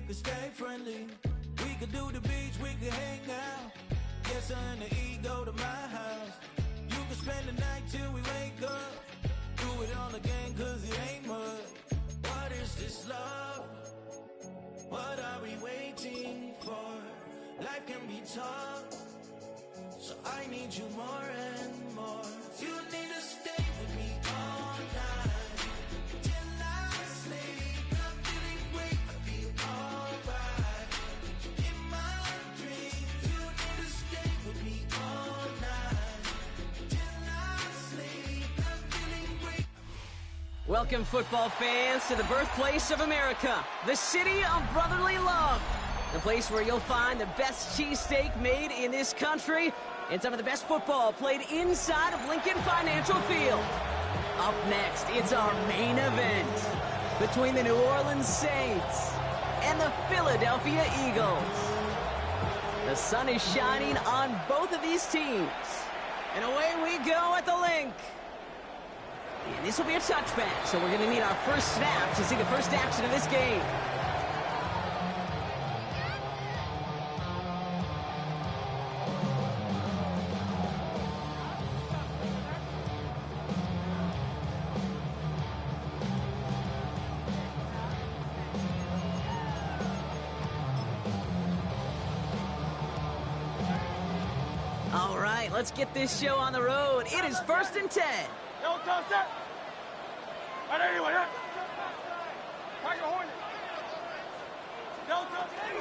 could stay friendly. We could do the beach, we could hang out. Yes, her and the ego to my house. You could spend the night till we wake up. Do it all again, cause it ain't mud. What is this love? What are we waiting for? Life can be tough, so I need you more and more. You need to stay with me all night till I sleep. I'm feeling great, I feel alright. In my dreams, you need to stay with me all night till I sleep. I'm feeling great. Welcome, football fans, to the birthplace of America, the city of brotherly love. The place where you'll find the best cheesesteak made in this country and some of the best football played inside of Lincoln Financial Field. Up next, it's our main event between the New Orleans Saints and the Philadelphia Eagles. The sun is shining on both of these teams. And away we go at the link. And this will be a touchback, so we're going to need our first snap to see the first action of this game. All right, let's get this show on the road. It is 1st and 10.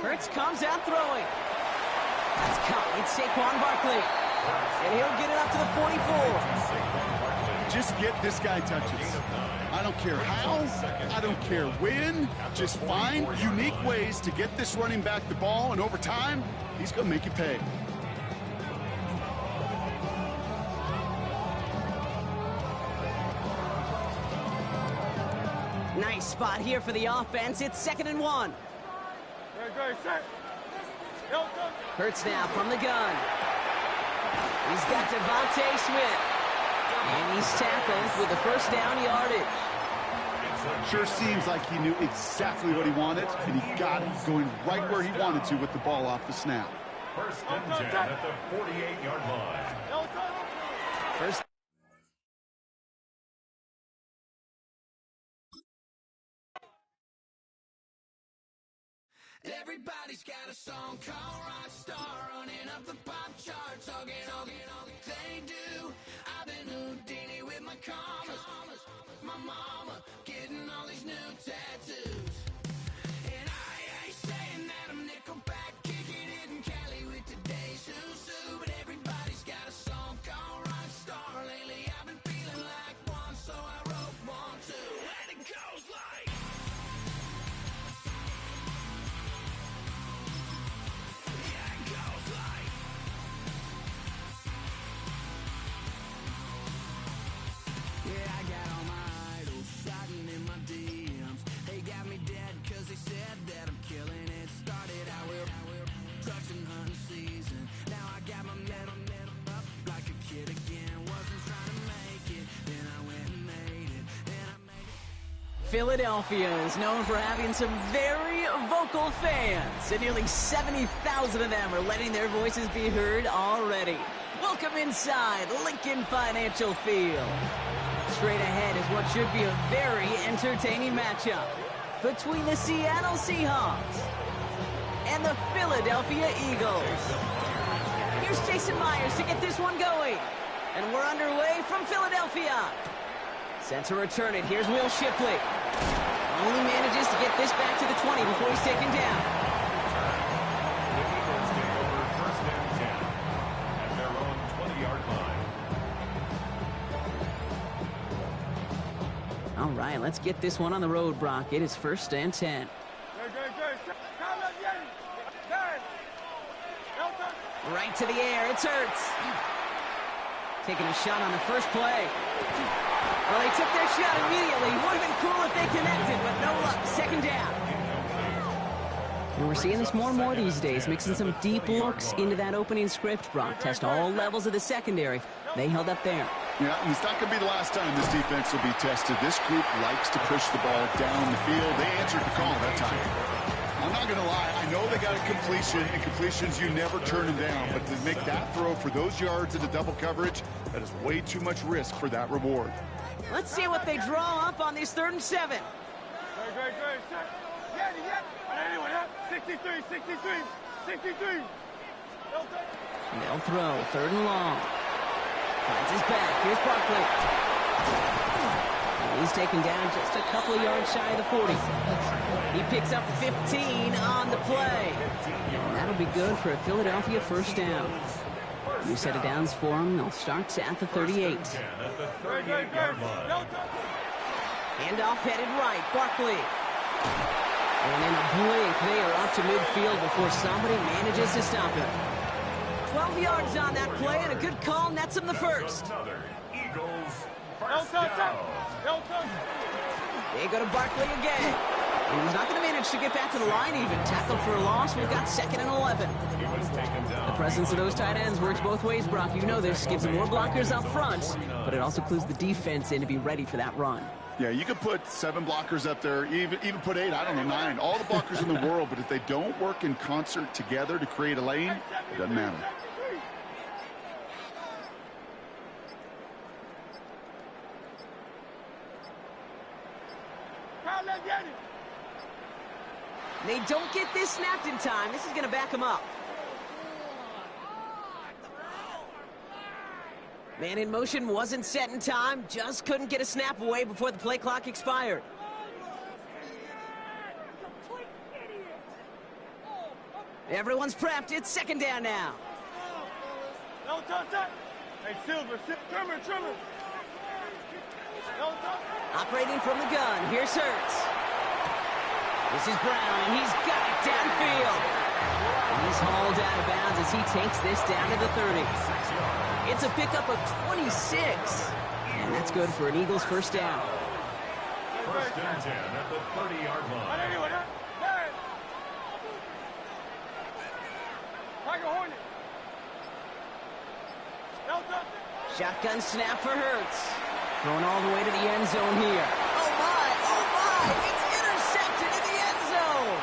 Hurts comes out throwing. That's caught. It's Saquon Barkley. And he'll get it up to the 44. Just get this guy touches. I don't care how, I don't care when. Just find unique ways to get this running back the ball, and over time, he's going to make you pay. Nice spot here for the offense. It's 2nd and 1. Hurts now from the gun. He's got Devontae Smith. And he's tackled with the first down yardage. Sure seems like he knew exactly what he wanted, and he got it going right where he wanted to with the ball off the snap. 1st and 10 at the 48-yard line. First. Everybody's got a song called Rockstar, running up the pop charts, all they do. I've been Houdini with my commas, my mama getting all these new tattoos. And I ain't saying that I'm Nickelback, kicking it in Cali with today's Susu, but everybody's got a song called Rockstar. Lately I've been feeling like one, so I wrote one too, and it goes like. Philadelphia is known for having some very vocal fans, and nearly 70,000 of them are letting their voices be heard already. Welcome inside Lincoln Financial Field. Straight ahead is what should be a very entertaining matchup between the Seattle Seahawks and the Philadelphia Eagles. Here's Jason Myers to get this one going, and we're underway from Philadelphia. Set to return it. Here's Will Shipley. Only manages to get this back to the 20 before he's taken down. The Eagles take over 1st and 10 at their own 20-yard line. All right, let's get this one on the road, Brock. It is 1st and 10. Right to the air. It's Hurts. Taking a shot on the first play. Well, they took their shot immediately. Would have been cool if they connected, but no luck. 2nd down. And we're seeing this more and more these days, mixing some deep looks into that opening script, Brock. Test all levels of the secondary. They held up there. Yeah, and it's not going to be the last time this defense will be tested. This group likes to push the ball down the field. They answered the call that time. On not going to lie. I know they got a completion, and completions, you never turn them down. But to make that throw for those yards in the double coverage, that is way too much risk for that reward. Let's see what they draw up on this 3rd and 7. Great. 63. They'll throw, 3rd and long. Finds his back. Here's Barkley. And he's taken down just a couple of yards shy of the 40. He picks up 15 on the play. And that'll be good for a Philadelphia 1st down. New set of downs for him. They'll start at the 38. Handoff headed right. Barkley. And in a blink, they are up to midfield before somebody manages to stop him. 12 yards on that play, and a good call nets him the 1st. They go to Barkley again. And he's not going to manage to get back to the line even. Tackled for a loss. We've got 2nd and 11. The presence of those tight ends works both ways, Brock. You know this. Gives them more blockers up front, but it also clues the defense in to be ready for that run. Yeah, you could put 7 blockers up there, even put 8, I don't know, 9. All the blockers in the world, but if they don't work in concert together to create a lane, it doesn't matter. They don't get this snapped in time. This is going to back them up. Man in motion wasn't set in time. Just couldn't get a snap away before the play clock expired. Everyone's prepped. It's 2nd down now. Hey, Silver, trimmer. Operating from the gun. Here's Hurts. This is Brown, and he's got it downfield. And he's hauled out of bounds as he takes this down to the 30. It's a pickup of 26. And that's good for an Eagles 1st down. 1st and 10 at the 30-yard line. Shotgun snap for Hurts. Going all the way to the end zone here. Oh my! It's intercepted in the end zone!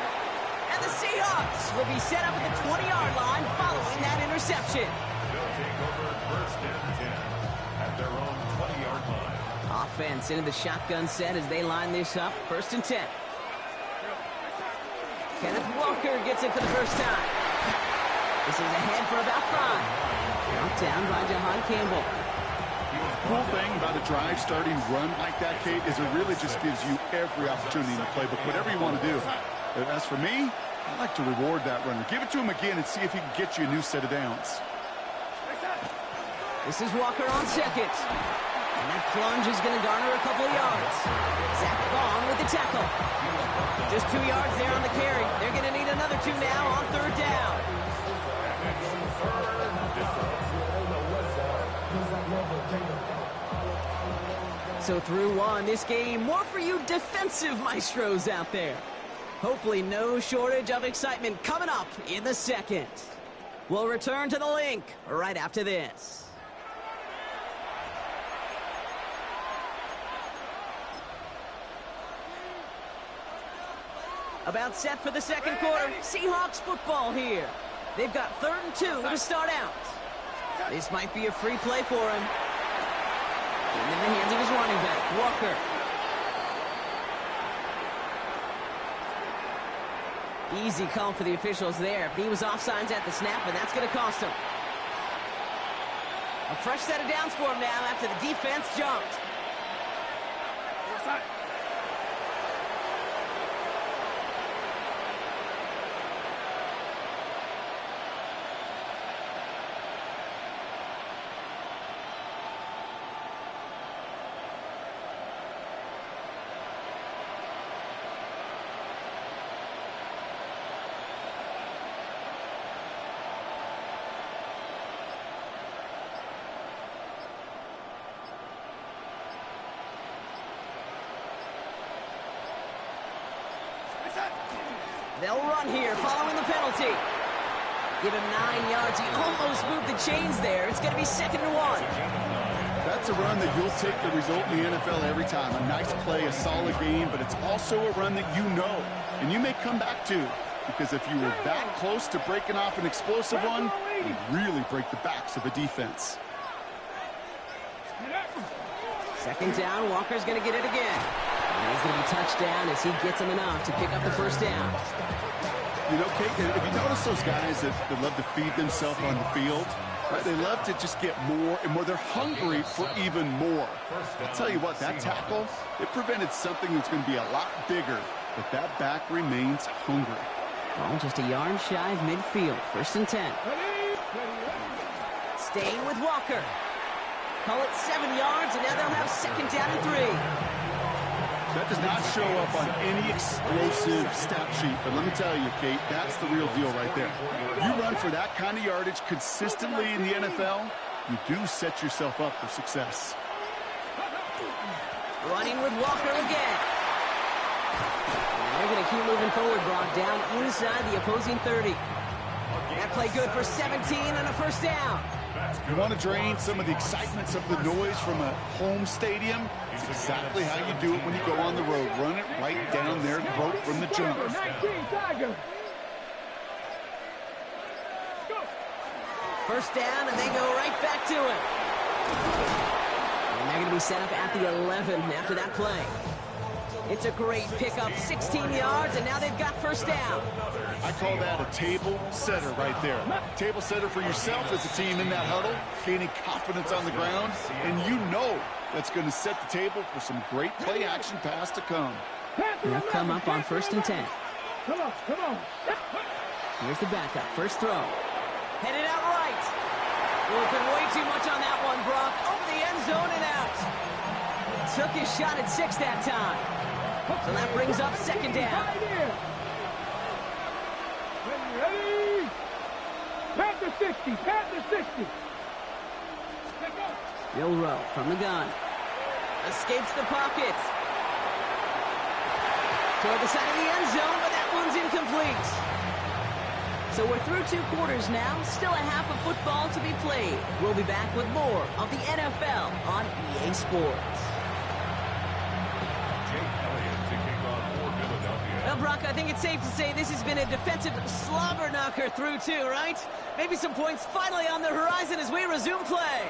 And the Seahawks will be set up at the 20-yard line following that interception. They'll take over 1st and 10 at their own 20-yard line. Offense into the shotgun set as they line this up. 1st and 10. Kenneth Walker gets it for the 1st time. This is ahead for about 5. Knocked down by Jahan Campbell. The cool thing about a drive starting run like that, Kate, is it really just gives you every opportunity in the playbook, whatever you want to do. As for me, I like to reward that runner. Give it to him again and see if he can get you a new set of downs. This is Walker on 2nd. And that plunge is going to garner a couple of yards. Zach Bond with the tackle. Just 2 yards there on the carry. They're going to need another 2 now on 3rd down. So through 1, this game, more for you defensive maestros out there. Hopefully no shortage of excitement coming up in the 2nd. We'll return to the link right after this. About set for the 2nd quarter. Seahawks football here. They've got 3rd and 2 to start out. This might be a free play for him. Into the hands of his running back, Walker. Easy call for the officials there. He was offsides at the snap, and that's going to cost him. A fresh set of downs for him now after the defense jumped. They'll run here following the penalty. Give him 9 yards. He almost moved the chains there. It's going to be 2nd and 1. That's a run that you'll take the result in the NFL every time. A nice play, a solid game, but it's also a run that you know, and you may come back to. because if you were that close to breaking off an explosive one, you really break the backs of a defense. Second down, Walker's going to get it again. And he's going to be touchdown as he gets him enough to pick up the first down. You know, Kate, if you notice those guys that love to feed themselves on the field, right, they love to just get more and more. They're hungry for even more. I'll tell you what, that tackle, it prevented something that's going to be a lot bigger, but that back remains hungry. Well, just a yard shy of midfield. 1st and 10. Staying with Walker. Call it 7 yards, and now they'll have 2nd down and 3. That does not show up on any explosive stat sheet, but let me tell you, Kate, that's the real deal right there. You run for that kind of yardage consistently in the NFL, you do set yourself up for success. Running with Walker again. And they're going to keep moving forward, Brock, down inside the opposing 30. That play good for 17 and a 1st down. You want to drain some of the excitement, some of the noise from a home stadium? It's exactly how you do it when you go on the road. Run it right down their throat from the jump. 1st down, and they go right back to it. And they're going to be set up at the 11 after that play. It's a great pickup, 16 yards, and now they've got 1st down. I call that a table setter right there. Table setter for yourself as a team in that huddle, gaining confidence on the ground, and you know that's going to set the table for some great play action pass to come. They'll come up on 1st and 10. Come on. Here's the backup, first throw. Headed out right. Looking way too much on that one, Brock. Over the end zone and out. Took his shot at 6 that time. So that brings up 2nd down. Ready? Pat the 60. Bill Rowe from the gun. Escapes the pocket. Toward the side of the end zone, but that one's incomplete. So we're through 2 quarters now. Still a half of football to be played. We'll be back with more of the NFL on EA Sports. Well, Brock, I think it's safe to say this has been a defensive slobber knocker through 2, right? Maybe some points finally on the horizon as we resume play.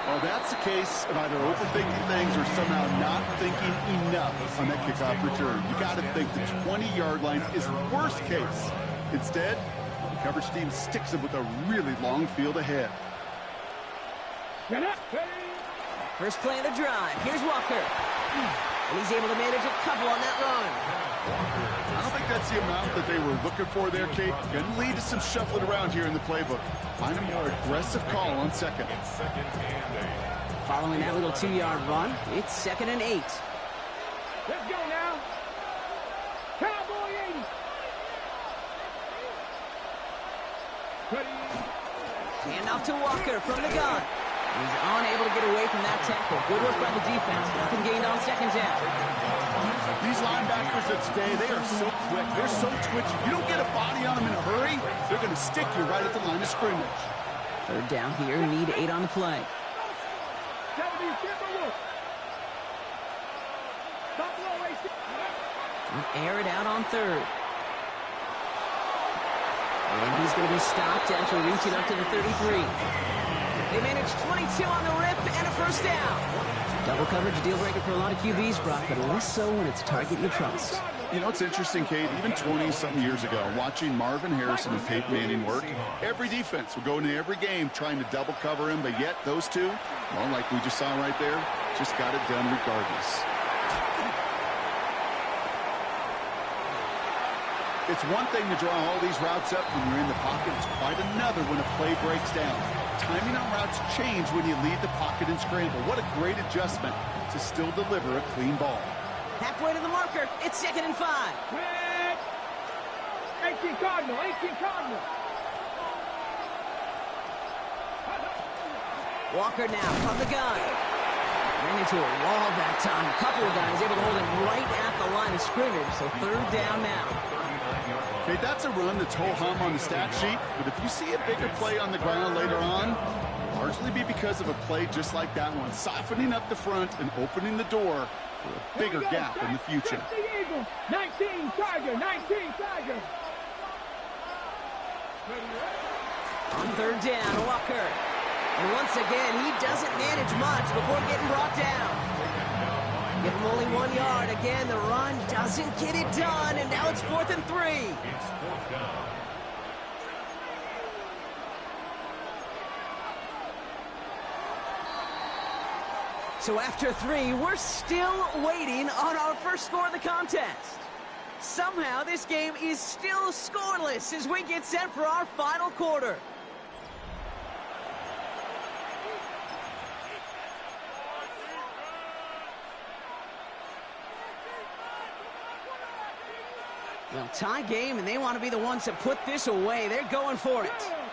Well, that's the case of either overthinking things or somehow not thinking enough on that kickoff return. You got to think the 20-yard line is worst case. Instead, the coverage team sticks them with a really long field ahead. First play of the drive. Here's Walker. And he's able to manage a couple on that run. I don't think that's the amount that they were looking for there, Kate. Going to lead to some shuffling around here in the playbook. Find a more aggressive call on 2nd. Following that little 2-yard run, it's 2nd and 8. Let's go now. Cowboy 80. Hand off to Walker from the gun. He's unable to get away from that tackle. Good work by the defense. Nothing gained on 2nd down. These linebackers of today, they are so quick. They're so twitchy. You don't get a body on them in a hurry, they're going to stick you right at the line of scrimmage. 3rd down here, need 8 on the play. Air it out on 3rd. And he's going to be stopped after reaching up to the 33. They managed 22 on the rip and a 1st down. Double coverage deal breaker for a lot of QBs, Brock, but less so when it's a target you trust. You know, it's interesting, Kate, even 20-something years ago, watching Marvin Harrison and Peyton Manning work, every defense would go into every game trying to double cover him, but yet those two, well, like we just saw right there, just got it done regardless. It's one thing to draw all these routes up when you're in the pocket. It's quite another when a play breaks down. Timing on routes change when you leave the pocket and scramble. What a great adjustment to still deliver a clean ball. Halfway to the marker. It's 2nd and 5. 18 Cardinal. Walker now from the gun. Ran into a wall that time. A couple of guys able to hold him right at the line of scrimmage. So 3rd down now. Okay, that's a run that's ho-hum on the stat sheet, but if you see a bigger play on the ground later on, largely be because of a play just like that one, softening up the front and opening the door for a bigger gap in the future. 19 Tiger. On third down, Walker. And once again, he doesn't manage much before getting brought down. Give him only 1 yard. Again, the run doesn't get it done, and now it's 4th and 3. It's 4th down. So after 3, we're still waiting on our first score of the contest. Somehow, this game is still scoreless as we get set for our final quarter. Well, tie game, and they want to be the ones to put this away. They're going for it.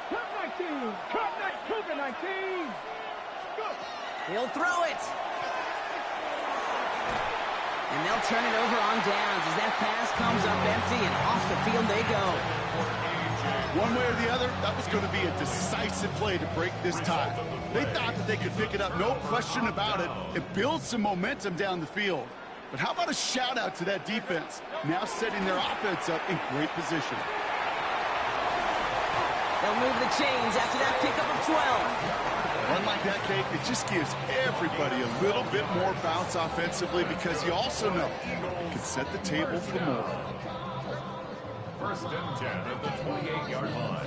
Cut 19! Cut 19! He'll throw it. And they'll turn it over on downs as that pass comes up empty, and off the field they go. One way or the other, that was going to be a decisive play to break this tie. They thought that they could pick it up, no question about it, and build some momentum down the field. But how about a shout-out to that defense, now setting their offense up in great position. They'll move the chains after that pickup of 12. Run like that, Kate, it just gives everybody a little bit more bounce offensively because you also know you can set the table for more. 1st and 10 at the 28-yard line.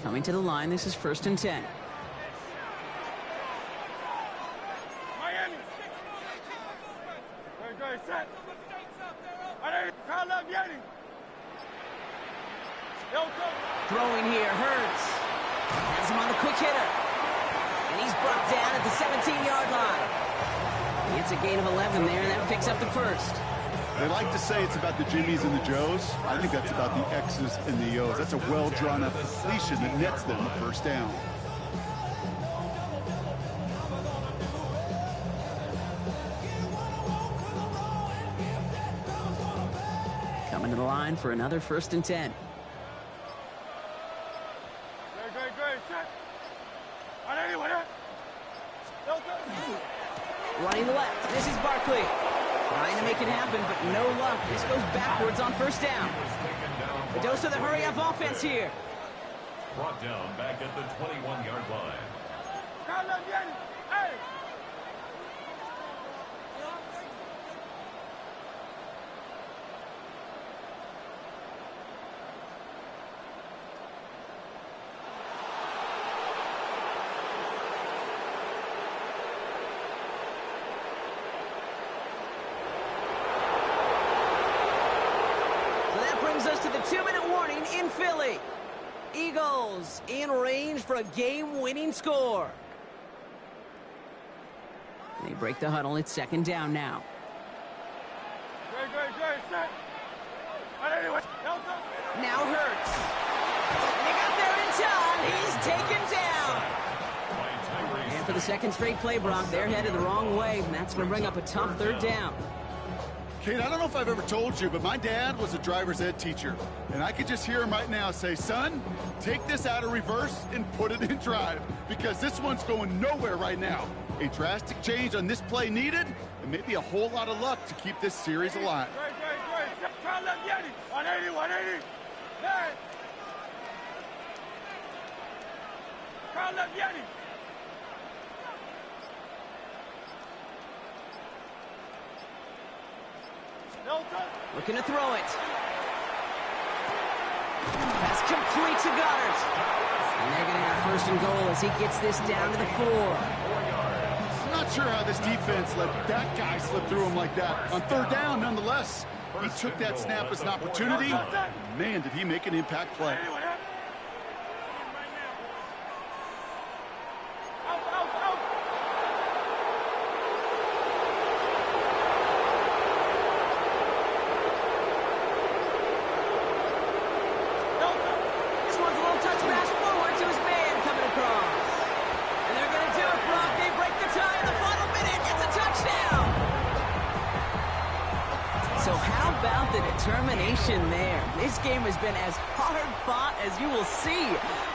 Coming to the line, this is 1st and 10. Miami! Good, set. Call up Yeti! Throwing here, Hurts. Has him on the quick hitter. And he's brought down at the 17-yard line. It's a gain of 11 there, and that picks up the first. They like to say it's about the Jimmies and the Joes. I think that's about the X's and the O's. That's a well-drawn-up completion that nets them the first down. Coming to the line for another 1st and 10. Running left, this is Barkley. Trying to make it happen, but no luck. This goes backwards on 1st down. A dose of the hurry-up offense here. Brought down back at the 21-yard line. Hey! Us to the 2-minute warning in Philly. Eagles in range for a game-winning score. They break the huddle. It's 2nd down now. Set. Now Hurts. And they got there in time. He's taken down. And for the 2nd straight play, Brock, they're headed the wrong way, and that's going to bring up a tough 3rd down. Kate, I don't know if I've ever told you, but my dad was a driver's ed teacher. And I could just hear him right now say, son, take this out of reverse and put it in drive, because this one's going nowhere right now. A drastic change on this play needed, and maybe a whole lot of luck to keep this series alive. Call up Yeti! 180! Hey! Call up Yeti! Looking to throw it. Pass complete to Goddard. And they're going to have 1st and goal as he gets this down to the 4. I'm not sure how this defense let that guy slip through him like that. On 3rd down, nonetheless, he took that snap as an opportunity. Man, did he make an impact play. combination there. This game has been as hard-fought as you will see.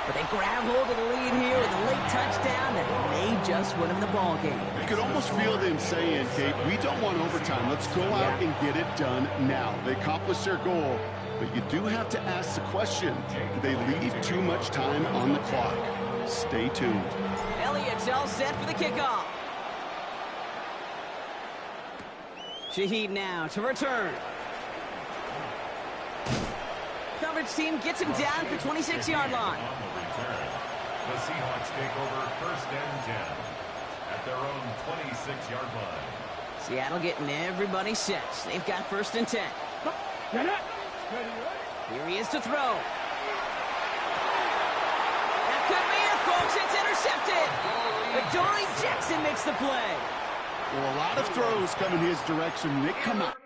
But they grab hold of the lead here with a late touchdown that may just win them the ball game. You could almost feel them saying, Kate, we don't want overtime. Let's go out and get it done now. They accomplished their goal, but you do have to ask the question, do they leave too much time on the clock? Stay tuned. Elliott's all set for the kickoff. Shaheed now to return. Coverage team gets him down at the 26-yard line. The Seahawks take over 1st and 10 at their own 26-yard line. Seattle getting everybody set. They've got 1st and 10. Here he is to throw. That could be it, folks. It's intercepted. Adoree Jackson makes the play. Well, a lot of throws come in his direction. They come out.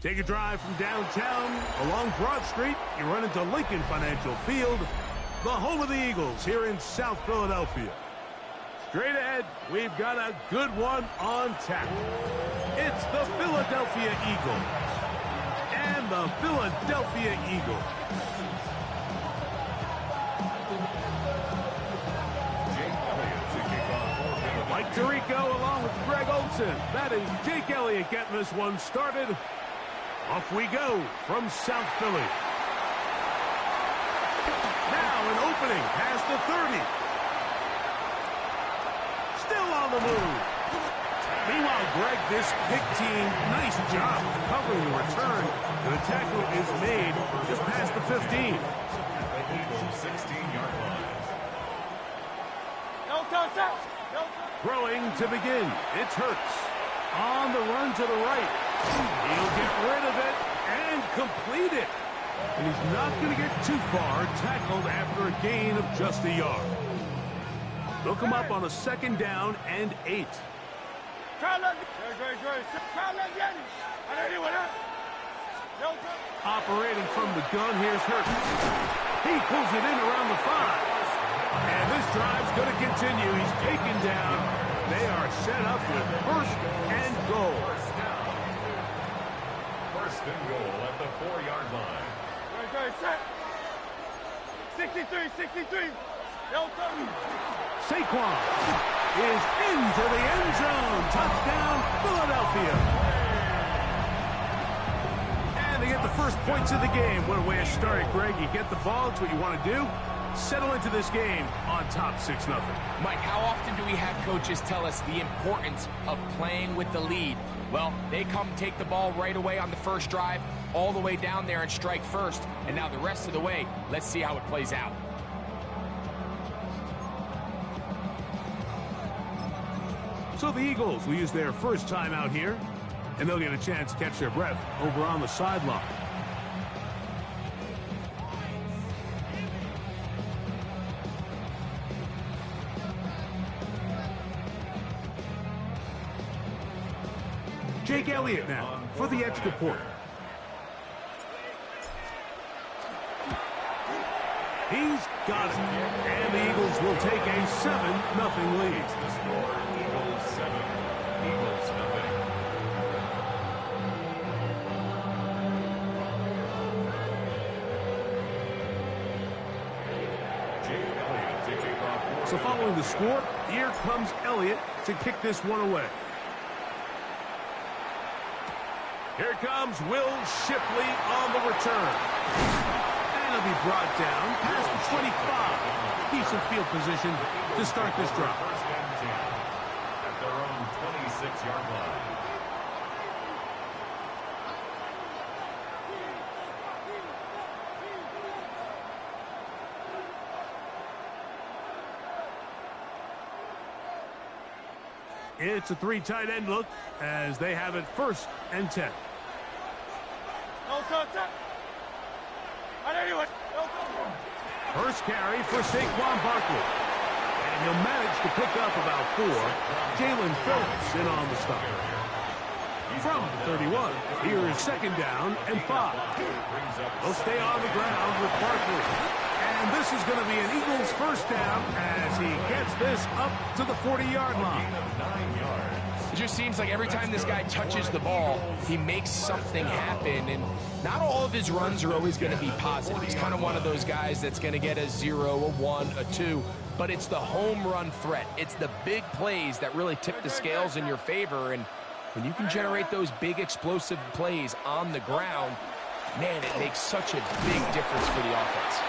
Take a drive from downtown along Broad Street. You run into Lincoln Financial Field, the home of the Eagles here in South Philadelphia. Straight ahead, we've got a good one on tap. It's the Philadelphia Eagles and the Philadelphia Eagles. Mike Tirico along with Greg Olsen. That is Jake Elliott getting this one started. Off we go from South Philly. Now an opening past the 30. Still on the move. Meanwhile, Greg, this pick team, nice job of covering the return. And the tackle is made just past the 15. The Eagles' 16-yard line. Throwing to begin. It's Hurts. On the run to the right. He'll get rid of it and complete it. And he's not going to get too far, tackled after a gain of just a yard. They'll come up on a 2nd down and 8. Operating from the gun, here's Hurts. He pulls it in around the 5. And this drive's going to continue. He's taken down. They are set up with 1st and goal. First and goal at the 4-yard line. 63. Saquon is into the end zone. Touchdown, Philadelphia. And they get the first points of the game. What a way to start it, Greg. You get the ball. It's what you want to do. Settle into this game on top 6-0. Mike, how often do we have coaches tell us the importance of playing with the lead? Well, they come take the ball right away on the first drive, all the way down there and strike first. And now the rest of the way, let's see how it plays out. So the Eagles will use their first time out here, and they'll get a chance to catch their breath over on the sideline. Jake Elliott now for the extra point. He's got it. And the Eagles will take a 7-0 lead. The score, Eagles 7, Eagles 0. Jake Elliott to kick off. So following the score, here comes Elliott to kick this one away. Here comes Will Shipley on the return. And he'll be brought down past the 25. Decent field position to start this drive. First and 10 at their own 26-yard line. It's a 3 tight end look as they have it first and 10. First carry for Saquon Barkley. And he'll manage to pick up about 4. Jalen Phillips in on the stop. From the 31, here is second down and 5. They'll stay on the ground with Barkley. And this is going to be an Eagles first down as he gets this up to the 40-yard line. It just seems like every time this guy touches the ball, he makes something happen. And not all of his runs are always going to be positive. He's kind of one of those guys that's going to get a 0, a 1, a 2. But it's the home run threat. It's the big plays that really tip the scales in your favor. And when you can generate those big explosive plays on the ground, man, it makes such a big difference for the offense.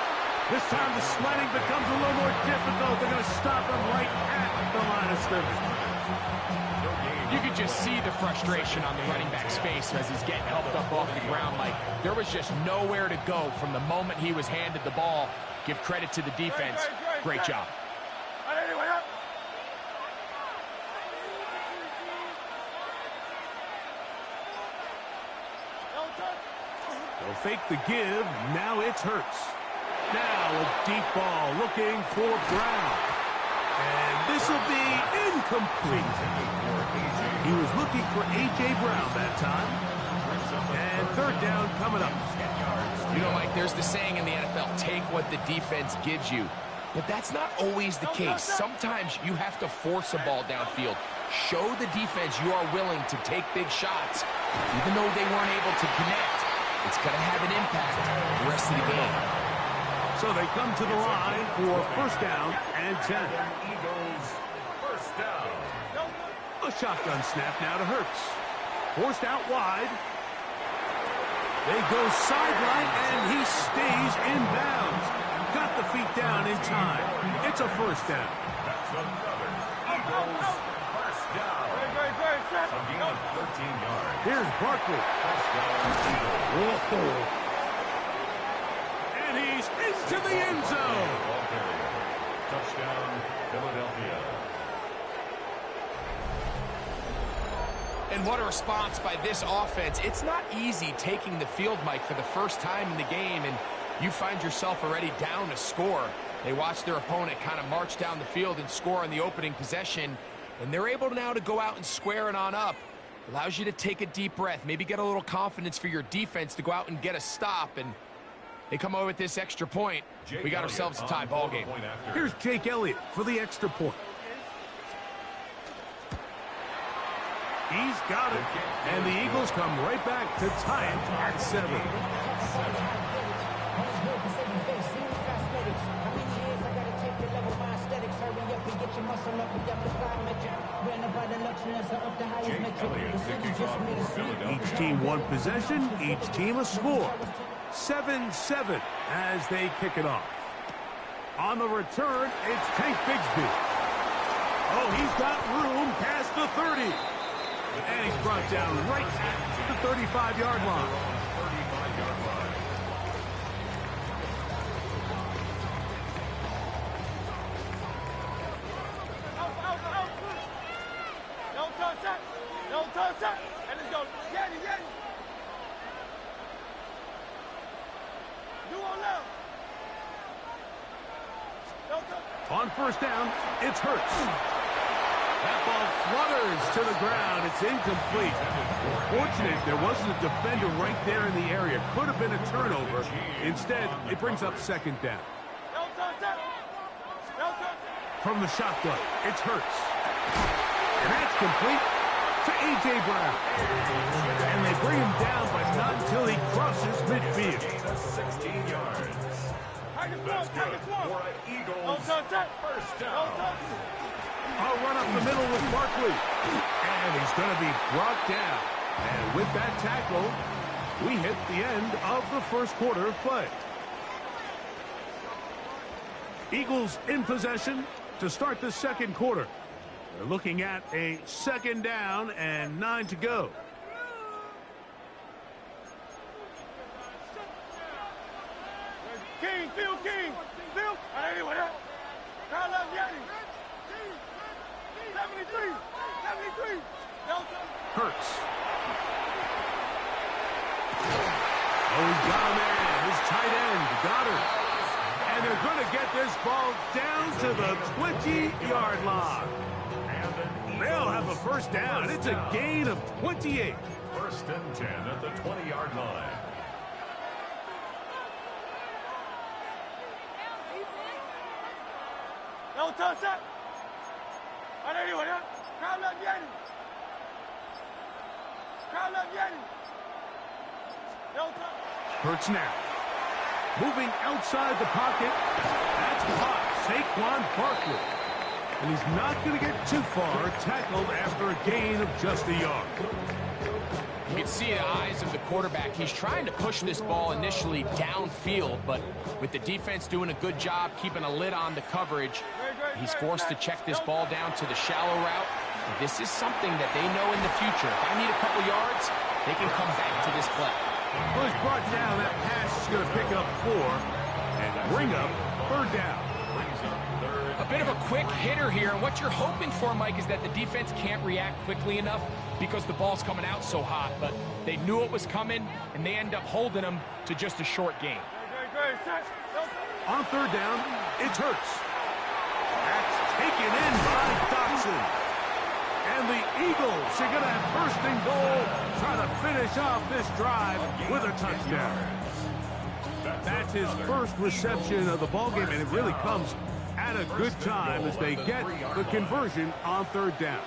This time the sledding becomes a little more difficult. They're going to stop him right at the line of scrimmage. You could just see the frustration on the running back's face as he's getting helped up off the ground. Like, there was just nowhere to go from the moment he was handed the ball. Give credit to the defense. Great job. They'll fake the give. Now it's Hurts. Now a deep ball looking for Brown. And this will be incomplete. He was looking for A.J. Brown that time. And third down coming up. You know, Mike, there's the saying in the NFL, take what the defense gives you. But that's not always the case. Sometimes you have to force a ball downfield. Show the defense you are willing to take big shots. Even though they weren't able to connect, it's going to have an impact the rest of the game. So they come to the line for first down and 10. Eagles first down. A shotgun snap now to Hurts. Forced out wide. They go sideline, and he stays in bounds. Got the feet down in time. It's a first down. That's another Eagles first down. A gain of 13 yards. Here's Barkley. First down, Eagles. Whoa. And he's into the end zone. Ball carrier. Touchdown, Philadelphia. And what a response by this offense. It's not easy taking the field, Mike, for the first time in the game, and you find yourself already down a score. They watch their opponent kind of march down the field and score on the opening possession, and they're able now to go out and square it on up. Allows you to take a deep breath, maybe get a little confidence for your defense to go out and get a stop, and they come over with this extra point. We got ourselves a tie ball game. Here's Jake Elliott for the extra point. He's got it. And the Eagles come right back to tie it at 7. Each team one possession, each team a score. 7-7 as they kick it off. On the return, it's Tank Bigsby. Oh, he's got room past the 30. And he's brought down right at the 35-yard line. 35-yard line. Don't touch that. And let's go. Yanny. You on left. Don't touch. On first down, it's Hurts. That ball flutters to the ground. It's incomplete. Fortunate there wasn't a defender right there in the area. Could have been a turnover. Instead, it brings up second down. Don't touch that. Don't touch. From the shotgun, it's Hurts. And that's complete to A.J. Brown. And they bring him down, but not until he crosses midfield. 16 yards. That's good for an Eagles Don't touch that. first down. Don't touch it. I'll run up the middle with Barkley. And he's going to be brought down. And with that tackle, we hit the end of the first quarter of play. Eagles in possession to start the second quarter. They're looking at a 2nd down and 9 to go. King, Phil, King. Phil. Carl up, Yanni. 73. 73. Hurts. Oh, he's got him there. His tight end, Goddard. And they're going to get this ball down to the 20-yard line. They'll have a first down. It's a gain of 28. 1st and 10 at the 20-yard line. No toss up. Carl up, Yanni. Carl up, Yanni. No toss. Hurts now. Moving outside the pocket. That's caught. Saquon Barkley. And he's not going to get too far, tackled after a gain of just a yard. You can see the eyes of the quarterback. He's trying to push this ball initially downfield, but with the defense doing a good job keeping a lid on the coverage, he's forced to check this ball down to the shallow route. This is something that they know in the future. If I need a couple yards, they can come back to this play. Well, he's brought down. That pass is going to pick up 4 and bring up 3rd down. A bit of a quick hitter here. And what you're hoping for, Mike, is that the defense can't react quickly enough because the ball's coming out so hot. But they knew it was coming, and they end up holding them to just a short gain. On 3rd down, it's Hurts. That's taken in by Dotson. And the Eagles are going to have 1st and goal, try to finish off this drive with a touchdown. That's his first reception of the ballgame, and it really comes at a good time as they get the conversion on 3rd down.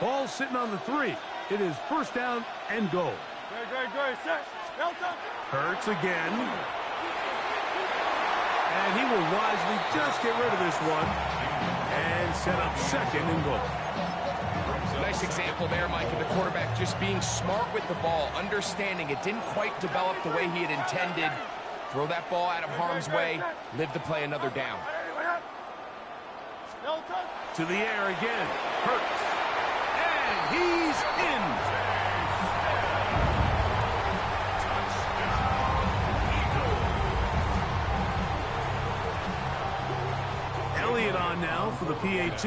Ball sitting on the 3. It is 1st down and goal. Hurts again. And he will wisely just get rid of this one and set up 2nd and goal. Nice example there, Mike, of the quarterback just being smart with the ball, understanding it didn't quite develop the way he had intended. Throw that ball out of harm's way, live to play another down. To the air again, Hurts. And he's in. Elliott on now for the PAT.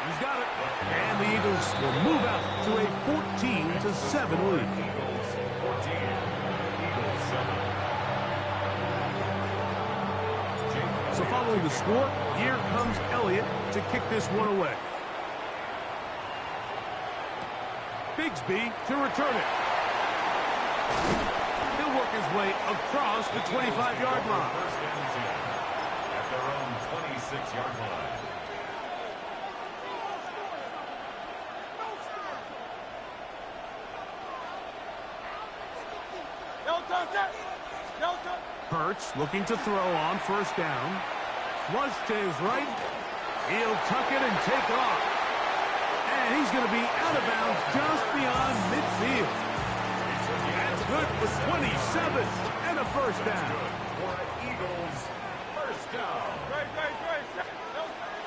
He's got it. And the Eagles will move out to a 14-7 lead. So following the score, here comes Elliott to kick this one away. Bigsby to return it. He'll work his way across the 25-yard line. At their own 26-yard line. Hurts looking to throw on 1st down. Flush to his right. He'll tuck it and take off. And he's going to be out of bounds just beyond midfield. That's good for 27 and a 1st down. For Eagles, 1st down.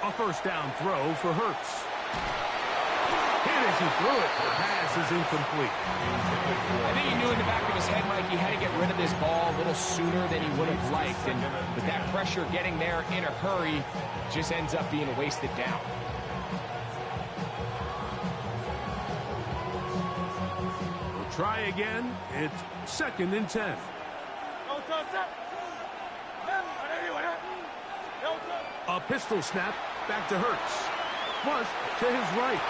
A 1st down throw for Hurts. And as he threw it, the pass is incomplete. I think he knew in the back of his head, Mike, he had to get rid of this ball a little sooner than he would have liked. And with that pressure getting there in a hurry, just ends up being a wasted down. We'll try again. It's 2nd and 10. A pistol snap back to Hurts. Flush to his right.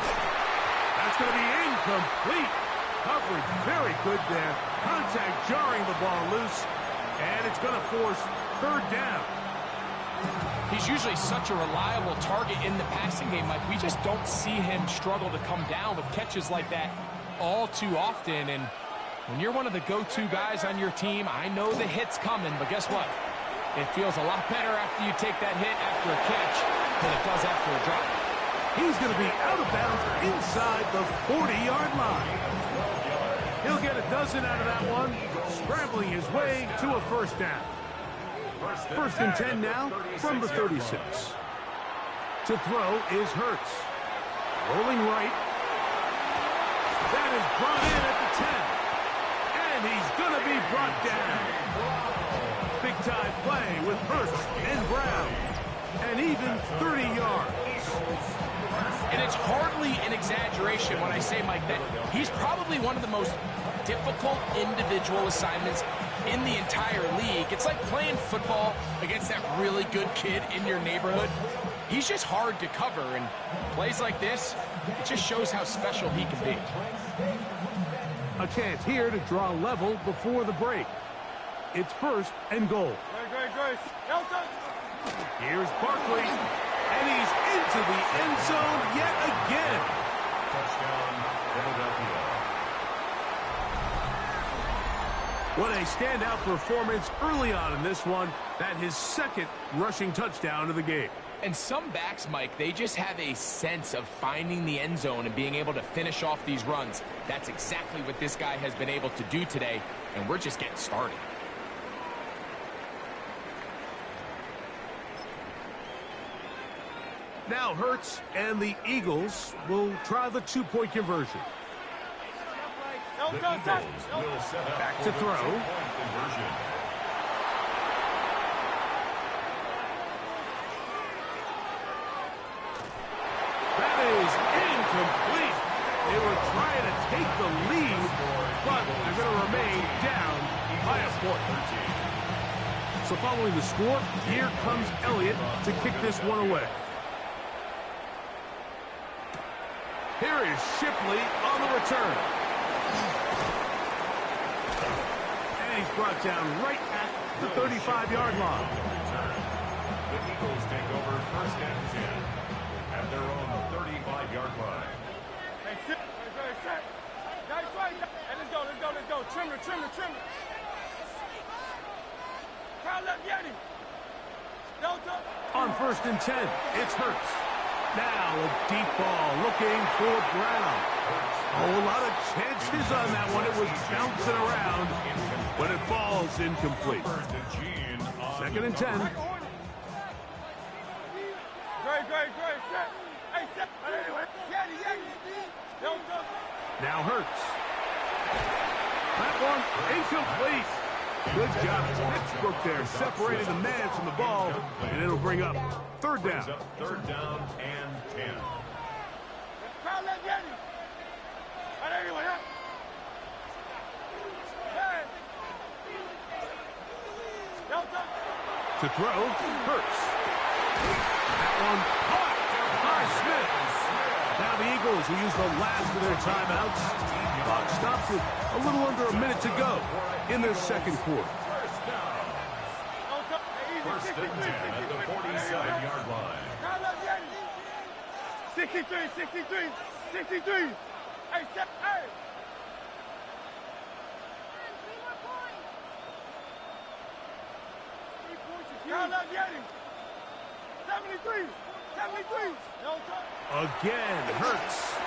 That's going to be incomplete. Coverage very good there. Contact jarring the ball loose. And it's going to force 3rd down. He's usually such a reliable target in the passing game, Mike. We just don't see him struggle to come down with catches like that all too often. And When you're one of the go-to guys on your team, I know the hit's coming, but guess what? It feels a lot better after you take that hit after a catch than it does after a drop. He's going to be out of bounds inside the 40-yard line. He'll get a dozen out of that one, scrambling his way to a first down. First and 10 now from the 36. To throw is Hurts. Rolling right. That is brought in at the 10. And he's going to be brought down. Big-time play with Hurts and Brown. And even 30 yards. And it's hardly an exaggeration when I say, Mike, that he's probably one of the most difficult individual assignments in the entire league. It's like playing football against that really good kid in your neighborhood. He's just hard to cover, and plays like this, it just shows how special he can be. A chance here to draw level before the break. It's first and goal. Here's Barkley, and he's into the end zone yet again. Touchdown, Philadelphia. What a standout performance early on in this one. That his second rushing touchdown of the game. And some backs, Mike, they just have a sense of finding the end zone and being able to finish off these runs. That's exactly what this guy has been able to do today, and we're just getting started. Now Hurts and the Eagles will try the two-point conversion. Back to throw. That is incomplete. They were trying to take the lead, but they're going to remain down by a point. So following the score, here comes Elliott to kick this one away. Here is Shipley on the return. And he's brought down right at the 35-yard line. The Eagles take over first and 10 at their own 35-yard line. Let's go. Trim it. On first and 10, it's Hurts. Now a deep ball looking for Brown. Oh, a lot of chances on that one. It was bouncing around, but it falls incomplete. Second and 10. Now Hurts. That one incomplete. Good job, textbook there, separating the man from the ball, and it'll bring up third down. Third down and 10. To throw, Hurts. That one caught by Smith. Now the Eagles will use the last of their timeouts. Clock stops with a little under a minute to go in their second quarter. First and 10 at the 47-yard line. 63. Hey, step, hey. Getting 73. Again, Hurts.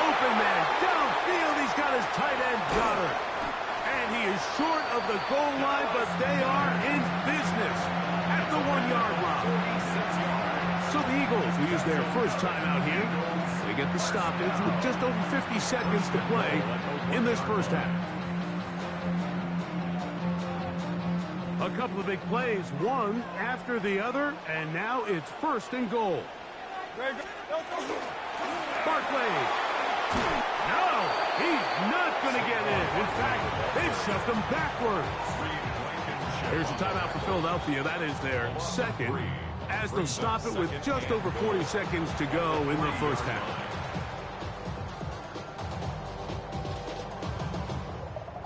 Open man downfield. He's got his tight end Goddard. And he is short of the goal line, but they are in business at the 1-yard line. So the Eagles will use their first timeout here. They get the stoppage with just over 50 seconds to play in this first half. A couple of big plays, one after the other, and now it's first and goal. Barkley. No, he's not going to get in. In fact, they've shoved him backwards. Here's a timeout for Philadelphia. That is their second, as they'll stop it with just over 40 seconds to go in the first half.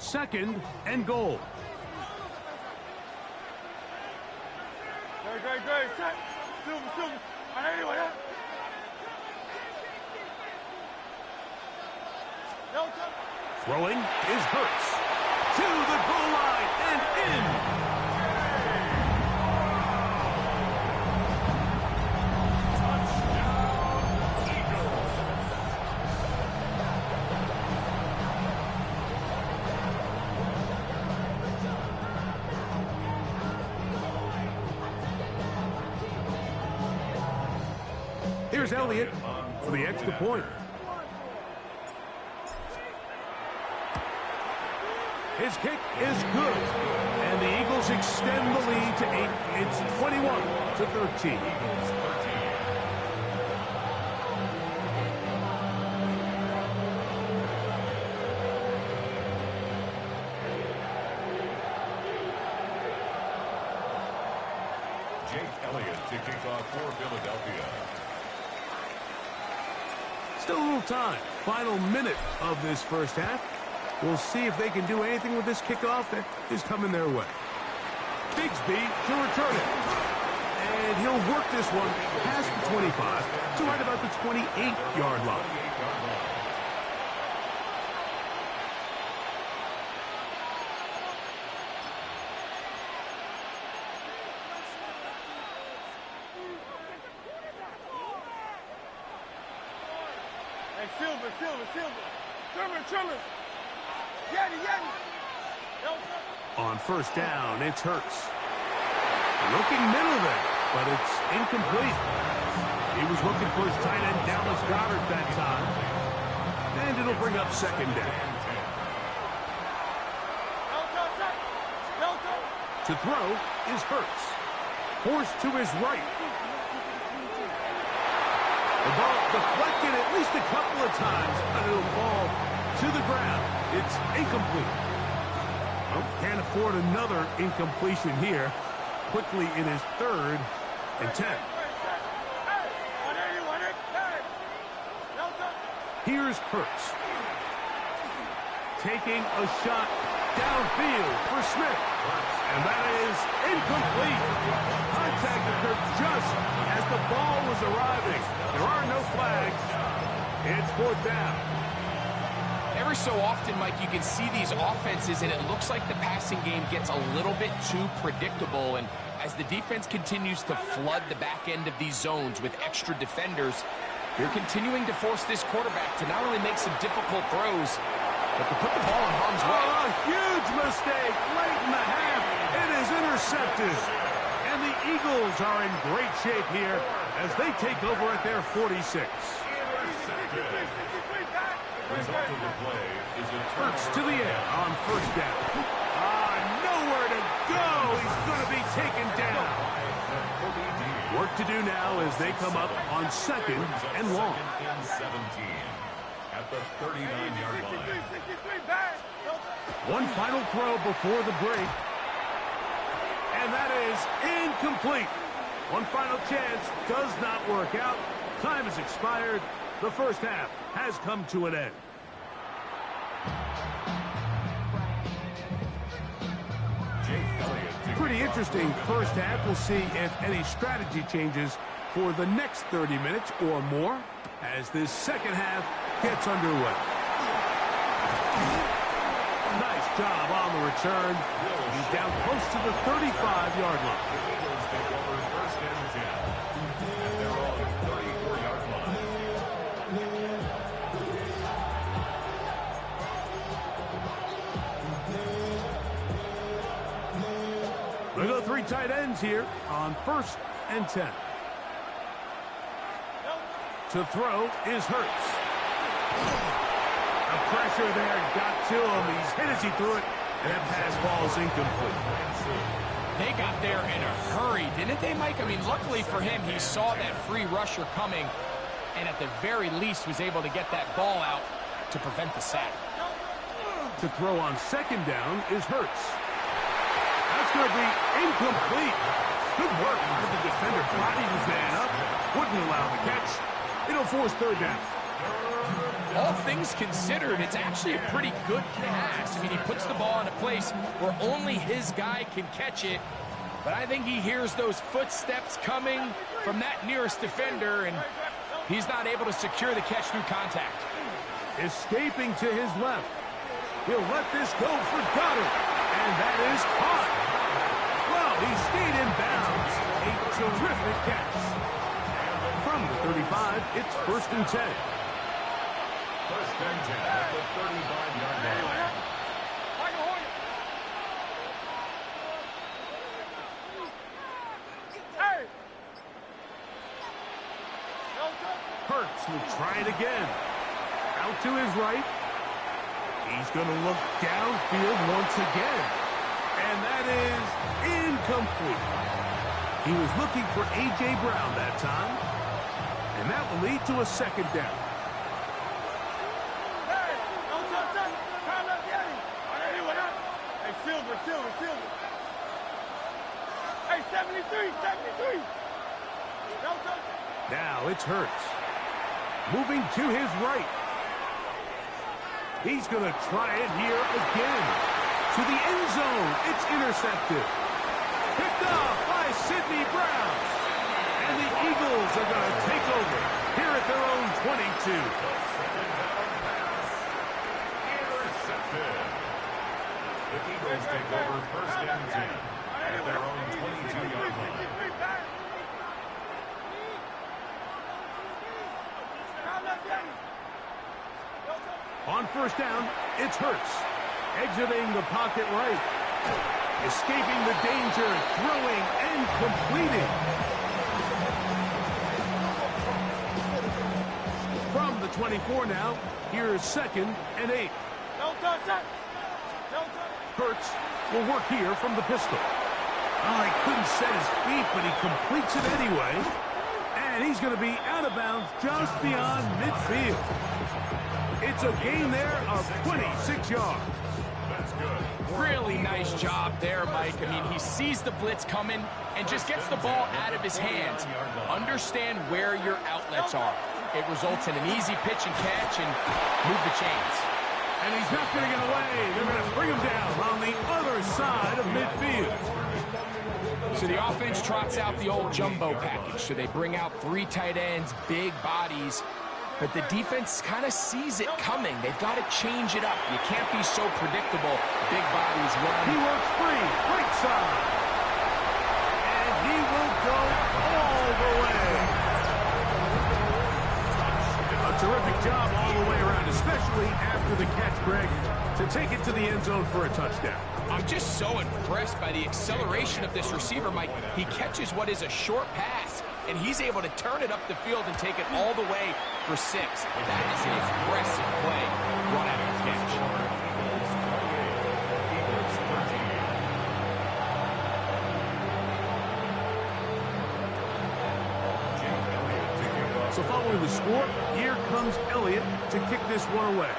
Second and goal. Great. Super. Anyway. Throwing is Hurts. To the goal line and in. Here's Elliott for the extra point. His kick is good, and the Eagles extend the lead to 8. It's 21-13. Jake Elliott to kick off for Philadelphia. Still a little time. Final minute of this first half. We'll see if they can do anything with this kickoff that is coming their way. Bigsby to return it. And he'll work this one past the 25 to right about the 28-yard line. Hey, Silver. Trimmer. Yeti. On first down, it's Hurts. Looking middle there, but it's incomplete. He was looking for his tight end, Dallas Goedert, that time. And it'll bring up second down. To throw is Hurts. Forced to his right. The ball deflected at least a couple of times, but it'll fall to the ground. It's incomplete. Well, can't afford another incompletion here. Quickly in his 3rd and 10. Here's Hurts. Taking a shot downfield for Smith. And that is incomplete. Contact occurred just as the ball was arriving. There are no flags. It's 4th down. Every so often, Mike, you can see these offenses, and it looks like the passing game gets a little bit too predictable. And as the defense continues to flood the back end of these zones with extra defenders, they're continuing to force this quarterback to not only make some difficult throws, but to put the ball in harm's way. Oh, a huge mistake late in the half. It is intercepted. And the Eagles are in great shape here as they take over at their 46. Result of the play is a Hurts to the air on first down. Nowhere to go. He's going to be taken down. Work to do now as they come up on 2nd and long. 17 at the 39-yard line. One final throw before the break. And that is incomplete. One final chance does not work out. Time has expired. The first half has come to an end. Pretty interesting first half. We'll see if any strategy changes for the next 30 minutes or more as this second half gets underway. Nice job on the return. He's down close to the 35-yard line. They go 3 tight ends here on 1st and 10. To throw is Hurts. The pressure there got to him. He's hit as he threw it, and that pass ball is incomplete. They got there in a hurry, didn't they, Mike? I mean, luckily for him, he saw that free rusher coming, and at the very least was able to get that ball out to prevent the sack. To throw on 2nd down is Hurts. That's going to be incomplete. Good work with the defender. Bodied his man up. Wouldn't allow the catch. It'll force 3rd down. All things considered, it's actually a pretty good pass. I mean, he puts the ball in a place where only his guy can catch it. But I think he hears those footsteps coming from that nearest defender, and he's not able to secure the catch through contact. Escaping to his left He'll let this go for Goddard. And that is caught. Well, he stayed in bounds. A terrific catch. From the 35, it's 1st and 10. 1st and 10 at the 35-yard line. Hurts will try it again. Out to his right. He's going to look downfield once again. And that is incomplete. He was looking for A.J. Brown that time. And that will lead to a 2nd down. Hey, Silver. Hey, 73. Now it's Hurts. Moving to his right. He's going to try it here again. To the end zone. It's intercepted. Picked off by Sidney Brown. And the Eagles are going to take over here at their own 22. Intercepted. The Eagles take over 1st and 10 at their own 22-yard line. On 1st down, it's Hurts. Exiting the pocket right. Escaping the danger, throwing and completing. From the 24 now, here's 2nd and 8. Hurts will work here from the pistol. Oh, he couldn't set his feet, but he completes it anyway. And he's going to be out of bounds just beyond midfield. It's a gain there of 26 yards. That's good. Really nice job there, Mike. I mean, he sees the blitz coming and just gets the ball out of his hands. Understand where your outlets are. It results in an easy pitch and catch and move the chains. And he's not going to get away. They're going to bring him down on the other side of midfield. So the offense trots out the old jumbo package. So they bring out 3 tight ends, big bodies. But the defense kind of sees it coming. They've got to change it up. You can't be so predictable. Big bodies run. He works free. Right side. And he will go all the way. A terrific job all the way around, especially after the catch, Greg, to take it to the end zone for a touchdown. I'm just so impressed by the acceleration of this receiver, Mike. He catches what is a short pass, and he's able to turn it up the field and take it all the way for 6. That is an impressive play run after catch. So following the score, here comes Elliott to kick this one away.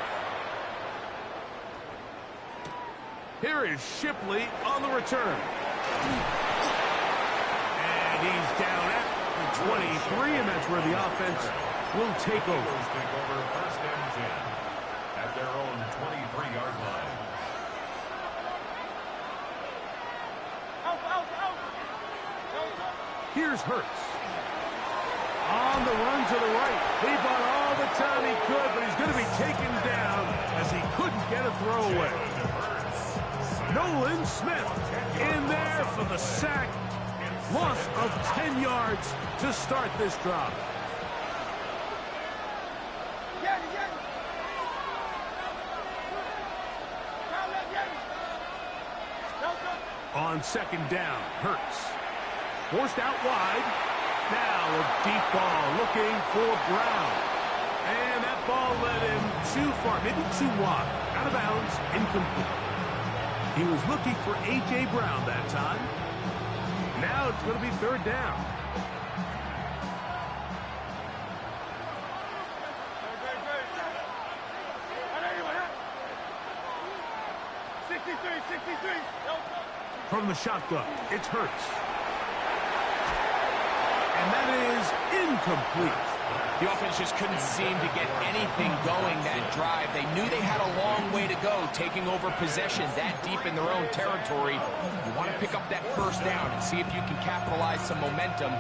Here is Shipley on the return. And he's down at the 23, and that's where the offense will take over. Take over 1st and 10 at their own 23-yard line. Here's Hurts. On the run to the right. He bought all the time he could, but he's going to be taken down as he couldn't get a throwaway. Nolan Smith in there for the sack. Loss of 10 yards to start this drive. On 2nd down, Hurts. Forced out wide. Now a deep ball looking for Brown. And that ball led him too far, maybe too wide. Out of bounds, incomplete. He was looking for A.J. Brown that time. Now it's going to be 3rd down. From the shotgun, it's Hurts. And that is incomplete. The offense just couldn't seem to get anything going that drive. They knew they had a long way to go, taking over possession that deep in their own territory. You want to pick up that 1st down and see if you can capitalize some momentum.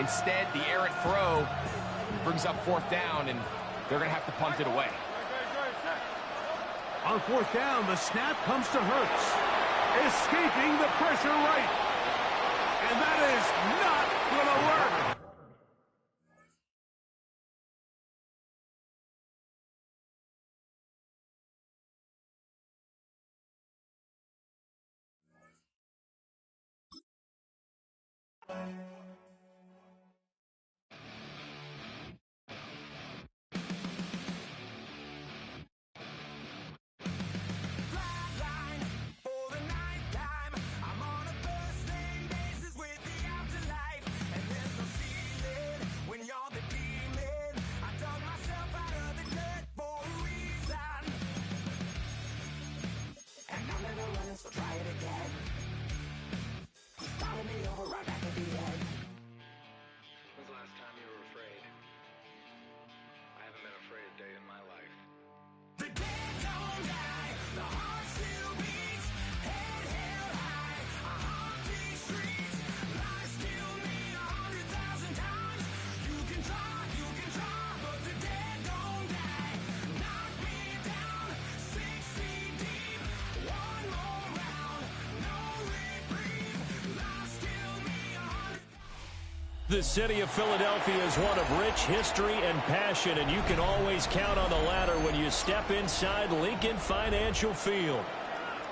Instead, the errant throw brings up 4th down, and they're going to have to punt it away. On fourth down, the snap comes to Hurts. Escaping the pressure right. And that is not going to work. The city of Philadelphia is one of rich history and passion, and you can always count on the latter when you step inside Lincoln Financial Field.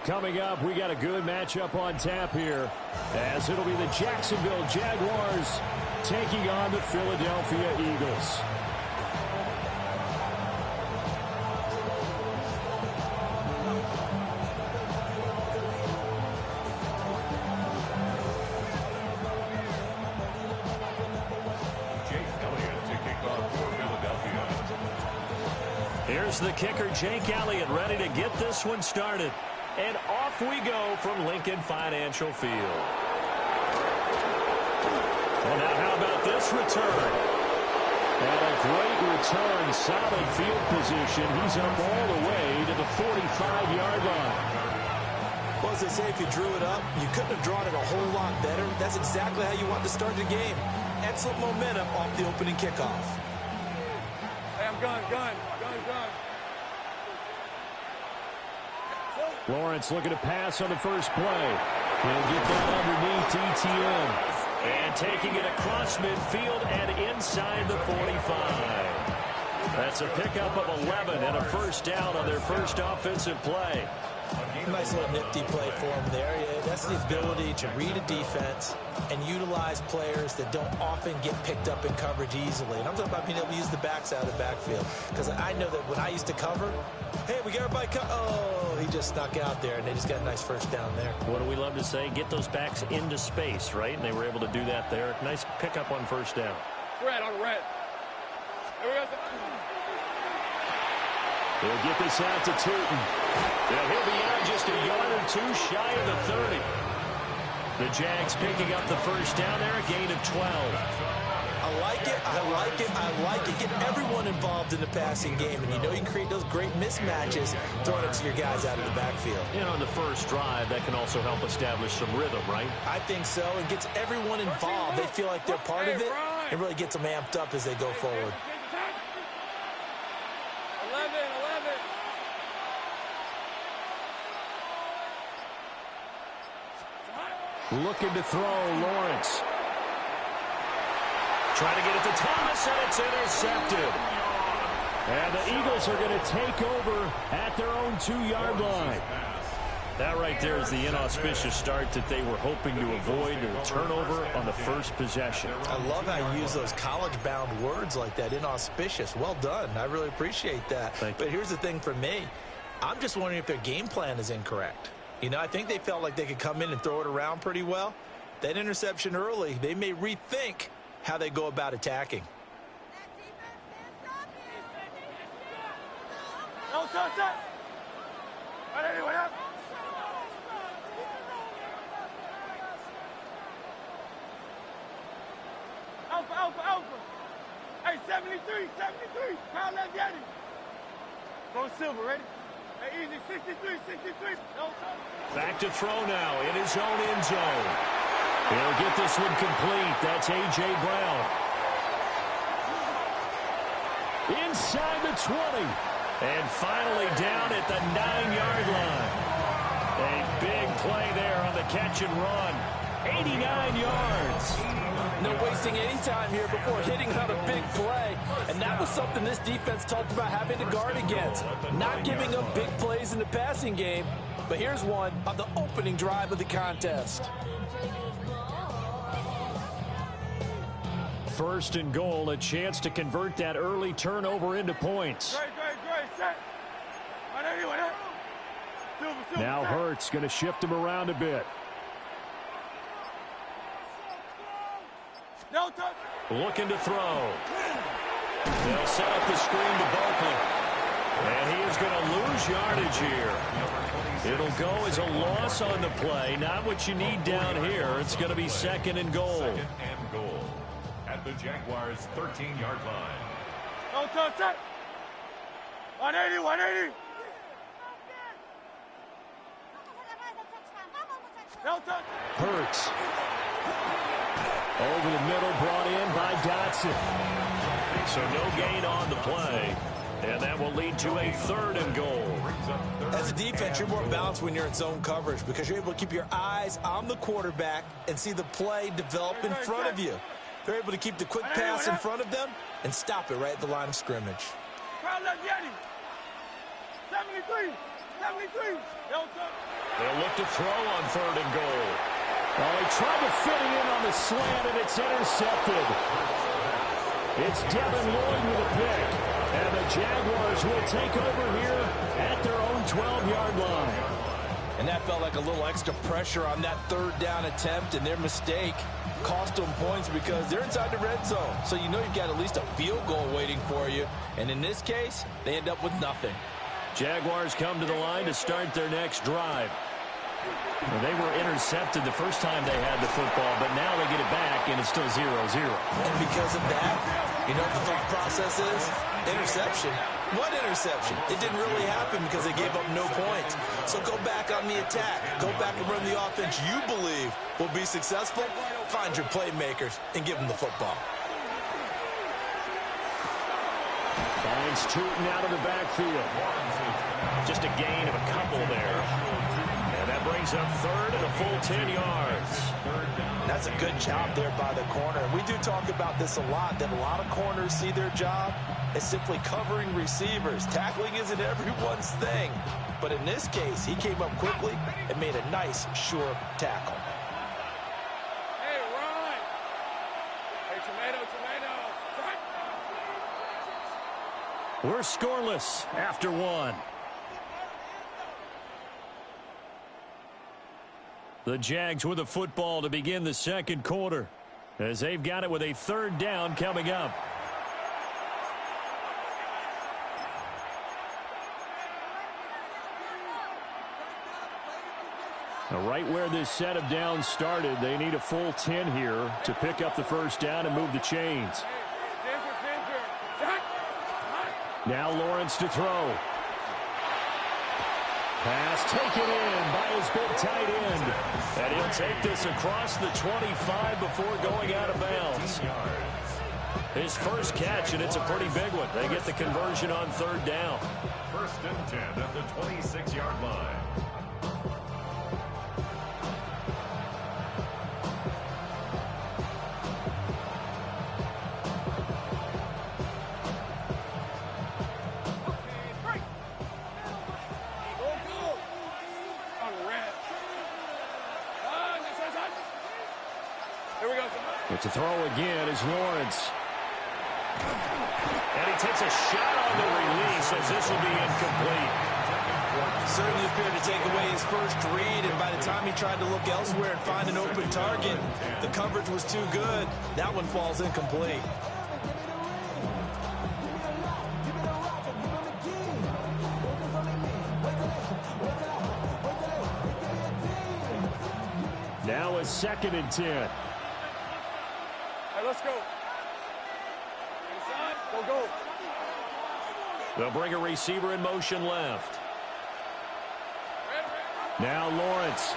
Coming up, we got a good matchup on tap here, as it'll be the Jacksonville Jaguars taking on the Philadelphia Eagles. Here's the kicker, Jake Elliott, ready to get this one started. And off we go from Lincoln Financial Field. And now how about this return? And a great return, solid field position. He's up all the way to the 45-yard line. Well, as they say, if you drew it up, you couldn't have drawn it a whole lot better. That's exactly how you want to start the game. Excellent momentum off the opening kickoff. Hey, I'm gun. Lawrence looking to pass on the first play. He'll get that underneath ETN. And taking it across midfield and inside the 45. That's a pickup of 11 and a first down on their first offensive play. Nice little nifty play for him there. Yeah, that's the ability to read a defense and utilize players that don't often get picked up in coverage easily. And I'm talking about being able to use the backs out of the backfield. Because I know that when I used to cover, hey, we got everybody oh, he just snuck out there, and they just got a nice first down there. What do we love to say? Get those backs into space, right? And they were able to do that there. Nice pickup on first down. Red on red. There we go. He'll get this out to Tootin. And he'll be out just a yard or two shy of the 30. The Jags picking up the first down there, a gain of 12. I like it. Get everyone involved in the passing game. And you know you can create those great mismatches throwing it to your guys out of the backfield. You know, in the first drive, that can also help establish some rhythm, right? I think so. It gets everyone involved. They feel like they're part of it. It really gets them amped up as they go forward. 11. Looking to throw, Lawrence. Trying to get it to Thomas, and it's intercepted. And the Eagles are going to take over at their own 2-yard line. That right there is the inauspicious start that they were hoping to avoid, a turnover on the first possession. I love how you use those college-bound words like that, inauspicious. Well done. I really appreciate that. But here's the thing for me. I'm just wondering if their game plan is incorrect. You know, I think they felt like they could come in and throw it around pretty well. That interception early, they may rethink how they go about attacking. No touch that. Right anyway, up. Alpha. Hey, 73. Pound left, Yeti. Go silver, ready? Hey, easy, 63. No touch. Back to throw now in his own end zone. He'll get this one complete. That's A.J. Brown. Inside the 20. And finally down at the 9-yard line. A big play there on the catch and run. 89 yards. No wasting any time here before hitting on a big play. And that was something this defense talked about having to guard against. Not giving up big plays in the passing game. But here's one on the opening drive of the contest. First and goal, a chance to convert that early turnover into points. Now Hurts going to shift him around a bit. Looking to throw. They'll set up the screen to Barkley. And he is going to lose yardage here. It'll go as a loss on the play. Not what you need down here. It's going to be second and goal. Second and goal at the Jaguars' 13-yard line. No touch it. 180, 180. No touch. Hurts. Over the middle, brought in by Dotson. So no gain on the play. And that will lead to a third and goal. As a defense, you're more balanced when you're in zone coverage because you're able to keep your eyes on the quarterback and see the play develop in front of you. They're able to keep the quick pass in front of them and stop it right at the line of scrimmage. 73, 73. They'll look to throw on third and goal. Well, he tried to fit it in on the slant, and it's intercepted. It's Devin Lloyd with a pick. And the Jaguars will take over here at their own 12-yard line. And that felt like a little extra pressure on that third down attempt, and their mistake cost them points because they're inside the red zone. So you know you've got at least a field goal waiting for you. And in this case, they end up with nothing. Jaguars come to the line to start their next drive. Well, they were intercepted the first time they had the football, but now they get it back, and it's still 0-0. And because of that, you know what the thought process is? Interception. What interception? It didn't really happen because they gave up no points. So go back on the attack. Go back and run the offense you believe will be successful. Find your playmakers and give them the football. Finds Tootin out of the backfield. Just a gain of a couple there. And that brings up third and a full 10 yards. That's a good job there by the corner. We do talk about this a lot, that a lot of corners see their job as simply covering receivers. Tackling isn't everyone's thing. But in this case, he came up quickly and made a nice, sure tackle. Hey, run. Hey, tomato. We're scoreless after one. The Jags with a football to begin the second quarter as they've got it with a third down coming up. Now, right where this set of downs started, they need a full 10 here to pick up the first down and move the chains. Now Lawrence to throw. Pass taken in by his big tight end. And he'll take this across the 25 before going out of bounds. His first catch, and it's a pretty big one. They get the conversion on third down. First and 10 at the 26-yard line. To throw again is Lawrence. And he takes a shot on the release as this will be incomplete. Certainly appeared to take away his first read, and by the time he tried to look elsewhere and find an open target, the coverage was too good. That one falls incomplete. Now a second and 10. Let's go. Inside, go. They'll bring a receiver in motion left. Now Lawrence.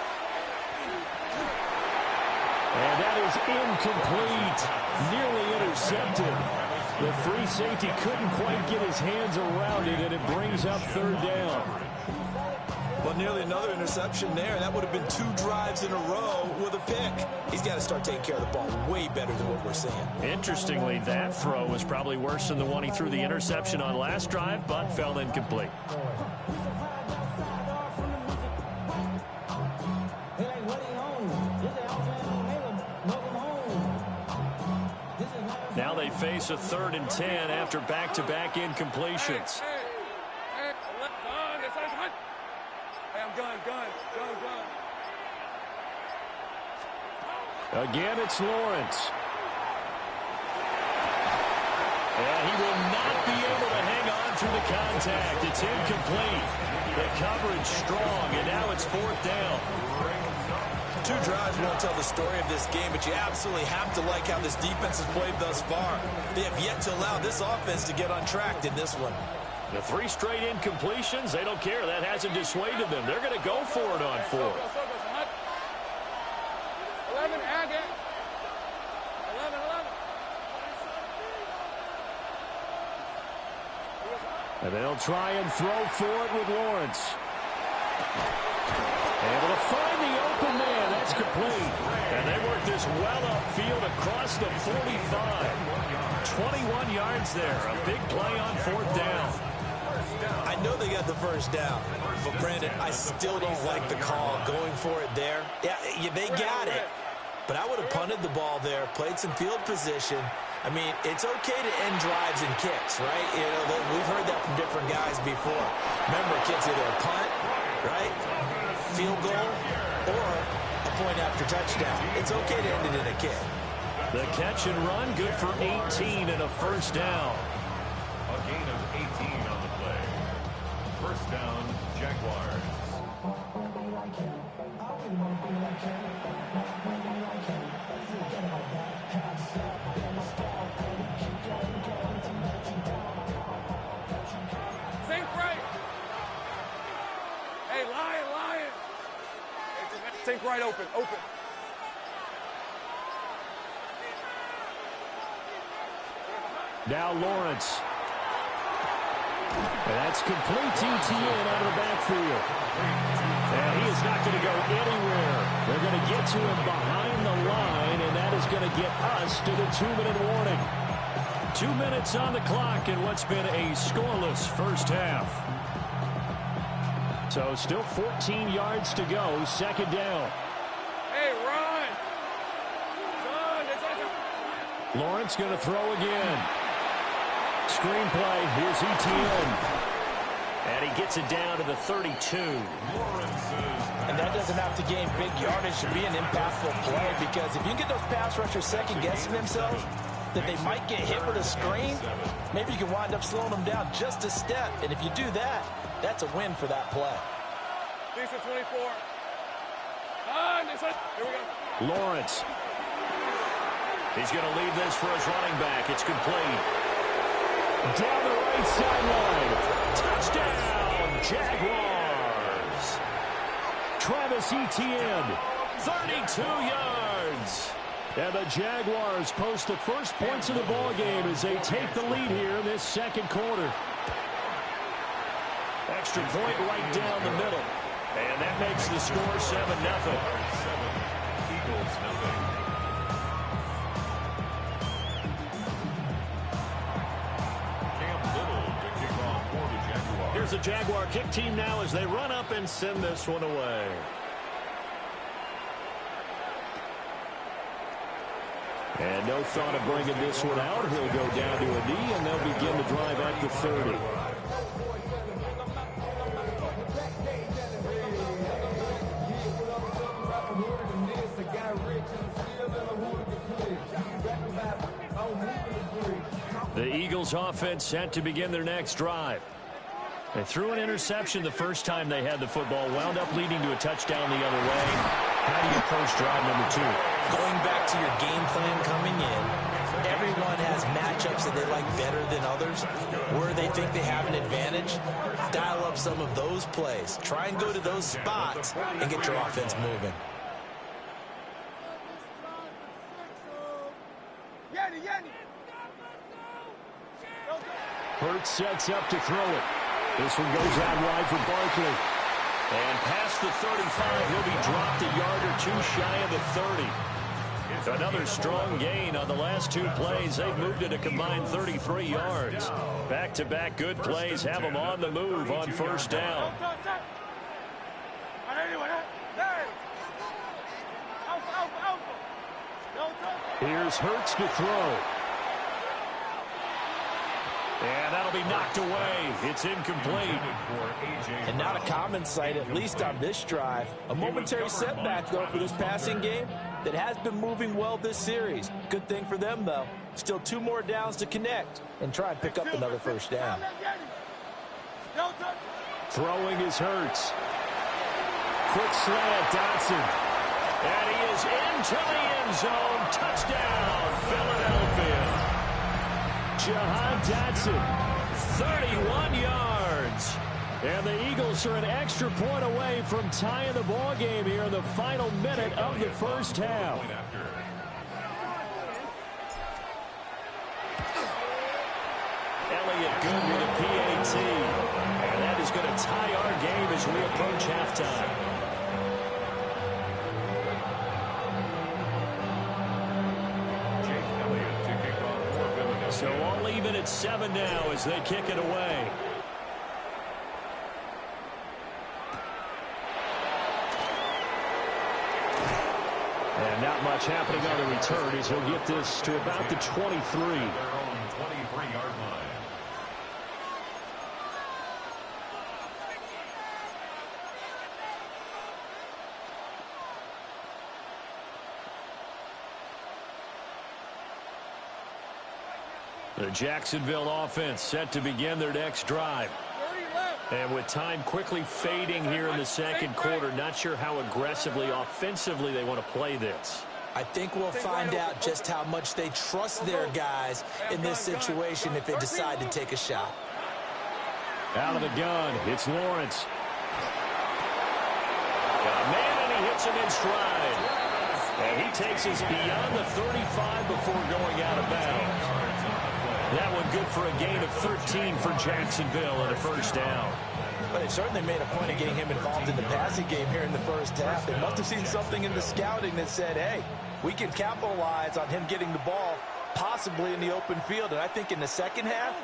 And that is incomplete. Nearly intercepted. The free safety couldn't quite get his hands around it, and it brings up third down. Well, nearly another interception there. That would have been 2 drives in a row with a pick. He's got to start taking care of the ball way better than what we're seeing. Interestingly, that throw was probably worse than the one he threw the interception on last drive, but fell incomplete. Now they face a 3rd and 10 after back-to-back incompletions. Again, it's Lawrence. And he will not be able to hang on through the contact. It's incomplete. The coverage strong, and now it's 4th down. 2 drives won't tell the story of this game, but you absolutely have to like how this defense has played thus far. They have yet to allow this offense to get untracked in this one. The 3 straight incompletions, they don't care. That hasn't dissuaded them. They're going to go for it on 4th. 11, add it. 11. And they'll try and throw for it with Lawrence. Able to find the open man. That's complete. And they work this well upfield across the 45. 21 yards there. A big play on 4th down. I know they got the first down, but Brandon, I still don't like the call going for it there. Yeah, they got it, but I would have punted the ball there, played some field position. I mean, it's okay to end drives and kicks, right? You know, we've heard that from different guys before. Remember, kicks either a punt, right, field goal, or a point after touchdown. It's okay to end it in a kick. The catch and run, good for 18 and a first down. A gain of 18 on the play. First down, Jaguars. Think right. Hey, Lion. Think right, open. Now Lawrence. And that's complete TTN out of the backfield. And he is not going to go anywhere. They're going to get to him behind the line, and that is going to get us to the 2-minute warning. 2 minutes on the clock in what's been a scoreless first half. So still 14 yards to go, 2nd down. Hey, run. Lawrence going to throw again. Screenplay, here's ETN. And he gets it down to the 32. And that doesn't have to gain big yardage to be an impactful play, because if you get those pass rushers second-guessing themselves, that they might get hit with a screen, maybe you can wind up slowing them down just a step. And if you do that, that's a win for that play. Lisa 24. Here we go. Lawrence. He's going to leave this for his running back. It's complete. Down the right sideline. Touchdown, Jaguars. Travis Etienne, 32 yards. And the Jaguars post the first points of the ball game as they take the lead here in this 2nd quarter. Extra point right down the middle. And that makes the score 7-0. Eagles, nothing. Here's the Jaguar kick team now as they run up and send this one away. And no thought of bringing this one out. He'll go down to a knee, and they'll begin the drive at the 30. The Eagles offense set to begin their next drive. They threw an interception the first time they had the football, wound up leading to a touchdown the other way. How do you approach drive number 2? Going back to your game plan coming in, everyone has matchups that they like better than others, where they think they have an advantage. Dial up some of those plays. Try and go to those spots and get your offense moving. Hurts sets up to throw it. This one goes out wide for Barkley. And past the 35, he'll be dropped a yard or two shy of the 30. Another strong gain on the last two plays. They've moved it a combined 33 yards. Back-to-back good plays have them on the move on first down. Here's Hurts to throw. And that'll be knocked away. It's incomplete. And not a common sight, at least on this drive. A momentary setback, though, for this passing game that has been moving well this series. Good thing for them, though. Still 2 more downs to connect and try and pick up another first down. Throwing is Hurts. Quick slant, Dotson. And he is into the end zone. Touchdown, Philadelphia. Jahan Dotson, 31 yards. And the Eagles are an extra point away from tying the ball game here in the final minute of the first half. Elliott good with a PAT. And that is going to tie our game as we approach halftime. So all even at 7 now as they kick it away. And not much happening on the return as he'll get this to about the 23. 23-yard line. The Jacksonville offense set to begin their next drive. And with time quickly fading here in the second quarter, not sure how aggressively, offensively they want to play this. I think we'll find out just how much they trust their guys in this situation if they decide to take a shot. Out of the gun, it's Lawrence. Got a man, and he hits him in stride. And he takes us beyond the 35 before going out of bounds. That one good for a gain of 13 for Jacksonville and a first down. But they certainly made a point of getting him involved in the passing game here in the first half. They must have seen something in the scouting that said, hey, we can capitalize on him getting the ball possibly in the open field. And I think in the second half,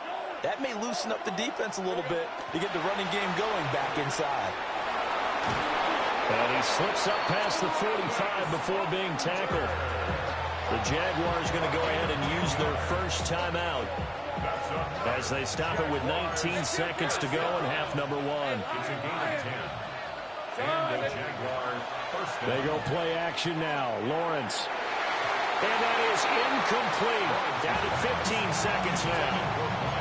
that may loosen up the defense a little bit to get the running game going back inside. And he slips up past the 45 before being tackled. The Jaguars going to go ahead and use their first timeout as they stop it with 19 seconds to go in half number 1. It's a gain of 10. And the Jaguars first down. They go play action now. Lawrence. And that is incomplete. Down to 15 seconds now.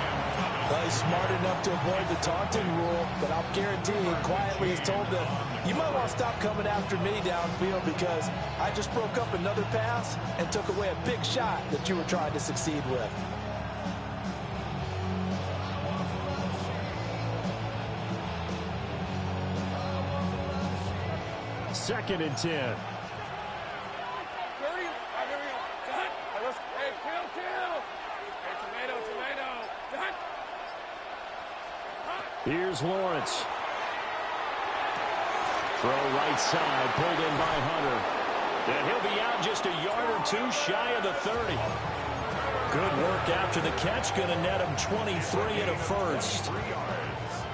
Well, he's smart enough to avoid the taunting rule, but I'll guarantee he quietly has told them, you might want to stop coming after me downfield because I just broke up another pass and took away a big shot that you were trying to succeed with. Second and 10. Here's Lawrence. Throw right side, pulled in by Hunter. And he'll be out just a yard or two shy of the 30. Good work after the catch, going to net him 23 and a first. 3 yards.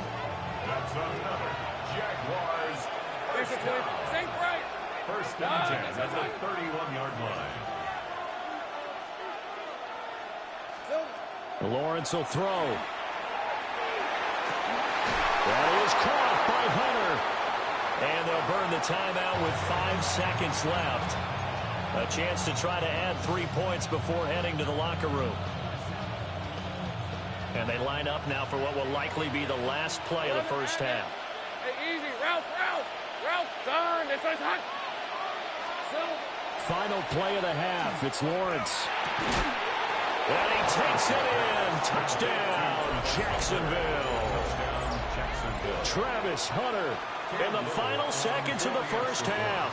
That's another Jaguars first down. First and 10 at the 31-yard line. Lawrence will throw. That is caught by Hunter. And they'll burn the timeout with 5 seconds left. A chance to try to add 3 points before heading to the locker room. And they line up now for what will likely be the last play of the first half. Hey, easy. Ralph, done. This one's hot. Final play of the half. It's Lawrence. And he takes it in. Touchdown, Jacksonville. Travis Hunter in the final seconds of the first half.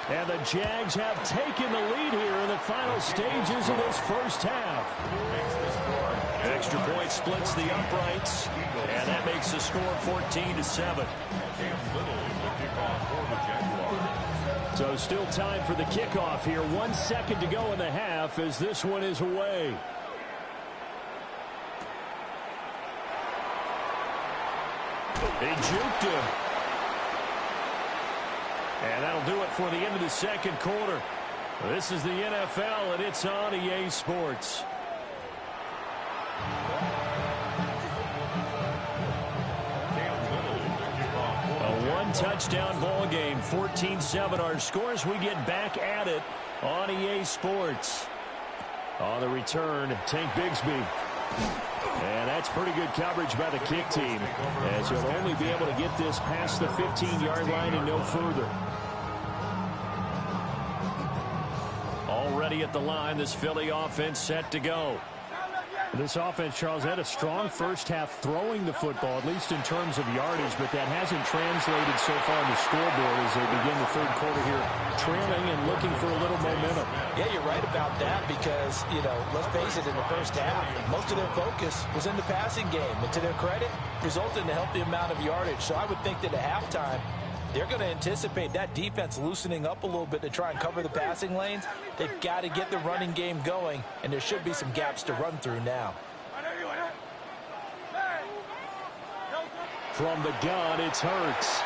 And the Jags have taken the lead here in the final stages of this first half. Extra point splits the uprights, and that makes the score 14-7. So still time for the kickoff here. 1 second to go in the half as this one is away. They juked him. And that'll do it for the end of the second quarter. This is the NFL, and it's on EA Sports. A one-touchdown ball game, 14-7 our scores. We get back at it on EA Sports. On the return, Tank Bigsby. And that's pretty good coverage by the kick team, as he'll only be able to get this past the 15-yard line and no further. Already at the line, this Philly offense set to go. This offense, Charles, had a strong first half throwing the football, at least in terms of yardage, but that hasn't translated so far on the scoreboard as they begin the third quarter here, trailing and looking for a little momentum. Yeah, you're right about that because, you know, let's face it, in the first half, most of their focus was in the passing game. And to their credit, resulted in a healthy amount of yardage. So I would think that at halftime, they're going to anticipate that defense loosening up a little bit to try and cover the passing lanes. They've got to get the running game going, and there should be some gaps to run through now. From the gun, it's Hurts.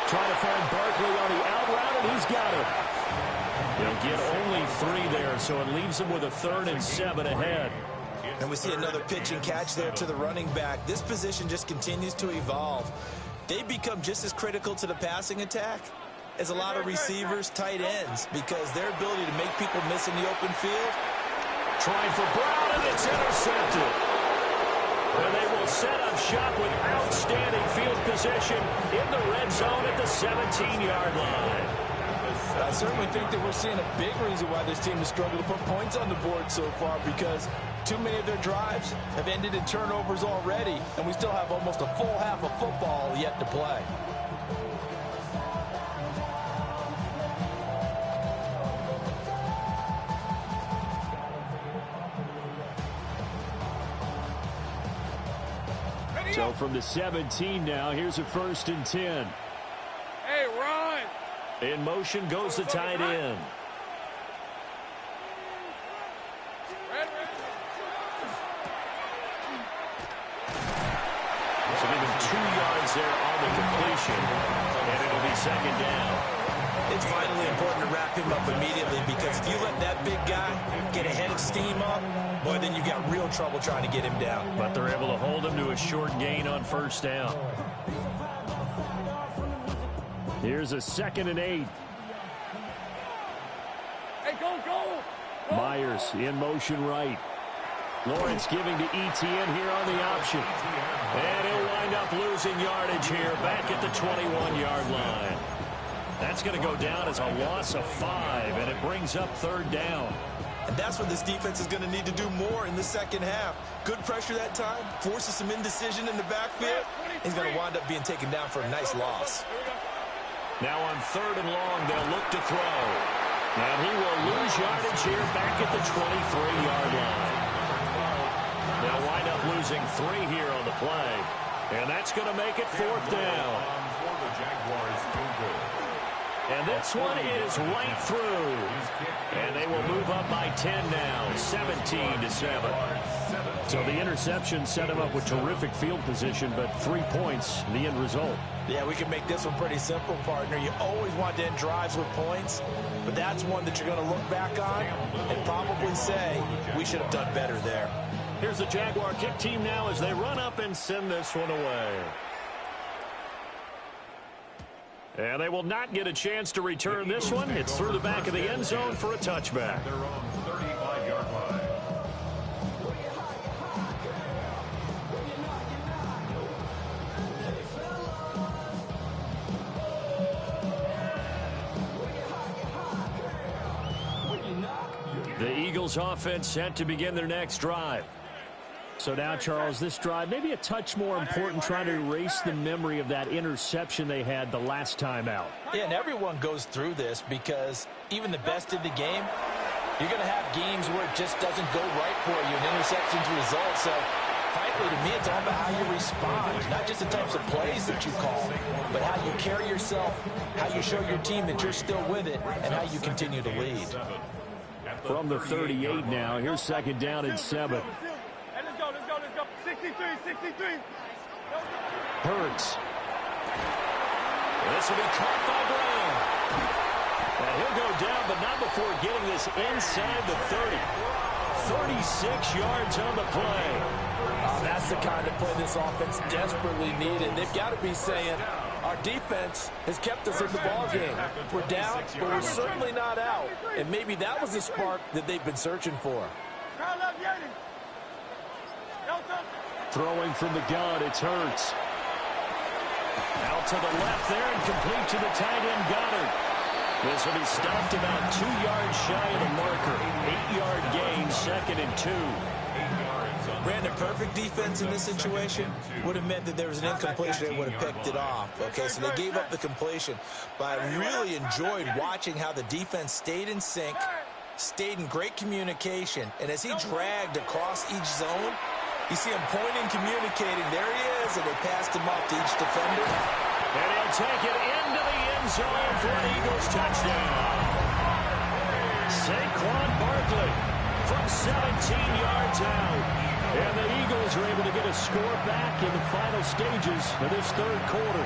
Trying to find Barkley on the out route, and he's got it. They'll get only 3 there, so it leaves them with a 3rd and 7 ahead. And we see another pitch and catch there to the running back. This position just continues to evolve. They become just as critical to the passing attack as a lot of receivers, tight ends, because their ability to make people miss in the open field. Trying for Brown, and it's intercepted. And they will set up shop with outstanding field position in the red zone at the 17-yard line. I certainly think that we're seeing a big reason why this team has struggled to put points on the board so far, because too many of their drives have ended in turnovers already, and we still have almost a full half of football yet to play. So from the 17 now, here's a 1st and 10. Hey, run! In motion goes the tight end. So give him 2 yards there on the completion, and it'll be 2nd down. It's vitally important to wrap him up immediately, because if you let that big guy get a head of steam up, boy, then you've got real trouble trying to get him down. But they're able to hold him to a short gain on 1st down. Here's a 2nd and 8. Hey, go! Myers in motion right. Lawrence giving to Etienne here on the option. And he'll wind up losing yardage here back at the 21-yard line. That's going to go down as a loss of 5, and it brings up 3rd down. And that's what this defense is going to need to do more in the second half. Good pressure that time, forces some indecision in the backfield. He's going to wind up being taken down for a nice loss. Now on 3rd and long, they'll look to throw. And he will lose yardage here back at the 23-yard line. They'll wind up losing 3 here on the play. And that's going to make it 4th down. And this one is right through. And they will move up by 10 now, 17-7. So the interception set him up with terrific field position, but 3 points, the end result. Yeah, we can make this one pretty simple, partner. You always want to end drives with points, but that's one that you're going to look back on and probably say, we should have done better there. Here's the Jaguar kick team now as they run up and send this one away. And they will not get a chance to return this one. It's through the back of the end zone for a touchback. Their own 35-yard line. The Eagles offense set to begin their next drive. So now, Charles, this drive maybe a touch more important, trying to erase the memory of that interception they had the last time out. Yeah, and everyone goes through this because even the best in the game You're going to have games where it just doesn't go right for you, and interceptions result. So, frankly, to me, it's all about how you respond, not just the types of plays that you call, but how you carry yourself, how you show your team that you're still with it, and how you continue to lead. From the 38 now, here's second down and 7. Hey, let's go. 63. Hurts. This will be caught by Brown. And he'll go down, but not before getting this inside the 30. 36 yards on the play. That's the kind of play this offense desperately needed. They've got to be saying, our defense has kept us in the ballgame. We're down, but we're certainly not out. And maybe that was the spark that they've been searching for. Throwing from the gun, it's Hurts. Out to the left there and complete to the tight end Goddard. This will be stopped about 2 yards shy of the marker. 8-yard gain, 2nd and 2. Brandon, perfect defense in this situation would have meant that there was an incompletion. They would have picked it off. Okay, so they gave up the completion. But I really enjoyed watching how the defense stayed in sync, stayed in great communication. And as he dragged across each zone, you see him pointing, communicating. There he is, and they passed him off to each defender. And he'll take it into the end zone for an Eagles touchdown. Saquon Barkley from 17 yards out. And the Eagles are able to get a score back in the final stages of this third quarter.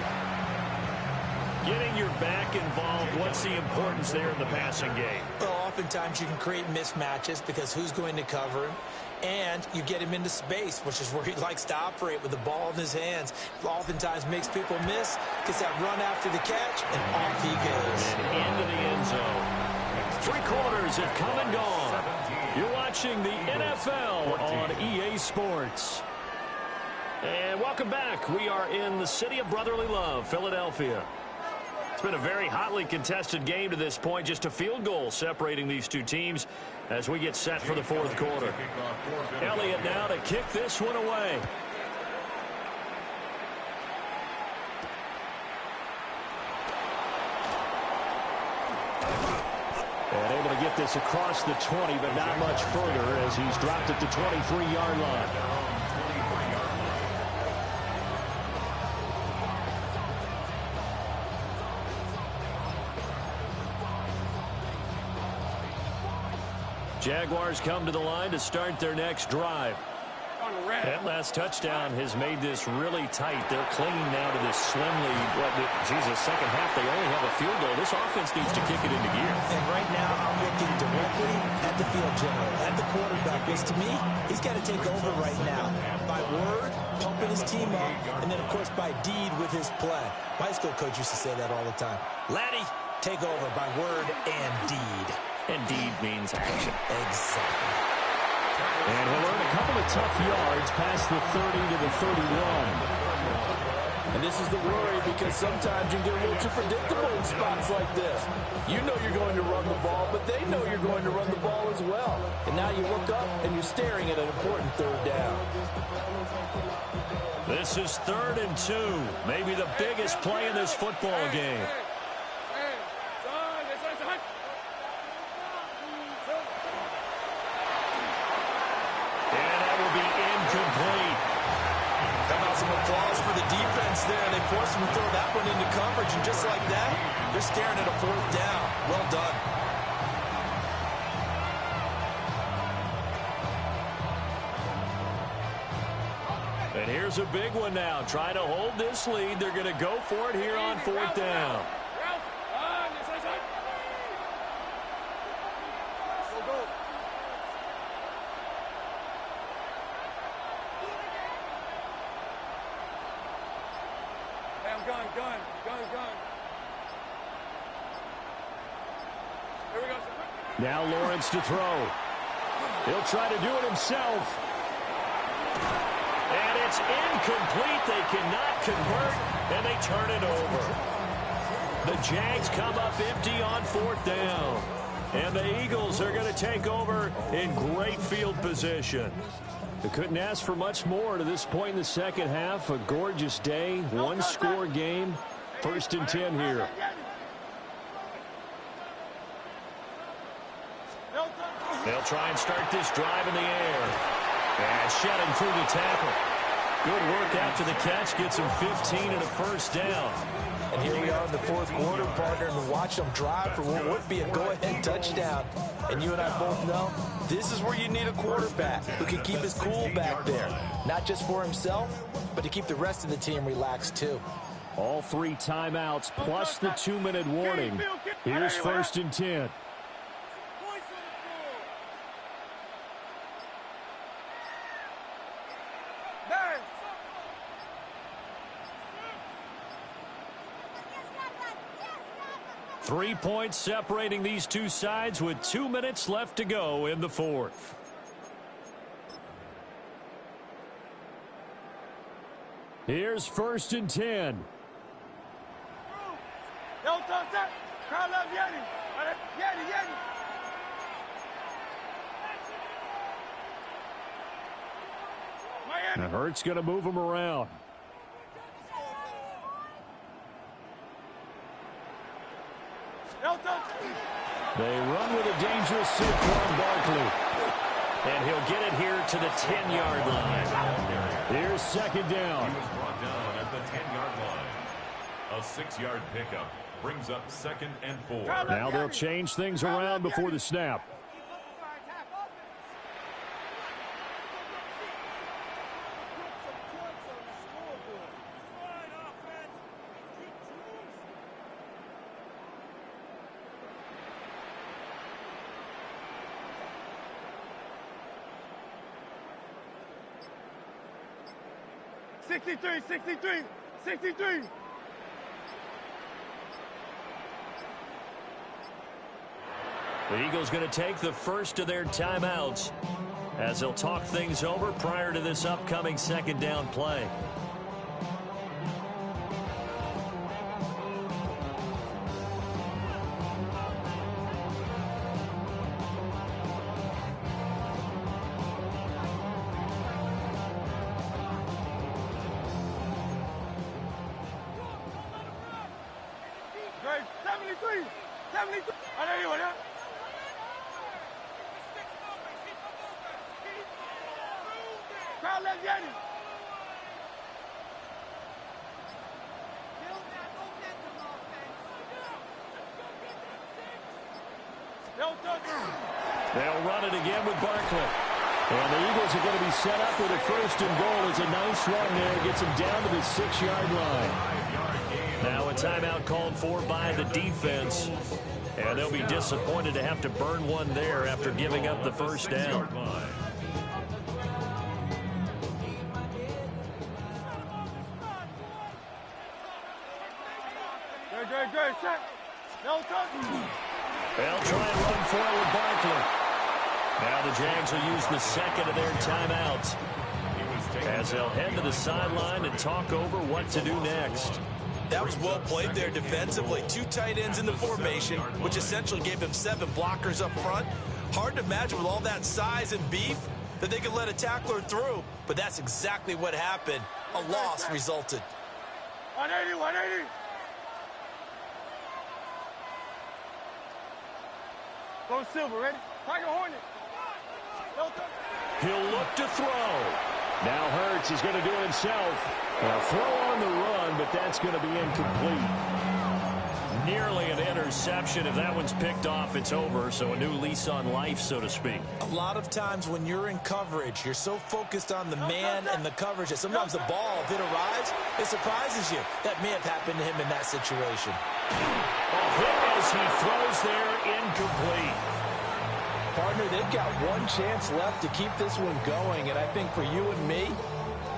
Getting your back involved, what's the importance there in the passing game? Well, oftentimes you can create mismatches because who's going to cover him? And you get him into space, which is where he likes to operate with the ball in his hands. Oftentimes makes people miss, gets that run after the catch, and off he goes. And into the end zone. 3 quarters have come and gone. You're watching the NFL on EA Sports. And welcome back. We are in the city of brotherly love, Philadelphia. It's been a very hotly contested game to this point. Just a field goal separating these two teams as we get set for the fourth quarter. Elliott now to kick this one away. And able to get this across the 20, but not much further as he's dropped at the 23-yard line. Jaguars come to the line to start their next drive. That last touchdown has made this really tight. They're clinging now to this slim lead. Second half, they only have a field goal. This offense needs to kick it into gear. And right now, I'm looking directly at the field general, at the quarterback, because to me, he's got to take over right now. By word, pumping his team up, and then, of course, by deed with his play. My school coach used to say that all the time. Laddie, take over by word and deed. And deed means action. Exactly. And he'll earn a couple of tough yards past the 30 to the 31. And this is the worry because sometimes you get a little too predictable in spots like this. You know you're going to run the ball, but they know you're going to run the ball as well. And now you look up and you're staring at an important third down. This is 3rd and 2. Maybe the biggest play in this football game. Applause for the defense there. They forced him to throw that one into coverage, and just like that, they're staring at a 4th down. Well done. And here's a big one now. Trying to hold this lead. They're going to go for it here on 4th down. Now Lawrence to throw. He'll try to do it himself. And it's incomplete. They cannot convert, and they turn it over. The Jags come up empty on 4th down. And the Eagles are going to take over in great field position. They couldn't ask for much more to this point in the second half. A gorgeous day, one-score game. 1st and 10 here. They'll try and start this drive in the air. And shedding through the tackle. Good work after the catch. Gets him 15 and a first down. And here we are in the fourth quarter, partner, and watch them drive for what would be a go-ahead touchdown. And you and I both know this is where you need a quarterback who can keep his cool back there. Not just for himself, but to keep the rest of the team relaxed too. All 3 timeouts plus the 2-minute warning. Here's 1st and 10. 3 points separating these two sides with 2 minutes left to go in the fourth. Here's 1st and 10. Now Hurts going to move him around. They run with a dangerous Saquon Barkley. And he'll get it here to the 10-yard line. Here's 2nd down. He was brought down at the 10-yard line. A 6-yard pickup brings up 2nd and 4. Now they'll change things around before the snap. The Eagles going to take the first of their timeouts as they'll talk things over prior to this upcoming 2nd down play. They'll run it again with Barkley. And the Eagles are going to be set up with a 1st and goal. It's a nice run there. Gets them down to the 6-yard line. Now a timeout called for by the defense. And they'll be disappointed to have to burn one there after giving up the 1st down. They'll try and run for it with Barkley. Now the Jags will use the 2nd of their timeouts as they'll head to the sideline and talk over what to do next. That was well played there defensively. 2 tight ends in the formation, which essentially gave them 7 blockers up front. Hard to imagine with all that size and beef that they could let a tackler through, but that's exactly what happened. A loss resulted. 180. Go Silver, ready? Tiger Hornet. He'll look to throw. Now Hurts is going to do it himself. They'll throw on the run, but that's going to be incomplete. Nearly an interception. If that one's picked off, it's over. So a new lease on life, so to speak. A lot of times when you're in coverage, you're so focused on the man and the coverage that sometimes the ball, if it arrives, it surprises you. That may have happened to him in that situation. A hit as he throws there, incomplete. Partner, they've got one chance left to keep this one going, and I think for you and me,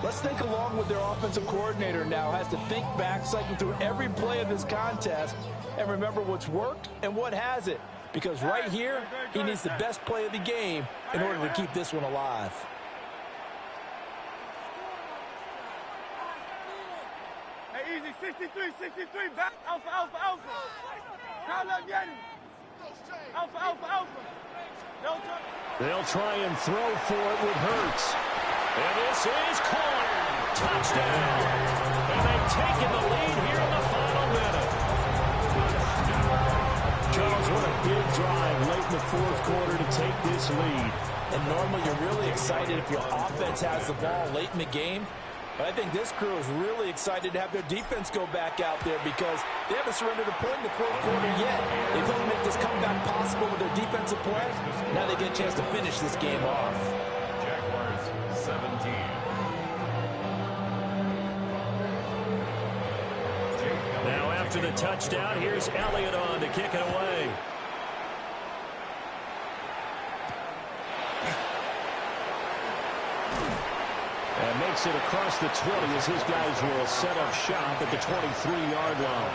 let's think along with their offensive coordinator now. Has to think back, cycle through every play of this contest, and remember what's worked and what hasn't. Because right here, he needs the best play of the game in order to keep this one alive. Hey, easy, 63, back, alpha. Kyle left Yeti. Alpha. They'll try and throw for it with Hurts. And this is caught. Touchdown. And they've taken the lead here in the final minute. Charles, what a big drive late in the fourth quarter to take this lead. And normally you're really excited if your offense has the ball late in the game. But I think this crew is really excited to have their defense go back out there because they haven't surrendered a point in the fourth quarter yet. They've helped make this comeback possible with their defensive play. Now they get a chance to finish this game off. Jaguars 17. Now after the touchdown, here's Elliott on to kick it away. And makes it across the 20 as his guys will set up shop at the 23-yard line.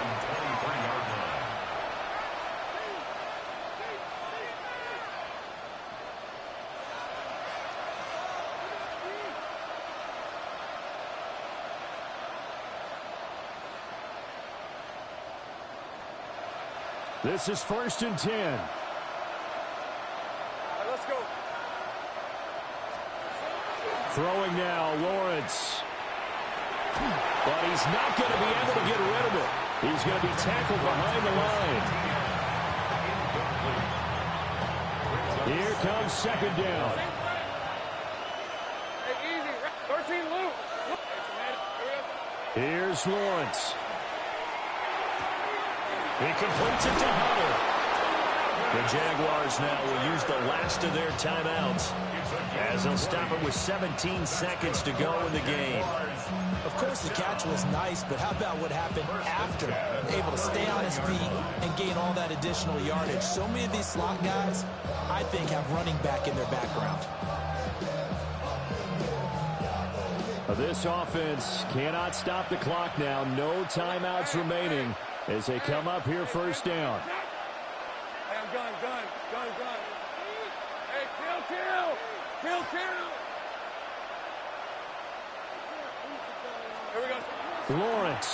This is 1st and 10. Let's go. Throwing now, Lawrence. But he's not going to be able to get rid of it. He's going to be tackled behind the line. Here comes 2nd down. Hey, easy. 13 loop. Here's Lawrence. He completes it to Hunter. The Jaguars now will use the last of their timeouts as they'll stop it with 17 seconds to go in the game. Of course, the catch was nice, but how about what happened after? Able to stay on his feet and gain all that additional yardage. So many of these slot guys, I think, have running back in their background. This offense cannot stop the clock now. No timeouts remaining as they come up here 1st down. Hey, I'm gun. Hey, kill. Here we go. Lawrence.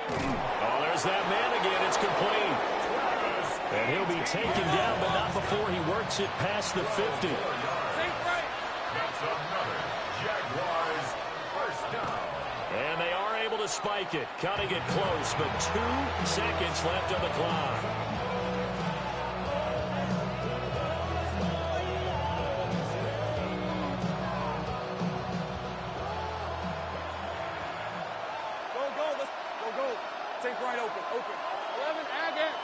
Oh, there's that man again. It's complete. And he'll be taken down, but not before he works it past the 50. That's another Jaguars 1st down. And they are able to spike it, cutting it close, but 2 seconds left on the clock. Go. Take right open. 11, Agate.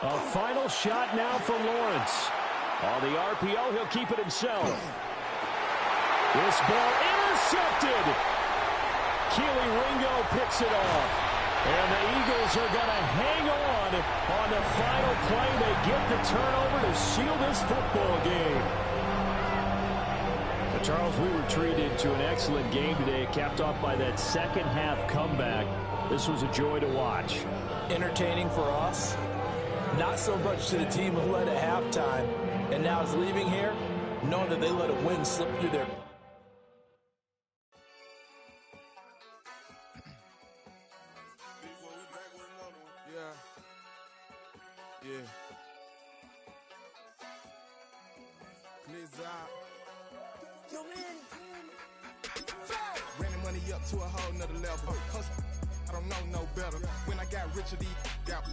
A final shot now for Lawrence. On the RPO, he'll keep it himself. This ball intercepted. Keely Ringo picks it off. And the Eagles are going to hang on the final play. They get the turnover to seal this football game. But Charles, we were treated to an excellent game today, capped off by that second half comeback. This was a joy to watch. Entertaining for us. Not so much to the team who led at halftime and now is leaving here, knowing that they let a win slip through their... Yeah. Ran the money up to a whole nother level. I don't know no better. When I got rich, these got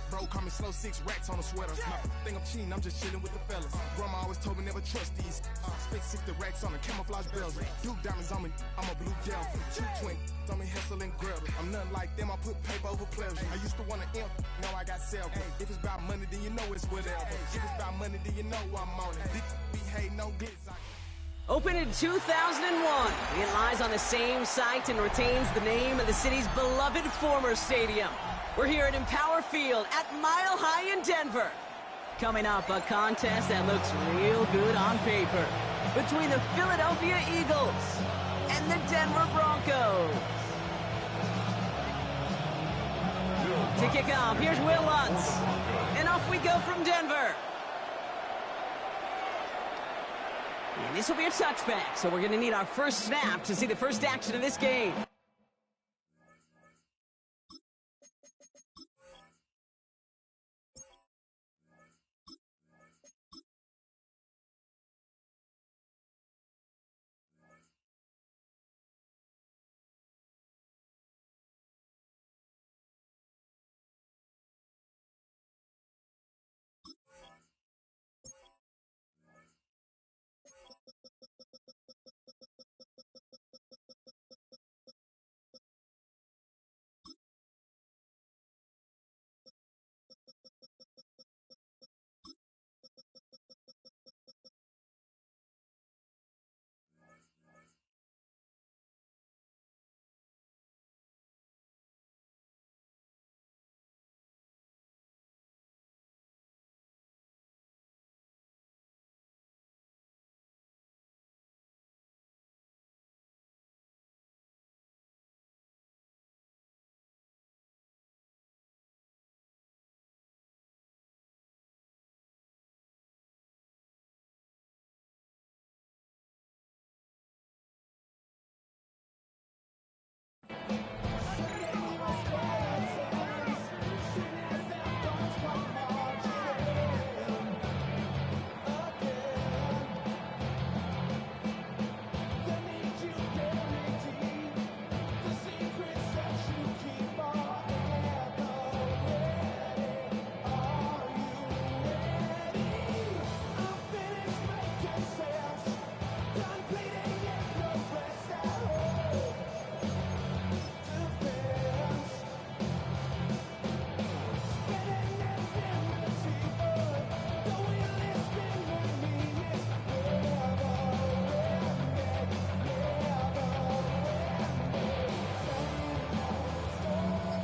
bro, call me slow 6 racks on a sweater. My think I'm cheating, I'm just chilling with the fellas. Grandma always told me never trust these. Spent 60 racks on a camouflage bells. Duke diamonds on me, I'm a blue devil. 220 on me, Hessel and Gretel. I'm nothing like them, I put paper over pleasure. I used to want to imp, now I got self. If it's about money, then you know it's whatever. If it's about money, then you know I'm on it. Be hate no glitz. Opened in 2001, it lies on the same site and retains the name of the city's beloved former stadium. We're here at Empower Field at Mile High in Denver. Coming up, a contest that looks real good on paper between the Philadelphia Eagles and the Denver Broncos. To kick off, here's Will Lutz. And off we go from Denver. And this will be a touchback, so we're going to need our first snap to see the first action of this game.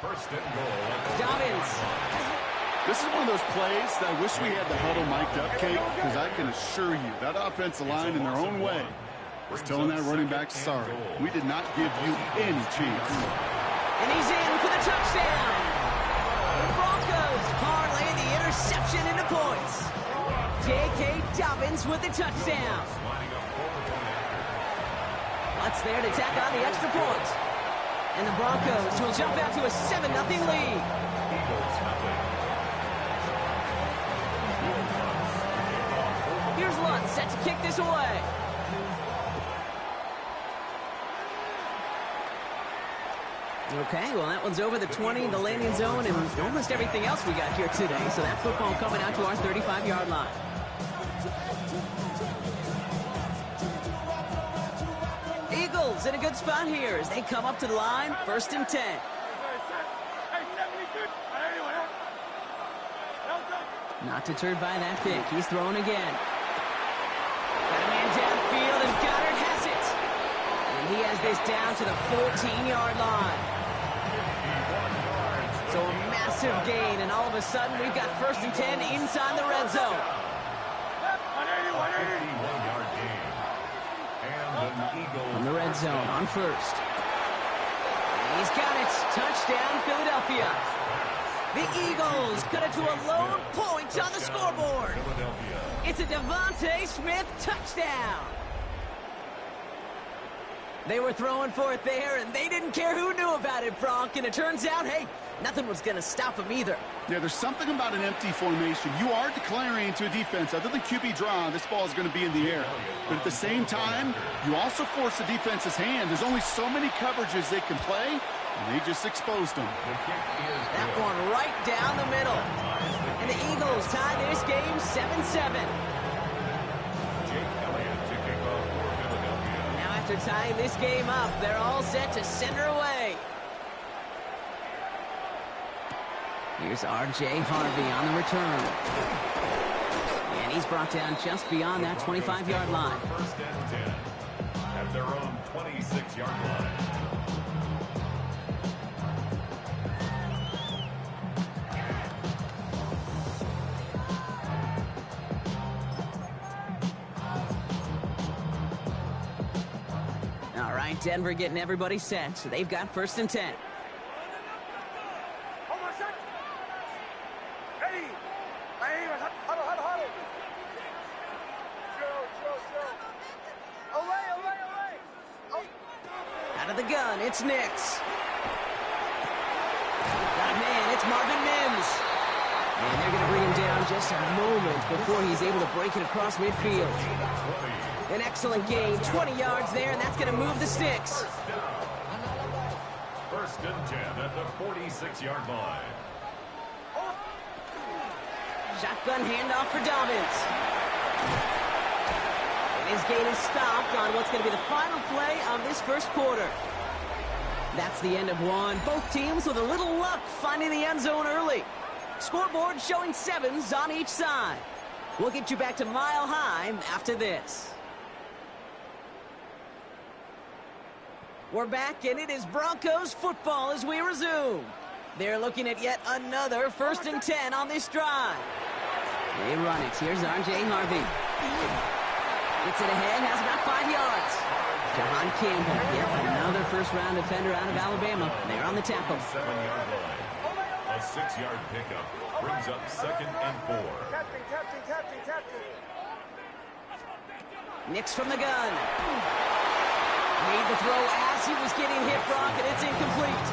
First and goal. Dobbins. This is one of those plays that I wish we had the huddle mic'd up, Kate, because I can assure you that offensive line in their own way was telling that running back, sorry, we did not give you any chance. And he's in for the touchdown. The Broncos parlay the interception into points. J.K. Dobbins with the touchdown. Lutz there to tack on the extra point. And the Broncos will jump out to a 7-0 lead. Here's Lutz set to kick this away. Okay, well, that one's over the 20, the landing zone, and almost everything else we got here today. So that football coming out to our 35-yard line. Eagles in a good spot here as they come up to the line, 1st and 10. Not deterred by that pick. He's throwing again. Got a man downfield, and Goddard has it. And he has this down to the 14-yard line. So a massive gain, and all of a sudden we've got 1st and 10 inside the red zone. 51-yard gain. And an Eagle On the red zone on 1st. And he's got it. Touchdown, Philadelphia. The Eagles cut it to a lone point on the scoreboard. It's a Devontae Smith touchdown. They were throwing for it there, and they didn't care who knew about it, Bronk. And it turns out, hey, nothing was going to stop them either. Yeah, there's something about an empty formation. You are declaring to a defense, other than QB draw, this ball is going to be in the air. But at the same time, you also force the defense's hand. There's only so many coverages they can play, and they just exposed them. That one right down the middle. And the Eagles tie this game 7-7. Now after tying this game up, they're all set to send her away. Here's R.J. Harvey on the return. And he's brought down just beyond that 25-yard line. 1st and 10 at their own 26-yard line. All right, Denver getting everybody set. So they've got 1st and 10. Out of the gun, it's Nix. Got a man, it's Marvin Mims. And they're going to bring him down just a moment before he's able to break it across midfield. An excellent gain, 20 yards there, and that's going to move the sticks. 1st and 10 at the 46-yard line. Shotgun handoff for Dobbins. And his gain is stopped on what's going to be the final play of this 1st quarter. That's the end of one. Both teams with a little luck finding the end zone early. Scoreboard showing 7s on each side. We'll get you back to Mile High after this. We're back, and it is Broncos football as we resume. They're looking at yet another 1st and 10 on this drive. They run it. Here's R.J. Harvey. Gets it ahead, has about 5 yards. Jahan Campbell, yep, another 1st-round defender out of Alabama. They're on the tackle. 7-yard line. A 6-yard pickup brings up 2nd and 4. Nix from the gun. Made the throw as he was getting hit, Brock, and it's incomplete.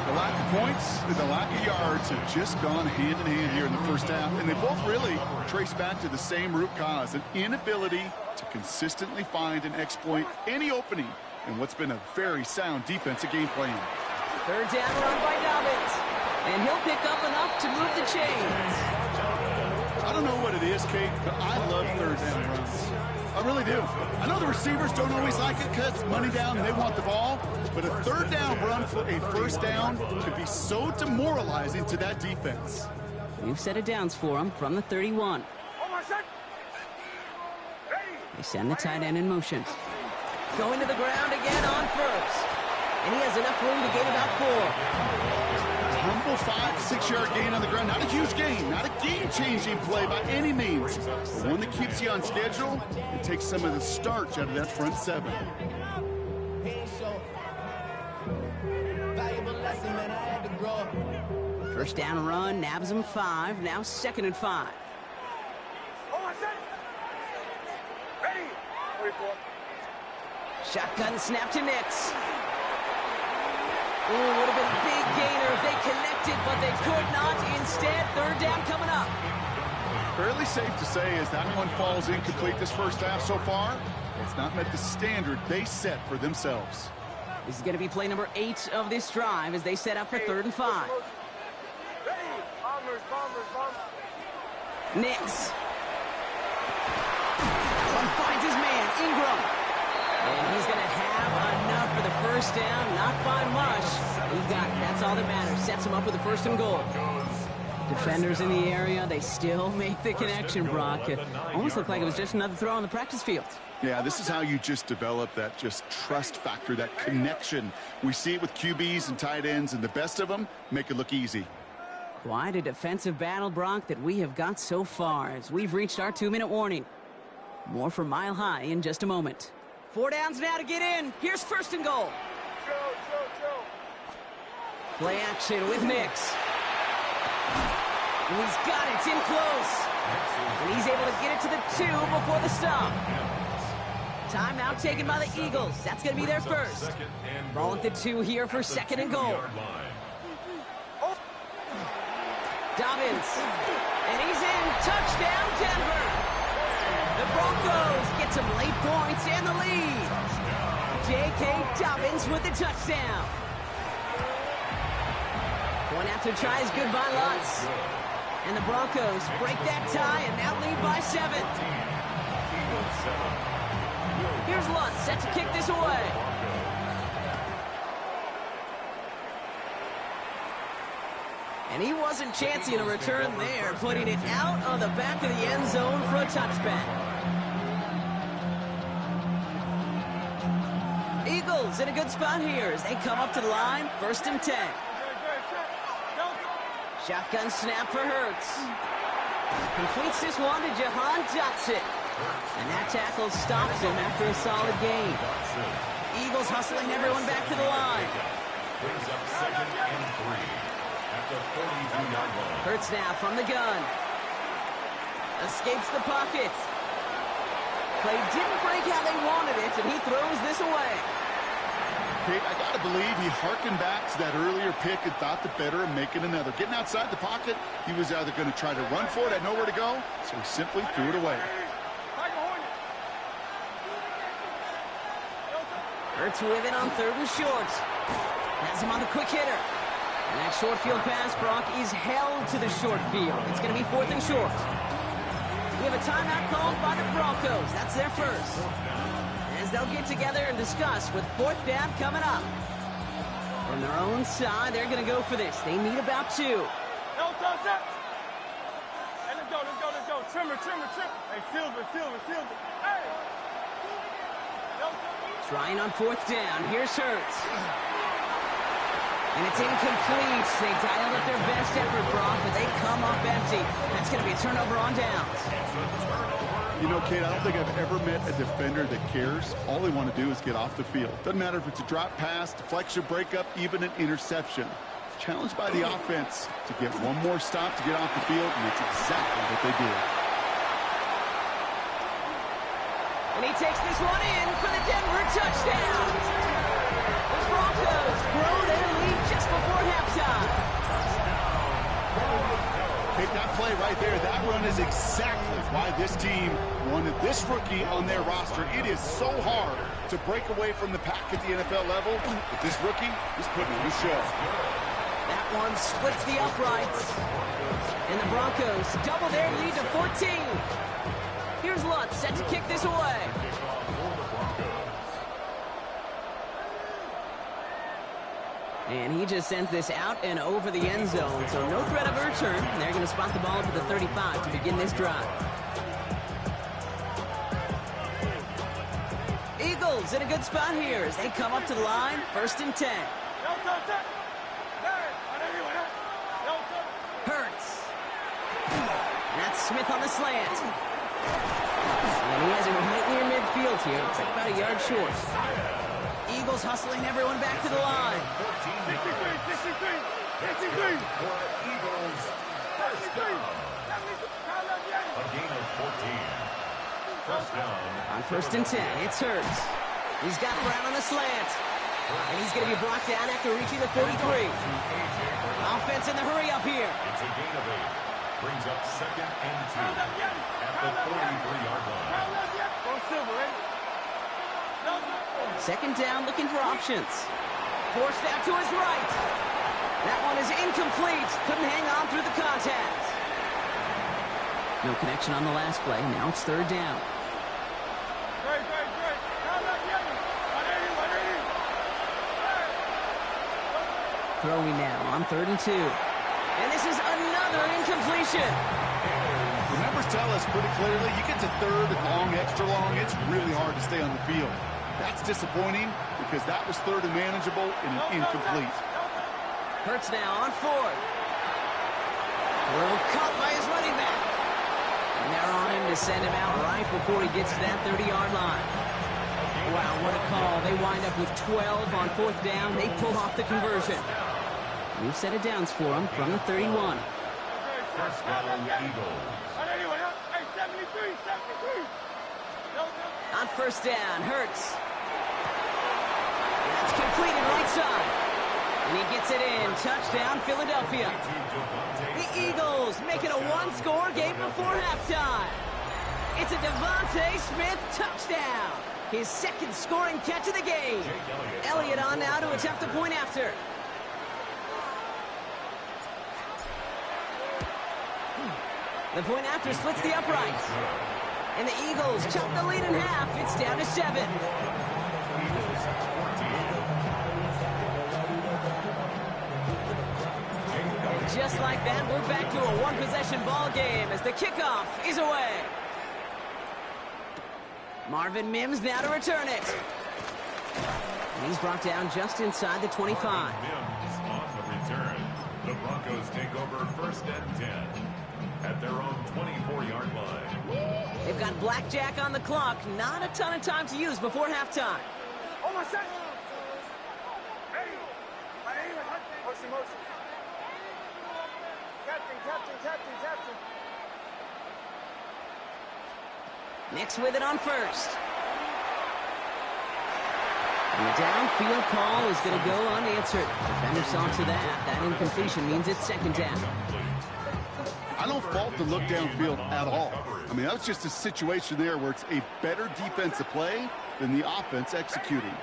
The lack of points and the lack of yards have just gone hand in hand here in the 1st half, and they both really trace back to the same root cause, an inability to consistently find and exploit any opening in what's been a very sound defensive game plan. 3rd down run by Dobbins, and he'll pick up enough to move the chains. I don't know what it is, Kate, but I love 3rd down runs. I really do. I know the receivers don't always like it because it's money down and they want the ball, but a 3rd down run for a 1st down can be so demoralizing to that defense. We've set it downs for him from the 31. They send the tight end in motion. Going to the ground again on 1st. and he has enough room to gain about 4. Humble 5 to 6 yard gain on the ground. Not a huge gain, not a game-changing play by any means, but one that keeps you on schedule and takes some of the starch out of that front 7. First down run, nabs him 5, now 2nd and 5. Ready. 44. Shotgun snap to Nix. Ooh, would have been a big gainer if they connected, but they could not. Instead, 3rd down coming up. Fairly safe to say as that one falls incomplete this first half so far, it's not met the standard they set for themselves. This is going to be play number 8 of this drive as they set up for 3rd and 5. Nix. One finds his man, Ingram. And he's going to have enough for the first down, not by much. He got it. That's all that matters. Sets him up with the 1st and goal. Defenders in the area, they still make the connection, Brock. It almost looked like it was just another throw on the practice field. Yeah, this is how you just develop that just trust factor, that connection. We see it with QBs and tight ends, and the best of them make it look easy. Quite a defensive battle, Brock, that we have got so far as we've reached our 2-minute warning. More from Mile High in just a moment. 4 downs now to get in. Here's 1st and goal. Play action with Nix. And he's got it. It's in close. And he's able to get it to the 2 before the stop. Timeout taken by the Eagles. That's going to be their first. Ball at the 2 here for 2nd and goal. Dobbins. And he's in. Touchdown, Denver. The Broncos get some late points and the lead. J.K. Dobbins with the touchdown. Going after try is good by Lutz. And the Broncos break that tie and now lead by 7. Here's Lutz set to kick this away. And he wasn't chancing a return there, putting it out on the back of the end zone for a touchback. Eagles in a good spot here as they come up to the line, 1st and 10. Shotgun snap for Hurts. Completes this one to Jahan Dotson. And that tackle stops him after a solid gain. Eagles hustling everyone back to the line. Brings up 2nd and 3 at the 32-yard line. Hurts now from the gun. Escapes the pocket. Play didn't break how they wanted it, and he throws this away. Kate, I got to believe he harkened back to that earlier pick and thought the better of making another. Getting outside the pocket, he was either going to try to run for it, had nowhere to go, so he simply threw it away. Hurts with it on 3rd and short. Has him on the quick hitter. And that short field pass, Brock, is held to the short field. It's going to be 4th and short. We have a timeout called by the Broncos. That's their first. As they'll get together and discuss with 4th down coming up. From their own side, they're going to go for this. They need about 2. No, thumbs up. Hey, let's go. Trimmer. Hey, field it. Hey. Trying on 4th down. Here's Hurts. And it's incomplete. They dialed up their best effort, Brock, but they come up empty. That's going to be a turnover on downs. You know, Kate, I don't think I've ever met a defender that cares. All they want to do is get off the field. Doesn't matter if it's a drop pass, deflection, breakup, even an interception. Challenged by the offense to get one more stop to get off the field, and it's exactly what they did. And he takes this one in for the Denver touchdown. The Broncos grow their lead just before halftime. Take that play right there. That run is exactly why this team wanted this rookie on their roster. It is so hard to break away from the pack at the NFL level, but this rookie is putting on a show. That one splits the uprights. And the Broncos double their lead to 14. Here's Lutz set to kick this away. And he just sends this out and over the end zone. So no threat of a return. They're going to spot the ball up at the 35 to begin this drive. Eagles in a good spot here as they come up to the line. 1st and 10. Hurts. That's Smith on the slant. And he has it right near midfield here. Looks like about a yard short. Eagles hustling everyone back to the line. 63. Eagles. First down. A gain of 14. First down. On 1st and 10, it's Hurts. He's got Brown on the slant. And he's going to be brought down after reaching the 43. Offense in the hurry up here. It's a gain of 8. Brings up 2nd and 2 at the 43-yard line. 2nd down, looking for options. Forced out to his right. That one is incomplete. Couldn't hang on through the contact. No connection on the last play. Now it's 3rd down. Throwing now on 3rd and 2. And this is another incompletion. The numbers tell us pretty clearly, you get to 3rd and long, extra long, it's really hard to stay on the field. That's disappointing because that was 3rd and manageable and an incomplete. Hurts now on 4th. Throw caught by his running back. And they're on him to send him out right before he gets to that 30-yard line. Wow, what a call. They wind up with 12 on 4th down. They pull off the conversion. New set of downs for him from the 31. First down, Eagles. On 1st down, Hurts. That's completed right side. And he gets it in. Touchdown, Philadelphia. The Eagles make it a one-score game before halftime. It's a Devontae Smith touchdown. His 2nd scoring catch of the game. Elliott on now to attempt a point after. The point after splits the uprights. And the Eagles chop the lead in half. It's down to 7. And just like that, we're back to a one-possession ball game as the kickoff is away. Marvin Mims now to return it. And he's brought down just inside the 25. Mims on the return. The Broncos take over 1st and 10 at their own 24-yard line. They've got blackjack on the clock. Not a ton of time to use before halftime. Next with it on 1st. And the downfield call is going to go unanswered. Defender saw to that. That incompletion means it's 2nd down. I don't fault the look downfield at all. I mean, that was just a situation there where it's a better defensive play than the offense executing.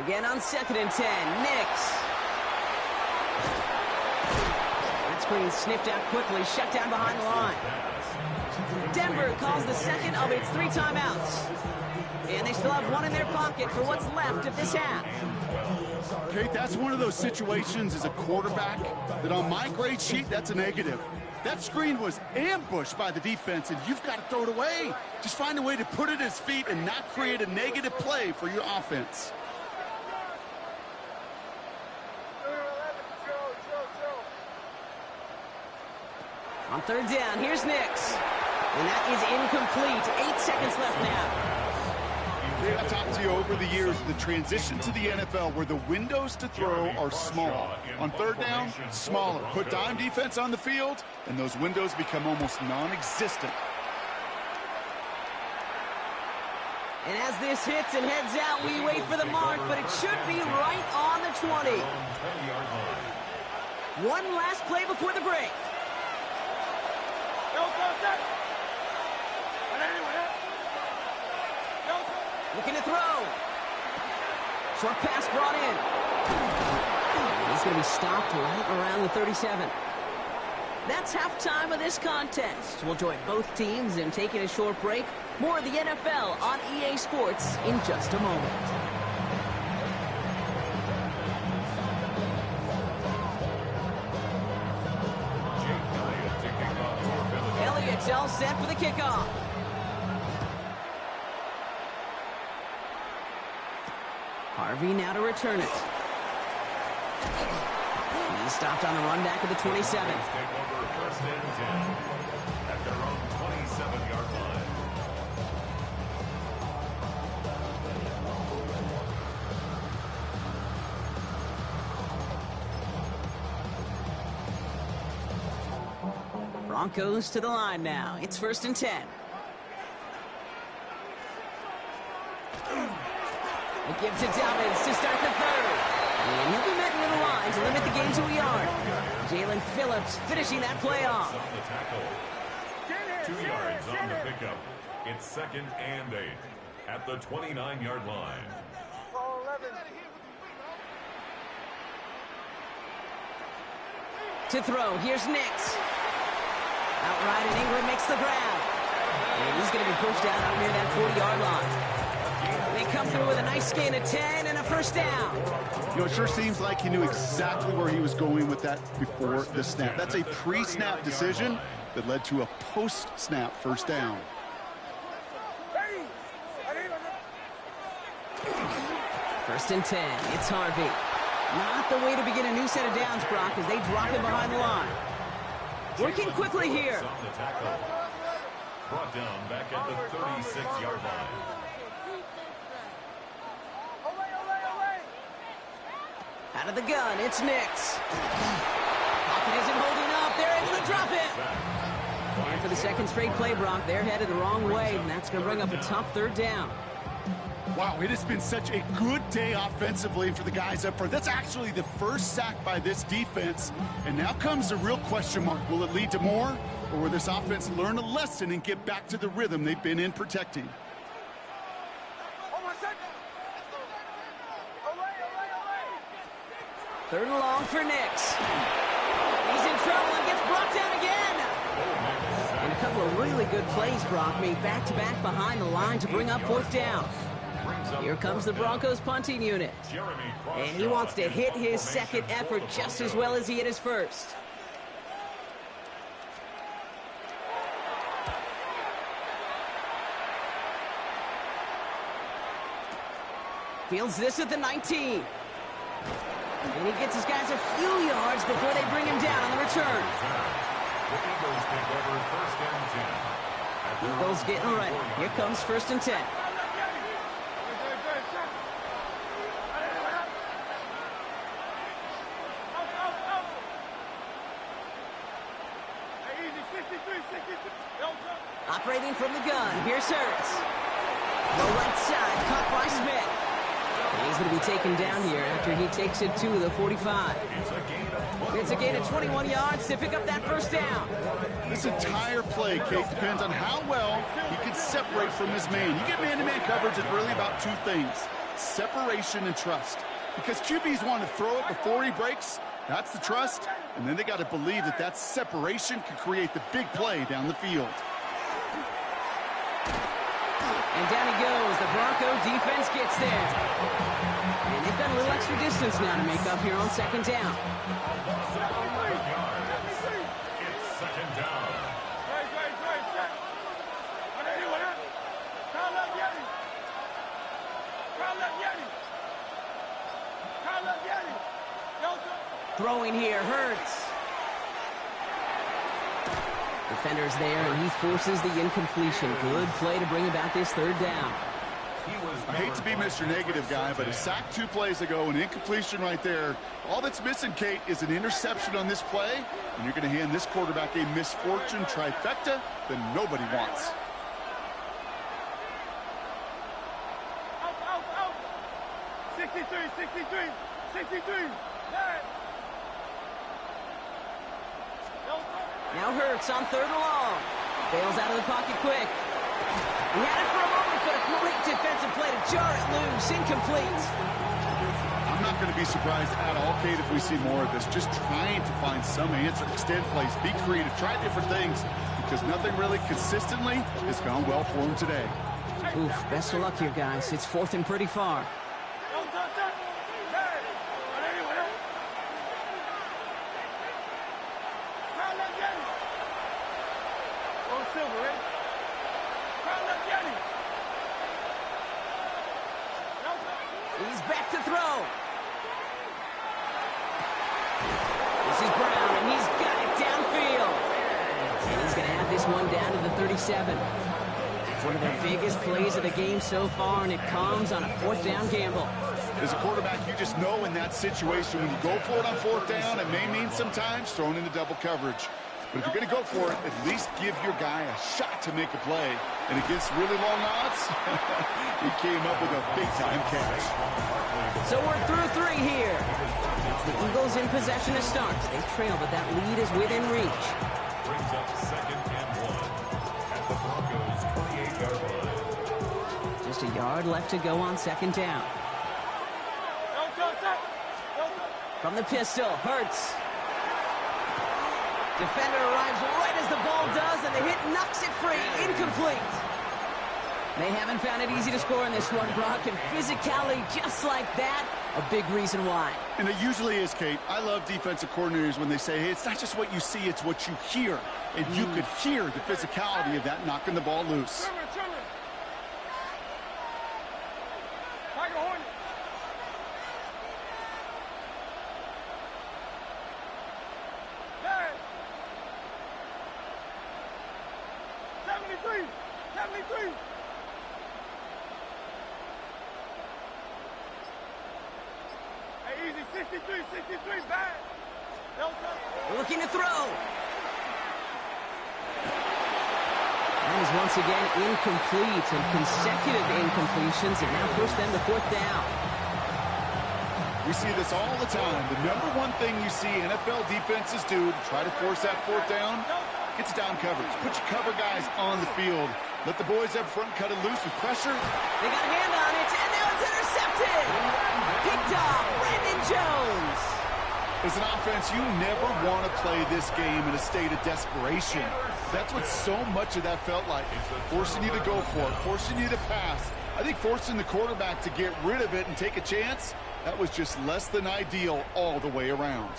Again on 2nd and 10, Nix. That screen sniffed out quickly, shut down behind the line. Denver calls the 2nd of its 3 timeouts. And they still have 1 in their pocket for what's left of this half. Kate, that's one of those situations as a quarterback that on my grade sheet, that's a negative. That screen was ambushed by the defense, and you've got to throw it away. Just find a way to put it at his feet and not create a negative play for your offense. On 3rd down, here's Nix. And that is incomplete. 8 seconds left now. I've talked to you over the years, the transition to the NFL where the windows to throw are small. On 3rd down, smaller. Put dime defense on the field, and those windows become almost non-existent. And as this hits and heads out, we wait for the mark, but it should be right on the 20. One last play before the break. Looking to throw. Short pass brought in. He's going to be stopped right around the 37. That's halftime of this contest. We'll join both teams in taking a short break. More of the NFL on EA Sports in just a moment. Elliott's all set for the kickoff. Harvey now to return it. He's stopped on the run back of the 27. Take over first and 10 at their own 27-yard line. Broncos to the line now. It's first and 10. A give to Dobbins to start the third. And he'll be met near the line to limit the gain to a yard. Jalen Phillips finishing that play off. 2 yards on the pickup. It's second and 8 at the 29-yard line. To throw, here's Nix. Outright, and Ingram makes the grab. And he's going to be pushed out near that 40-yard line. They come through with a nice gain of 10 and a first down. You know, it sure seems like he knew exactly where he was going with that before the snap. That's a pre-snap decision that led to a post-snap first down. First and 10, it's Harvey. Not the way to begin a new set of downs, Brock, as they drop him behind the line. Working quickly here. Brought down back at the 36-yard line. Out of the gun, it's Nix. Pocket isn't holding up. They're able to drop it. And for the second straight play, Brock, they're headed the wrong way, and that's going to bring up a tough third down. Wow, it has been such a good day offensively for the guys up front. That's actually the first sack by this defense. And now comes the real question mark. Will it lead to more? Or will this offense learn a lesson and get back to the rhythm they've been in protecting? Third and long for Nix. He's in trouble and gets brought down again. And a couple of really good plays, Brock, made back-to-back behind the line to bring up fourth down. Here comes the Broncos punting unit. And he wants to hit his second effort just as well as he hit his first. Fields this at the 19. And he gets his guys a few yards before they bring him down on the return. Eagles getting ready. Here comes first and 10. Operating from the gun, here's Hurts. The right side, caught by Smith. And he's going to be taken down here after he takes it to the 45. It's a gain of 21 yards to pick up that first down. This entire play, Kate, depends on how well he can separate from his man. You get man-to-man coverage, it's really about two things: separation and trust. Because QBs want to throw it before he breaks. That's the trust. And then they got to believe that that separation can create the big play down the field. And down he goes. The Bronco defense gets there. And they've got a little extra distance now to make up here on second down. It's second down. Throwing here, Hurts. Defender's there, and he forces the incompletion. Good play to bring about this third down. I hate to be Mr. Negative guy, but a sack 2 plays ago, an incompletion right there. All that's missing, Kate, is an interception on this play, and you're going to hand this quarterback a misfortune trifecta that nobody wants. Out. 63. Now Hurts on third and long. Bails out of the pocket quick. He had it for a moment, but a great defensive play to jar it loose. Incomplete. I'm not going to be surprised at all, Kate, if we see more of this. Just trying to find some answer, extend plays, be creative, try different things, because nothing really consistently has gone well for him today. Oof, best of luck here, guys. It's 4th and pretty far. He's back to throw. This is Brown, and he's got it downfield. And he's going to have this one down to the 37. One of their biggest plays of the game so far, and it comes on a 4th down gamble. As a quarterback, you just know in that situation, when you go for it on 4th down, it may mean sometimes throwing into double coverage. But if you're going to go for it, at least give your guy a shot to make a play. And against really long odds, he came up with a big-time catch. So we're through 3 here. It's the Eagles in possession to start. They trail, but that lead is within reach. Brings up 2nd and 1 at the Broncos' 28-yard line. Just a yard left to go on 2nd down. From the pistol, Hurts. Defender arrives right as the ball does, and the hit knocks it free. Incomplete. They haven't found it easy to score in this one, Brock, and physicality just like that, a big reason why. And it usually is, Kate. I love defensive coordinators when they say, hey, it's not just what you see, it's what you hear. And you could hear the physicality of that knocking the ball loose. Looking to throw. That is once again incomplete, and consecutive incompletions, and now push them to 4th down. We see this all the time. The number one thing you see NFL defenses do to try to force that 4th down, gets down coverage. Put your cover guys on the field. Let the boys up front cut it loose with pressure. They got a hand on it, and now it's intercepted. Picked off Brandon Jones. As an offense, you never want to play this game in a state of desperation. That's what so much of that felt like. Forcing you to go for it, forcing you to pass. I think forcing the quarterback to get rid of it and take a chance, that was just less than ideal all the way around.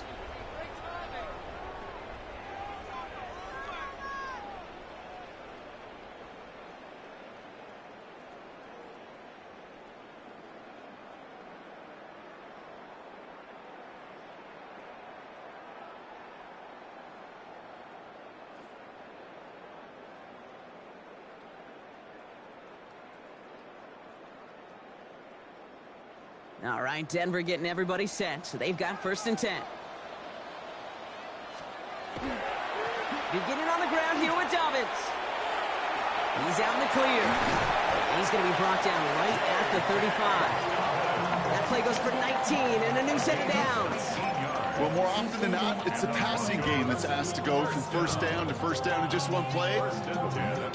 All right, Denver getting everybody set, so they've got 1st and 10. Beginning on the ground here with Dobbins. He's out in the clear. He's going to be brought down right at the 35. That play goes for 19 and a new set of downs. Well, more often than not, it's the passing game that's asked to go from 1st down to 1st down in just one play.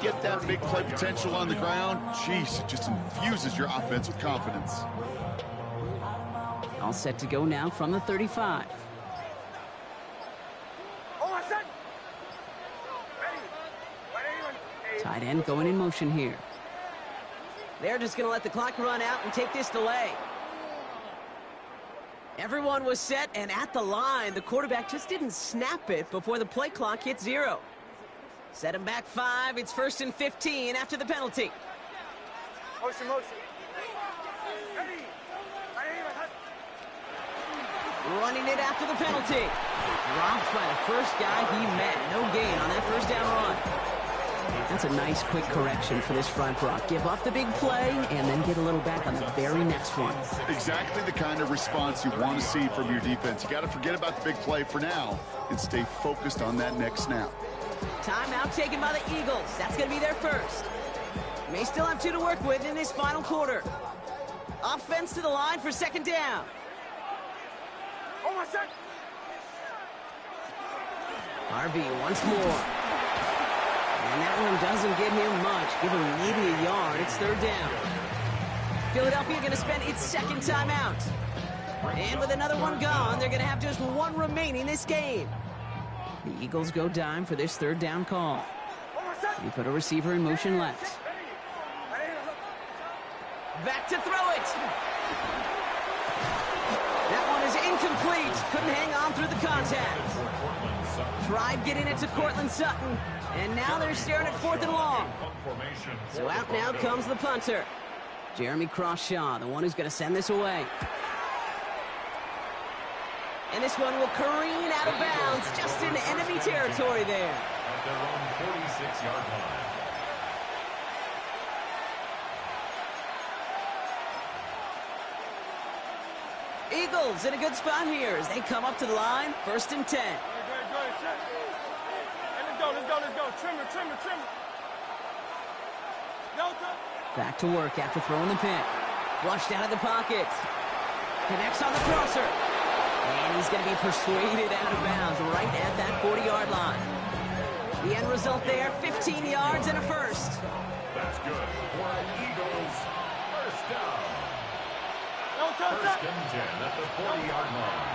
Get that big play potential on the ground. Jeez, it just infuses your offense with confidence. All set to go now from the 35. Tight end going in motion here. They're just going to let the clock run out and take this delay. Everyone was set and at the line. The quarterback just didn't snap it before the play clock hit 0. Set him back 5. It's 1st and 15 after the penalty. Motion. Running it after the penalty. Dropped by the first guy he met. No gain on that 1st down run. That's a nice quick correction for this front, Brock. Give up the big play and then get a little back on the very next one. Exactly the kind of response you want to see from your defense. You got to forget about the big play for now and stay focused on that next snap. Timeout taken by the Eagles. That's going to be their first. May still have 2 to work with in this final quarter. Offense to the line for 2nd down. Harvey once more. And that one doesn't get him much. Give him maybe a yard. It's 3rd down. Philadelphia going to spend its 2nd timeout. And with another one gone, they're going to have just one remaining this game. The Eagles go dime for this third down call. They put a receiver in motion left. Back to throw it. That one is incomplete. Couldn't hang on through the contact. Tried getting it to Cortland Sutton. And now they're staring at 4th and long. So out now comes the punter. Jeremy Crawshaw, the one who's going to send this away. And this one will careen out of bounds, just in enemy territory there. At their own 46-yard line. Eagles in a good spot here as they come up to the line. 1st and 10. Hey, let's go. Trimmer. Delta. Back to work after throwing the pick. Flushed out of the pocket. Connects on the crosser. And he's going to be persuaded out of bounds right at that 40-yard line. The end result there, 15 yards and a first. That's good for Eagles. First down. First and 10 at the 40-yard line.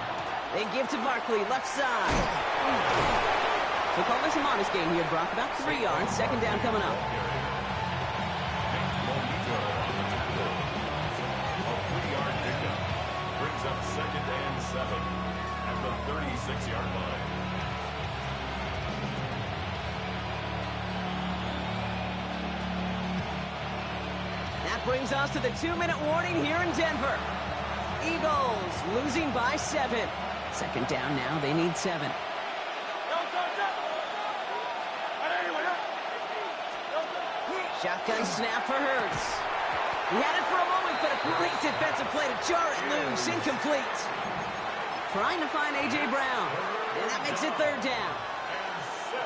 They give to Barkley, left side. So call this a modest game here, Brock. About 3 yards. Second down coming up. Brings up 2nd and 7 at the 36-yard line. That brings us to the 2-minute warning here in Denver. Eagles losing by 7. Second down now, they need 7. Shotgun snap for Hurts. He had it for a moment, but a great defensive play to jar it loose. Incomplete. Trying to find A.J. Brown. And that makes it 3rd down.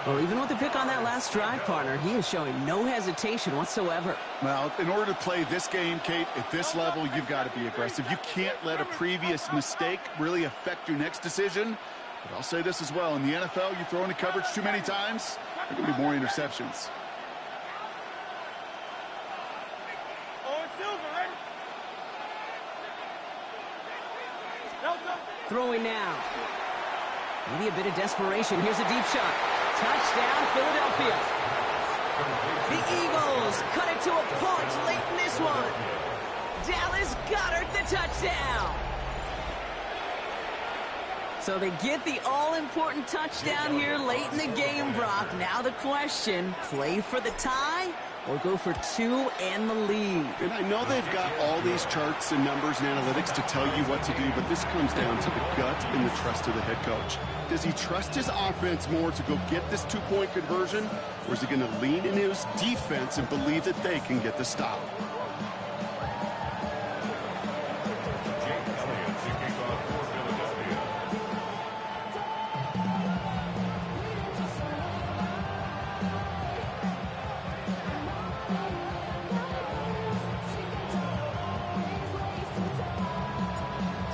Well, even with the pick on that last drive, partner, he is showing no hesitation whatsoever. Well, in order to play this game, Kate, at this level, you've got to be aggressive. You can't let a previous mistake really affect your next decision. But I'll say this as well. In the NFL, you throw into coverage too many times, there are going to be more interceptions. Throwing now. Maybe a bit of desperation. Here's a deep shot. Touchdown, Philadelphia. The Eagles cut it to a punch late in this one. Dallas Goedert the touchdown. So they get the all-important touchdown here late in the game, Brock. Now the question, play for the tie or go for 2 and the lead? And I know they've got all these charts and numbers and analytics to tell you what to do, but this comes down to the gut and the trust of the head coach. Does he trust his offense more to go get this 2-point conversion, or is he going to lean in his defense and believe that they can get the stop?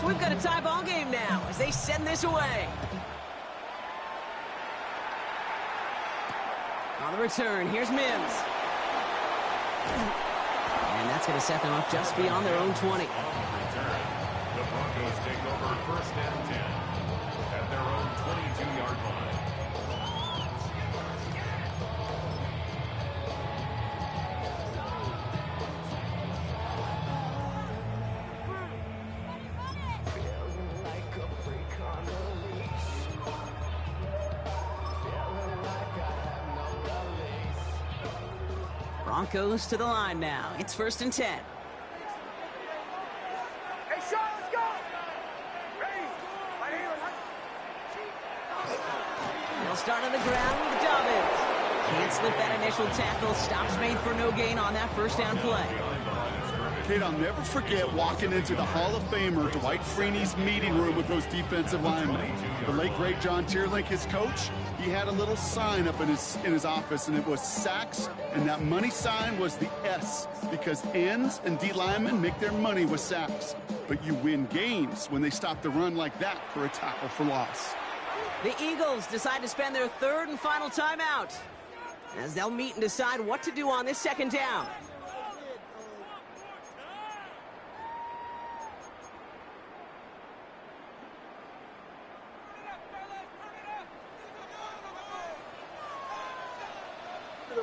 So we've got a tie ball game now as they send this away. On the return, here's Mims. And that's going to set them up just beyond their own 20. The Broncos take over 1st and 10 at their own 22-yard line. Broncos to the line now. It's 1st and 10. Hey, Sean, let's go. Ready? Right here. They'll start on the ground with Dobbins. Can't slip that initial tackle. Stops made for no gain on that 1st down play. Kate, I'll never forget walking into the Hall of Famer Dwight Freeney's meeting room with those defensive linemen. The late, great John Tierlink, his coach, he had a little sign up in his office, and it was sacks, and that money sign was the S, because ends and D linemen make their money with sacks. But you win games when they stop the run like that for a tackle for loss. The Eagles decide to spend their 3rd and final timeout as they'll meet and decide what to do on this 2nd down.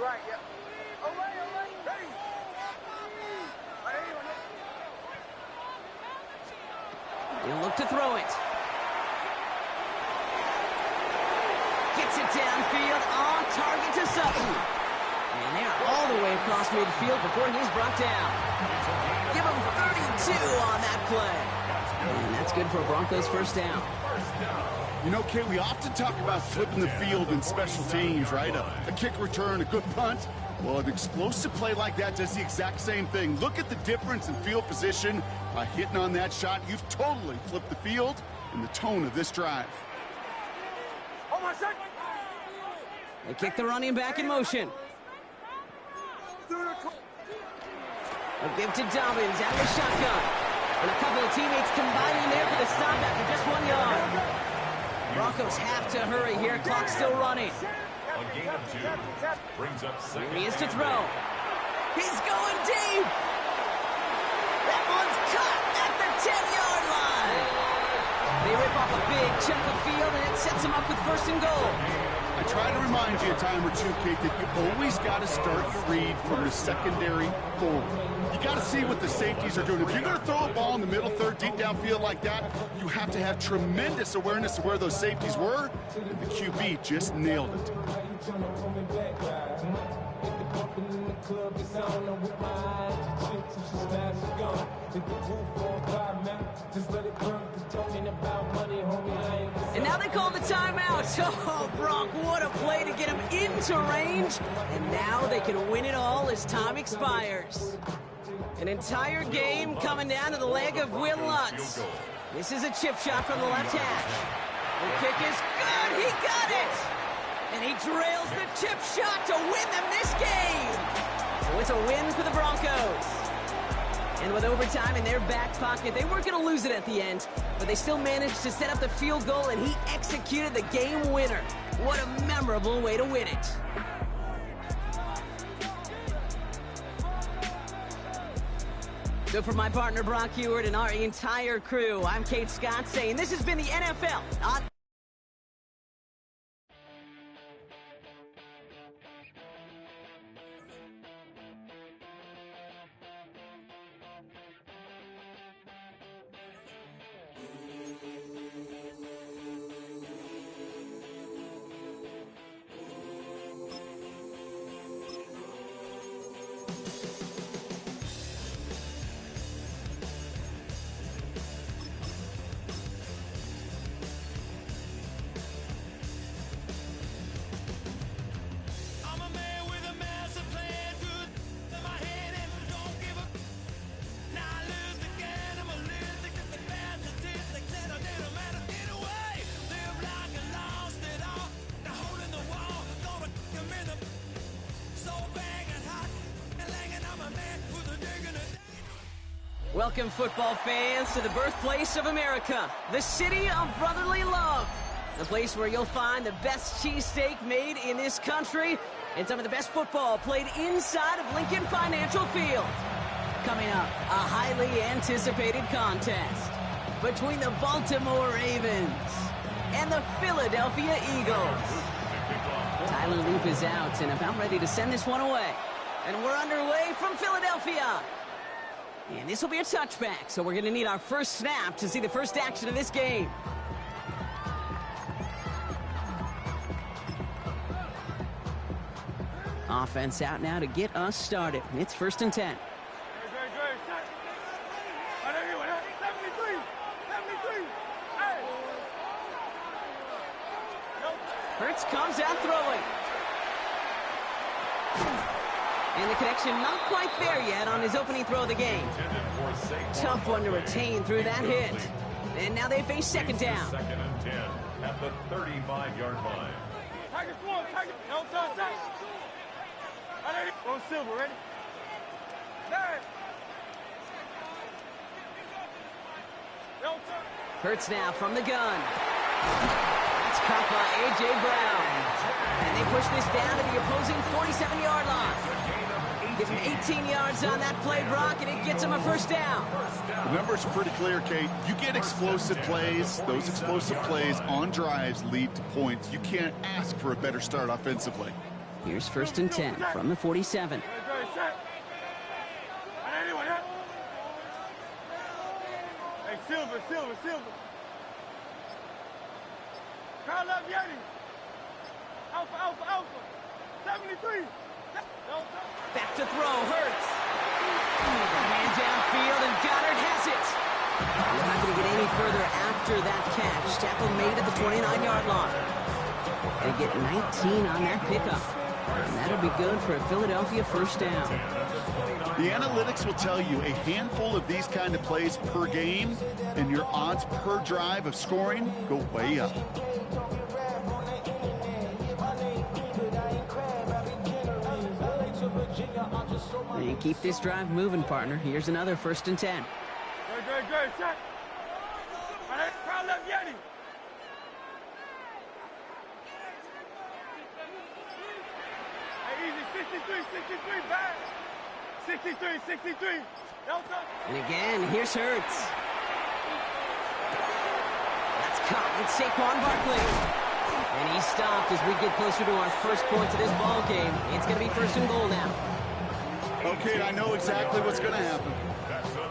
right, yeah. He'll look to throw it. Gets it downfield, on target to Sutton. And they're all the way across midfield before he's brought down. Give him 32 on that play. And that's good for a Broncos first down. You know, Kate, we often talk about flipping the field in special teams, right? A kick return, a good punt. Well, an explosive play like that does the exact same thing. Look at the difference in field position. By hitting on that shot, you've totally flipped the field and the tone of this drive. They kick the running back in motion. A give to Dobbins out of the shotgun. And a couple of teammates combining there for the stop after just 1 yard. Broncos have to hurry here. Clock's still running. A gain of 2 brings up second. Here he is to throw. He's going deep. That one's caught at the 10-yard line. They rip off a big chunk of field, and it sets them up with first and goal. I try to remind you a time or two, Kate, that you always got to start your read from the secondary forward. You got to see what the safeties are doing. If you're going to throw a ball in the middle third, deep downfield like that, you have to have tremendous awareness of where those safeties were, and the QB just nailed it. And now they call the timeout. Oh, Brock, what a play to get him into range. And now they can win it all as time expires. An entire game coming down to the leg of Will Lutz. This is a chip shot from the left hash. The kick is good. He got it. And he trails the chip shot to win them this game. So it's a win for the Broncos. And with overtime in their back pocket, they weren't going to lose it at the end, but they still managed to set up the field goal, and he executed the game winner. What a memorable way to win it. So for my partner, Brock Heward, and our entire crew, I'm Kate Scott saying this has been the NFL on Welcome, football fans, to the birthplace of America, the city of brotherly love. The place where you'll find the best cheesesteak made in this country and some of the best football played inside of Lincoln Financial Field. Coming up, a highly anticipated contest between the Baltimore Ravens and the Philadelphia Eagles. Tyler Loop is out and about ready to send this one away. And we're underway from Philadelphia. And this will be a touchback, so we're going to need our first snap to see the first action of this game. Offense out now to get us started. It's 1st and 10. Hurts comes out throwing. And the connection not quite there yet on his opening throw of the game. Tough one to retain through that hit. And now they face second down. 2nd and 10 at the 35-yard line. Target one, target. No touch. Go Silver, ready? Hurts now from the gun. That's caught by A.J. Brown. And they push this down to the opposing 47-yard line. Give him 18 yards on that play, Brock, and it gets him a first down. The numbers are pretty clear, Kate. You get explosive plays. Those explosive plays on drives lead to points. You can't ask for a better start offensively. Here's 1st and 10 from the 47. Hey, Silver. Call up Yeti. Alpha. 73. Back to throw, Hurts. Man downfield, and Goddard has it. They're not going to get any further after that catch. Tackle made at the 29-yard line. They get 19 on that pickup. And that'll be good for a Philadelphia 1st down. The analytics will tell you a handful of these kind of plays per game, and your odds per drive of scoring go way up. And keep this drive moving, partner. Here's another 1st and 10. Good. Check. Call up Yeti. Hey, easy. 63, back. 63. Delta. And again, here's Hurts. That's caught. It's Saquon Barkley. And he stopped as we get closer to our first points of this ball game. It's going to be 1st and goal now. Okay, I know exactly what's going to happen.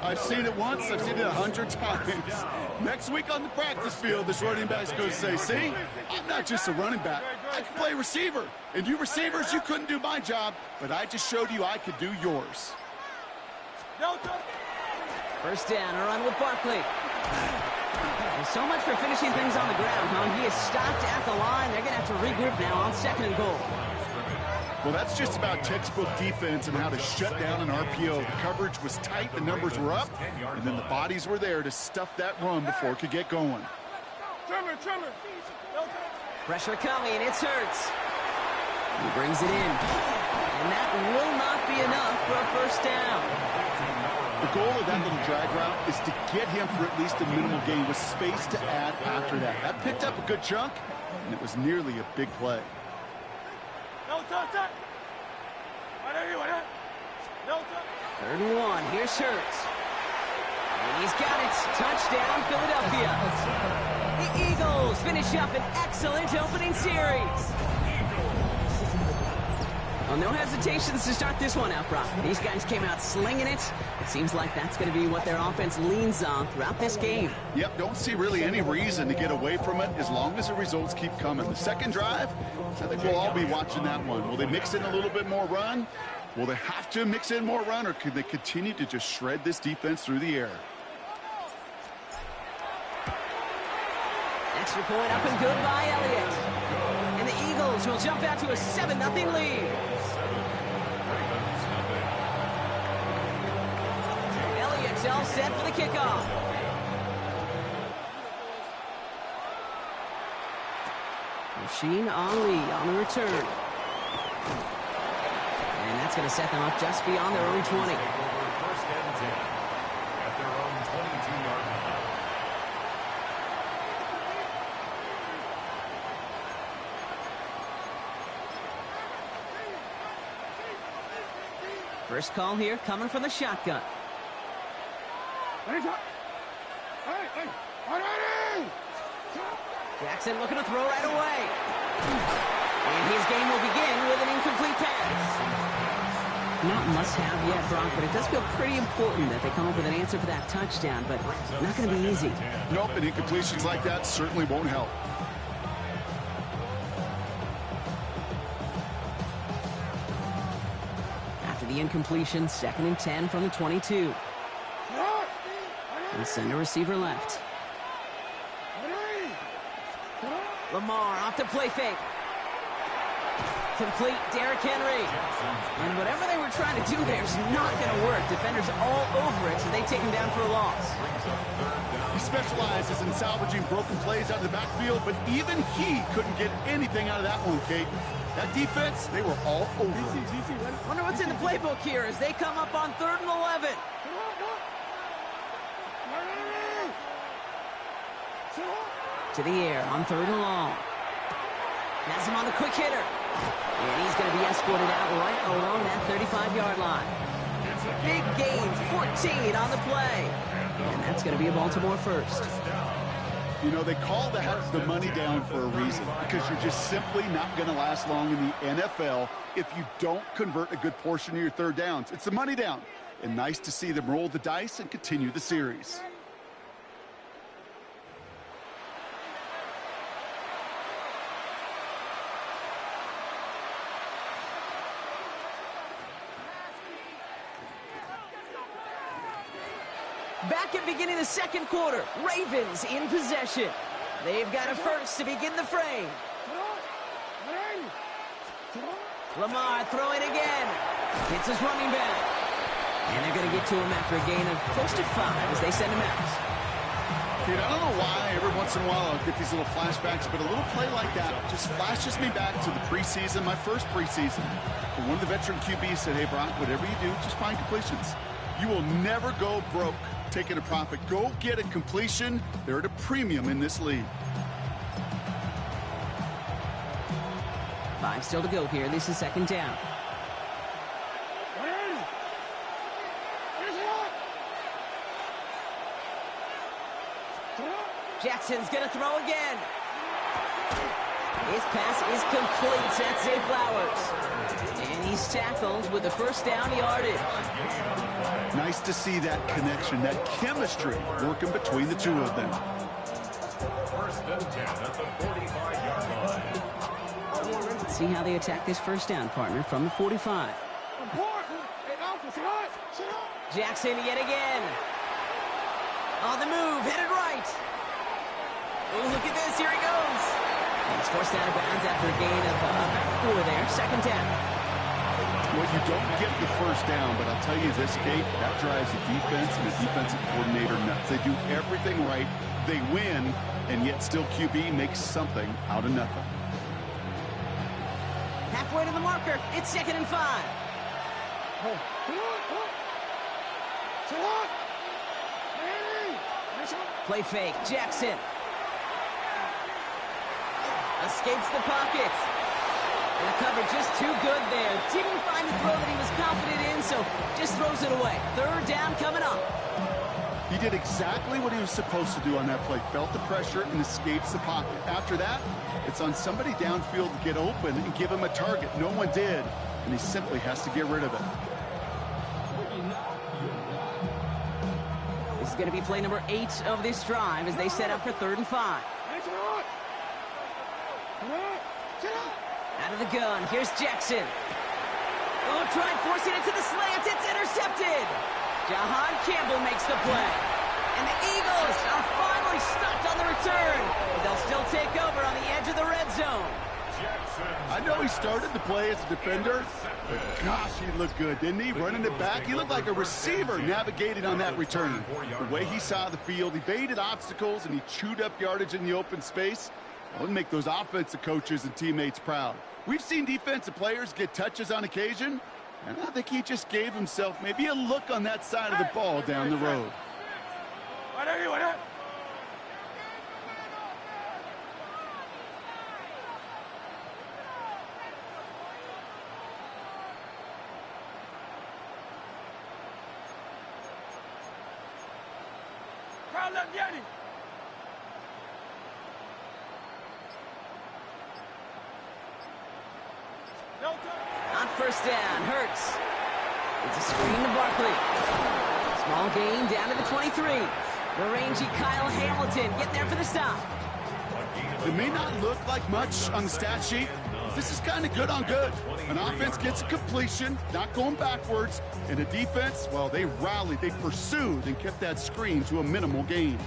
I've seen it once. I've seen it 100 times. Next week on the practice field, this running back's going to say, see, I'm not just a running back. I can play receiver. And you receivers, you couldn't do my job, but I just showed you I could do yours. 1st down, a run with Barkley. Well, so much for finishing things on the ground, huh? He is stopped at the line. They're going to have to regroup now on 2nd and goal. Well, that's just about textbook defense and how to shut down an RPO. The coverage was tight, the numbers were up, and then the bodies were there to stuff that run before it could get going. Trimmer. Pressure coming, it's Hurts. He brings it in. And that will not be enough for a 1st down. The goal of that little drag route is to get him for at least a minimal gain with space to add after that. That picked up a good chunk, and it was nearly a big play. 3rd and 1, here's Hurts. And he's got it. Touchdown, Philadelphia. The Eagles finish up an excellent opening series. Well, no hesitations to start this one out, Brock. These guys came out slinging it. It seems like that's going to be what their offense leans on throughout this game. Yep, don't see really any reason to get away from it as long as the results keep coming. The 2nd drive, I think we'll all be watching that one. Will they mix in a little bit more run? Will they have to mix in more run, or could they continue to just shred this defense through the air? Extra point up and good by Elliott. And the Eagles will jump out to a 7-0 lead. Elliott's all set for the kickoff. Rasheen Ali on the return. And that's going to set them up just beyond their own 20. 1st and 10 at their own 22-yard line. First call here coming from the shotgun. Jackson looking to throw right away. And his game will begin with an incomplete pass. Not must-have yet, Brock, but it does feel pretty important that they come up with an answer for that touchdown, but not going to be easy. Nope, and incompletions like that certainly won't help. After the incompletion, 2nd and 10 from the 22. And send a receiver left. Lamar off the play fake. Complete, Derrick Henry. And whatever they were trying to do there is not going to work. Defenders all over it, so they take him down for a loss. He specializes in salvaging broken plays out of the backfield, but even he couldn't get anything out of that one, Kate. That defense, they were all over it. Wonder what's in the playbook here as they come up on 3rd and 11. To the air on 3rd and long. Has him on the quick hitter. And he's going to be escorted out right along that 35-yard line. Big gain, 14 on the play. And that's going to be a Baltimore first. You know, they call that the money down for a reason, because you're just simply not going to last long in the NFL if you don't convert a good portion of your third downs. It's the money down. And nice to see them roll the dice and continue the series. Back at beginning of the second quarter, Ravens in possession. They've got a first to begin the frame. Lamar throwing again. Hits his running back. And they're going to get to him after a gain of close to 5 as they send him out. Dude, I don't know why every once in a while I'll get these little flashbacks, but a little play like that just flashes me back to the preseason, my first preseason. And one of the veteran QBs said, hey, Brock, whatever you do, just find completions. You will never go broke taking a profit. Go get a completion. They're at a premium in this league. 5 still to go here. This is second down. Jackson's going to throw again. His pass is complete. That's Zay Flowers. And he's tackled with the first down yardage. Nice to see that connection, that chemistry working between the two of them. First and 10 at the 45-yard line. Let's see how they attack this first down, partner, from the 45. Jackson yet again. On the move, headed right. Oh, look at this, here he goes. And it's forced out of bounds after a gain of about 4 there, second down. Well, you don't get the first down, but I'll tell you this, Kate, that drives the defense and the defensive coordinator nuts. They do everything right, they win, and yet still QB makes something out of nothing. Halfway to the marker, it's 2nd and 5. Play fake, Jackson. Escapes the pocket. And the cover just too good there. Didn't find the throw that he was confident in, so just throws it away. Third down coming up. He did exactly what he was supposed to do on that play. Felt the pressure and escapes the pocket. After that, it's on somebody downfield to get open and give him a target. No one did, and he simply has to get rid of it. This is going to be play number 8 of this drive as they set up for 3rd and 5. Out of the gun, here's Jackson. Oh, tried forcing it to the slant, it's intercepted. Jahan Campbell makes the play. And the Eagles are finally stopped on the return. But they'll still take over on the edge of the red zone. I know he started the play as a defender, but gosh, he looked good, didn't he? Running it back, he looked like a receiver navigating on that return. The way he saw the field, he baited obstacles and he chewed up yardage in the open space. That would make those offensive coaches and teammates proud. We've seen defensive players get touches on occasion, and I think he just gave himself maybe a look on that side of the ball down the road. On first down, Hurts. It's a screen to Barkley. Small gain down to the 23. The rangy Kyle Hamilton getting there for the stop. It may not look like much on the stat sheet. This is kind of good on good. An offense gets a completion, not going backwards, and a defense, well, they rallied, they pursued, and kept that screen to a minimal gain.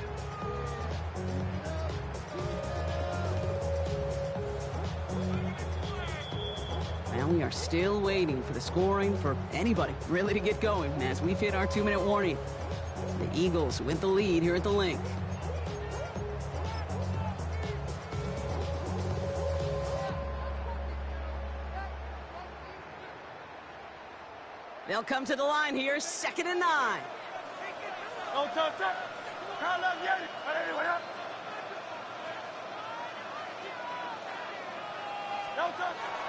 Well, we are still waiting for the scoring for anybody really to get going as we've hit our 2-minute warning. The Eagles with the lead here at the Link. They'll come to the line here, 2nd and 9.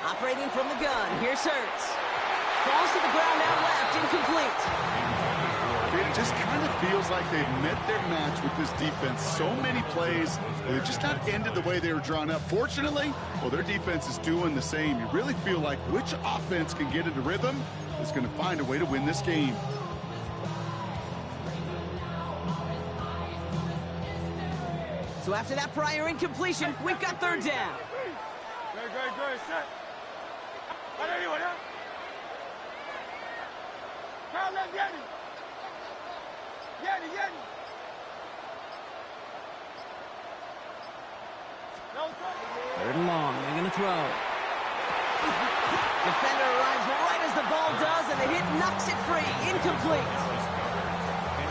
Operating from the gun, here's Hurts. Falls to the ground out left, incomplete. just kind of feels like they've met their match with this defense. So many plays, they've just not ended the way they were drawn up. Fortunately, well, their defense is doing the same. You really feel like which offense can get into rhythm is going to find a way to win this game. So after that prior incompletion, we've got third down. Great, set. Anyone, huh? Carl, let's get it. Get it. Third and long, they're going to throw. Defender arrives right as the ball does, and the hit knocks it free. Incomplete.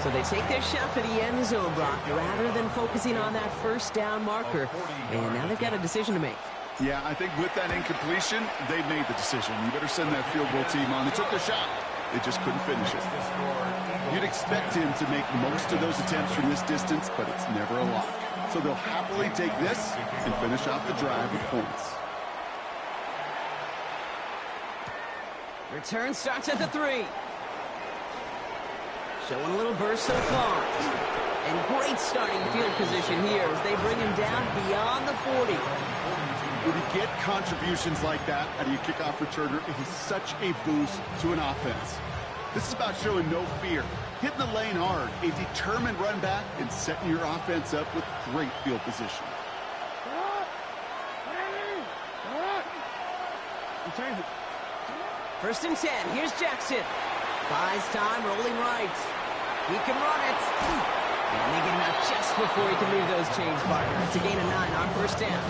So they take their shot for the end zone, Brock, rather than focusing on that first down marker. And now they've got a decision to make. Yeah, I think with that incompletion, they made the decision. You better send that field goal team on. They took their shot. They just couldn't finish it. You'd expect him to make most of those attempts from this distance, but it's never a lock. So they'll happily take this and finish off the drive with points. Return starts at the 3. Showing a little burst so far. And great starting field position here as they bring him down beyond the 40. When you get contributions like that out of your kickoff returner, it is such a boost to an offense. This is about showing no fear, hitting the lane hard, a determined run back, and setting your offense up with great field position. First and 10, here's Jackson. Buys time, rolling right. He can run it. And they get him out just before he can move those chains, partner. It's a gain of 9 on first down.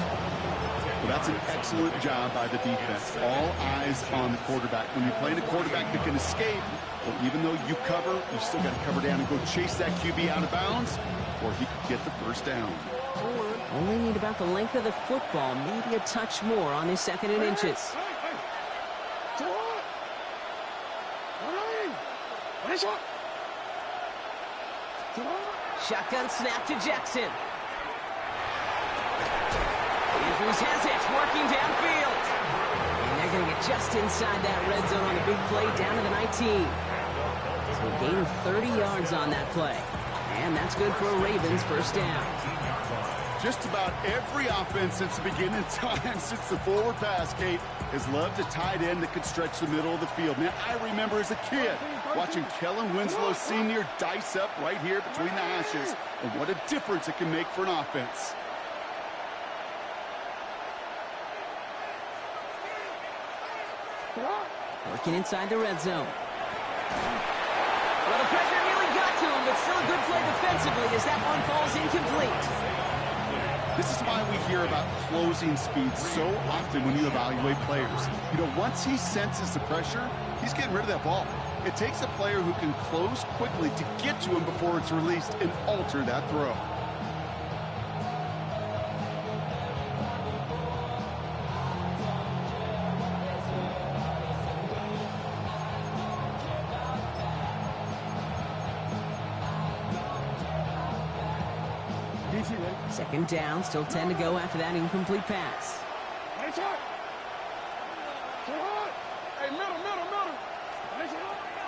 Well, that's an excellent job by the defense. All eyes on the quarterback. When you're playing a quarterback that can escape, well, even though you cover, you still got to cover down and go chase that QB out of bounds before he could get the first down. Only need about the length of the football, maybe a touch more on his 2nd and inches. Shotgun snap to Jackson. Andrews has it, working downfield. And they're going to get just inside that red zone on the big play down to the 19. So a gain of 30 yards on that play. And that's good for a Ravens first down. Just about every offense since the beginning of time, since the forward pass, Kate, has loved a tight end that could stretch the middle of the field. Now, I remember as a kid watching Kellen Winslow Sr. dice up right here between the hashes. And what a difference it can make for an offense. Working inside the red zone. Well, the pressure nearly got to him, but still a good play defensively as that one falls incomplete. This is why we hear about closing speed so often when you evaluate players. You know, once he senses the pressure, he's getting rid of that ball. It takes a player who can close quickly to get to him before it's released and alter that throw. Second down, still 10 to go after that incomplete pass.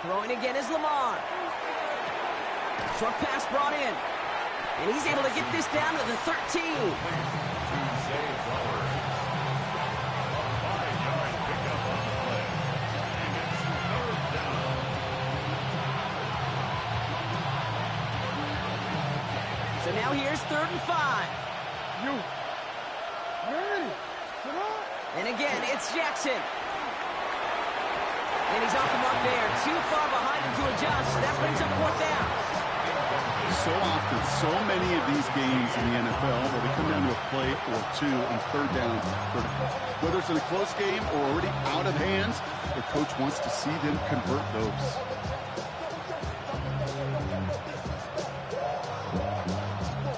Throwing again is Lamar. Short pass brought in. And he's able to get this down to the 13. So now here's 3rd and 5. And again, it's Jackson. And he's off the mark there. Too far behind him to adjust. That brings up 4th down. So often, so many of these games in the NFL where they come down to a play or two and 3rd downs are critical. Whether it's in a close game or already out of hands, the coach wants to see them convert those.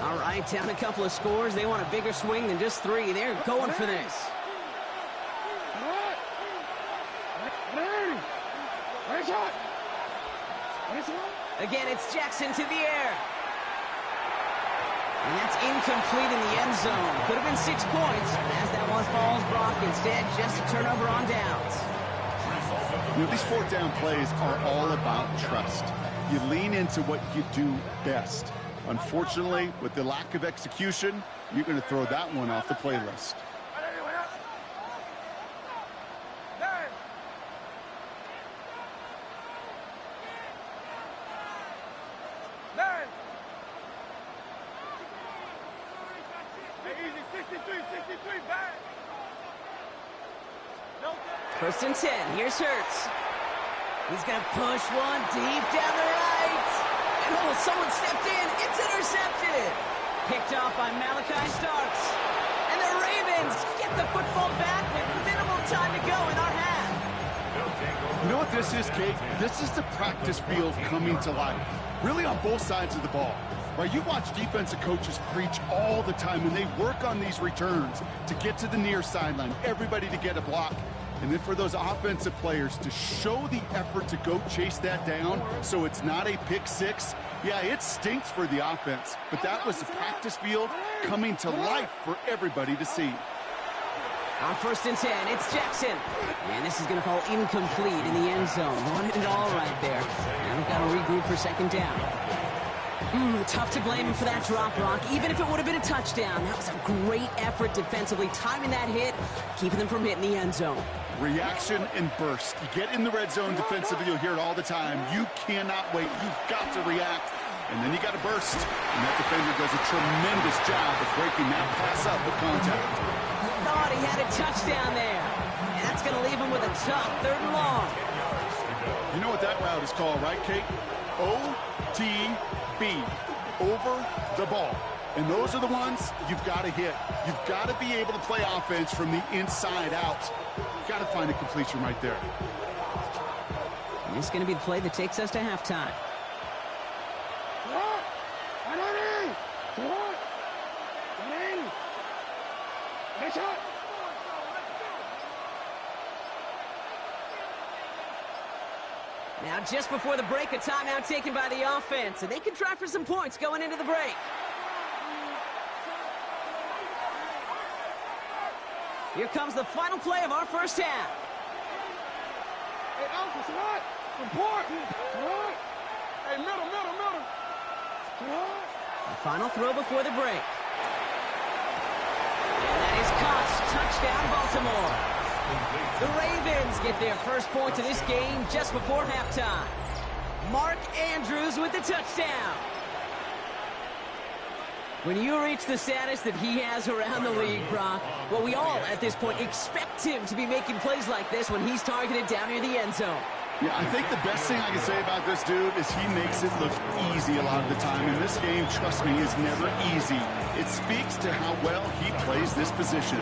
All right, down a couple of scores. They want a bigger swing than just 3. They're going for this. Again, it's Jackson to the air. And that's incomplete in the end zone. Could have been 6 points. As that one falls, Brock, instead, just a turnover on downs. You know, these 4th down plays are all about trust. you lean into what you do best. Unfortunately, with the lack of execution, you're going to throw that one off the playlist. First and 10. Here's Hurts. He's going to push one deep down the right. And someone stepped in. It's intercepted. Picked off by Malachi Starks. And the Ravens get the football back with minimal time to go in our half. You know what this is, Kate? This is the practice field coming to life. Really on both sides of the ball. Right, you watch defensive coaches preach all the time when they work on these returns to get to the near sideline, everybody to get a block. And then for those offensive players to show the effort to go chase that down so it's not a pick six, yeah, it stinks for the offense. But that was the practice field coming to life for everybody to see. On first and 10, it's Jackson. And this is going to fall incomplete in the end zone. Wanted it all right there. And we've got to regroup for second down. Tough to blame him for that drop, Brock. Even if it would have been a touchdown, that was a great effort defensively, timing that hit, keeping them from hitting the end zone. Reaction and burst. You get in the red zone defensively, you'll hear it all the time. You cannot wait. You've got to react. And then you got to burst. And that defender does a tremendous job of breaking that pass up with contact. He thought he had a touchdown there. And that's going to leave him with a tough 3rd and long. You know what that route is called, right, Kate? OTB, over the ball. And those are the ones you've got to hit. You've got to be able to play offense from the inside out. You've got to find a completion right there. This is going to be the play that takes us to halftime. Now, just before the break, a timeout taken by the offense, and they can try for some points going into the break. Here comes the final play of our first half. Hey, Alpha, what? Important. What? Hey, middle. What? The final throw before the break. And that is caught. Touchdown, Baltimore. The Ravens get their first points of this game just before halftime. Mark Andrews with the touchdown. When you reach the status that he has around the league, Brock, well, we all at this point expect him to be making plays like this when he's targeted down near the end zone. Yeah, I think the best thing I can say about this dude is he makes it look easy a lot of the time. And this game, trust me, is never easy. It speaks to how well he plays this position.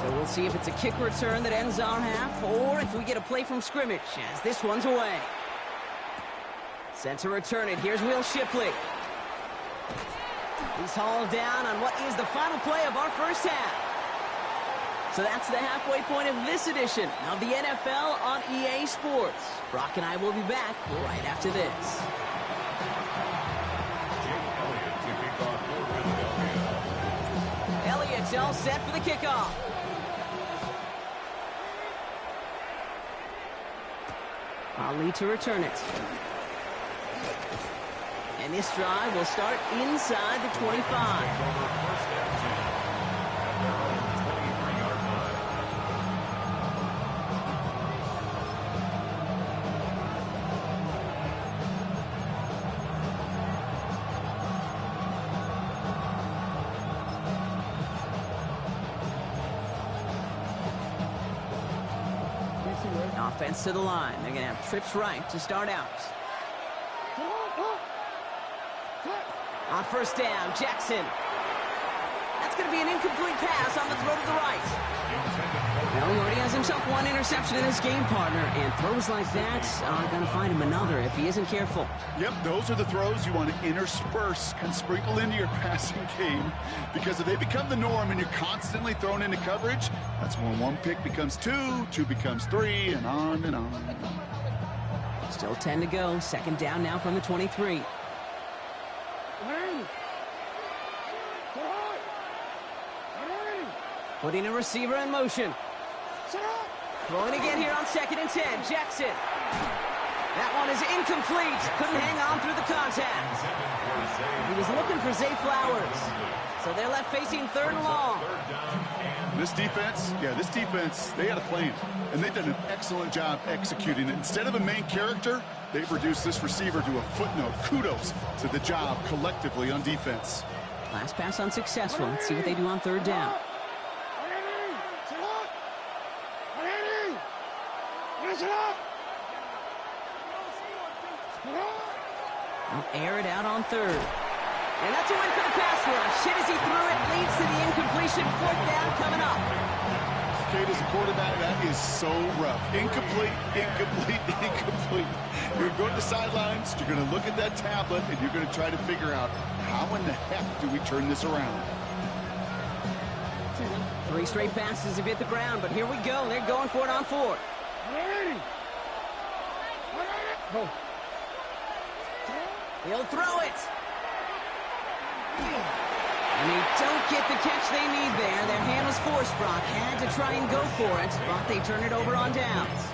So we'll see if it's a kick return that ends our half, or if we get a play from scrimmage, as this one's away. Set to return it. Here's Will Shipley. He's hauled down on what is the final play of our first half. So that's the halfway point of this edition of the NFL on EA Sports. Brock and I will be back right after this. Elliott's all set for the kickoff. Ali to return it. And this drive will start inside the 25. Offense to the line. They're going to have trips right to start out. On first down, Jackson. That's going to be an incomplete pass on the throw to the right. Well, he already has himself one interception in this game, partner, and throws like that are going to find him another if he isn't careful. Yep, those are the throws you want to intersperse and sprinkle into your passing game, because if they become the norm and you're constantly thrown into coverage, that's when one pick becomes two, two becomes three, and on and on. Still 10 to go. Second down now from the 23. Putting a receiver in motion. Throwing again here on 2nd and 10. Jackson. That one is incomplete. Couldn't hang on through the contact. He was looking for Zay Flowers. So they're left facing 3rd and long. This defense, they had a plan. And they've done an excellent job executing it. Instead of a main character, they've reduced this receiver to a footnote. Kudos to the job collectively on defense. Last pass unsuccessful. Let's see what they do on 3rd down. They'll air it out on 3rd. And that's a win for the pass rush. Hit as he threw it, leads to the incompletion. 4th down coming up. Kate, as a quarterback, that is so rough. Incomplete. You're going to go to the sidelines, you're going to look at that tablet, and you're going to try to figure out how in the heck do we turn this around. 3 straight passes have hit the ground, but here we go. They're going for it on 4th. He'll throw it. And they don't get the catch they need there. Their hand was forced, Brock. Had to try and go for it, but they turn it over on downs.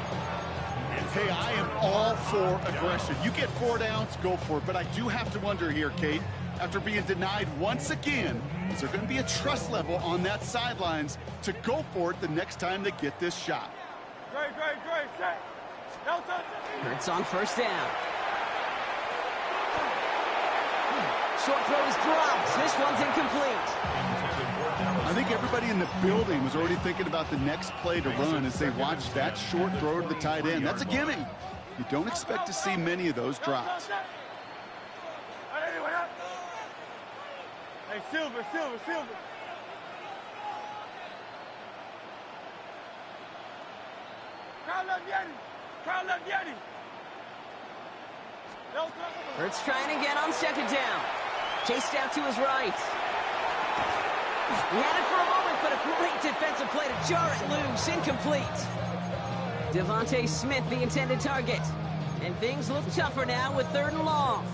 Hey, I am all for aggression. You get 4 downs, go for it. But I do have to wonder here, Kate, after being denied once again, is there going to be a trust level on that sidelines to go for it the next time they get this shot? Great. Hurts on 1st down. Short throw is dropped. This one's incomplete. I think everybody in the building was already thinking about the next play to run as they watched that short throw to the tight end. That's a gimme. You don't expect to see many of those dropped. Hey, Silver. Crowd left Yeti. Hurts trying again on 2nd down. Chased out to his right. He had it for a moment, but a great defensive play to jar it loose. Incomplete. Devontae Smith, the intended target. And things look tougher now with 3rd and long.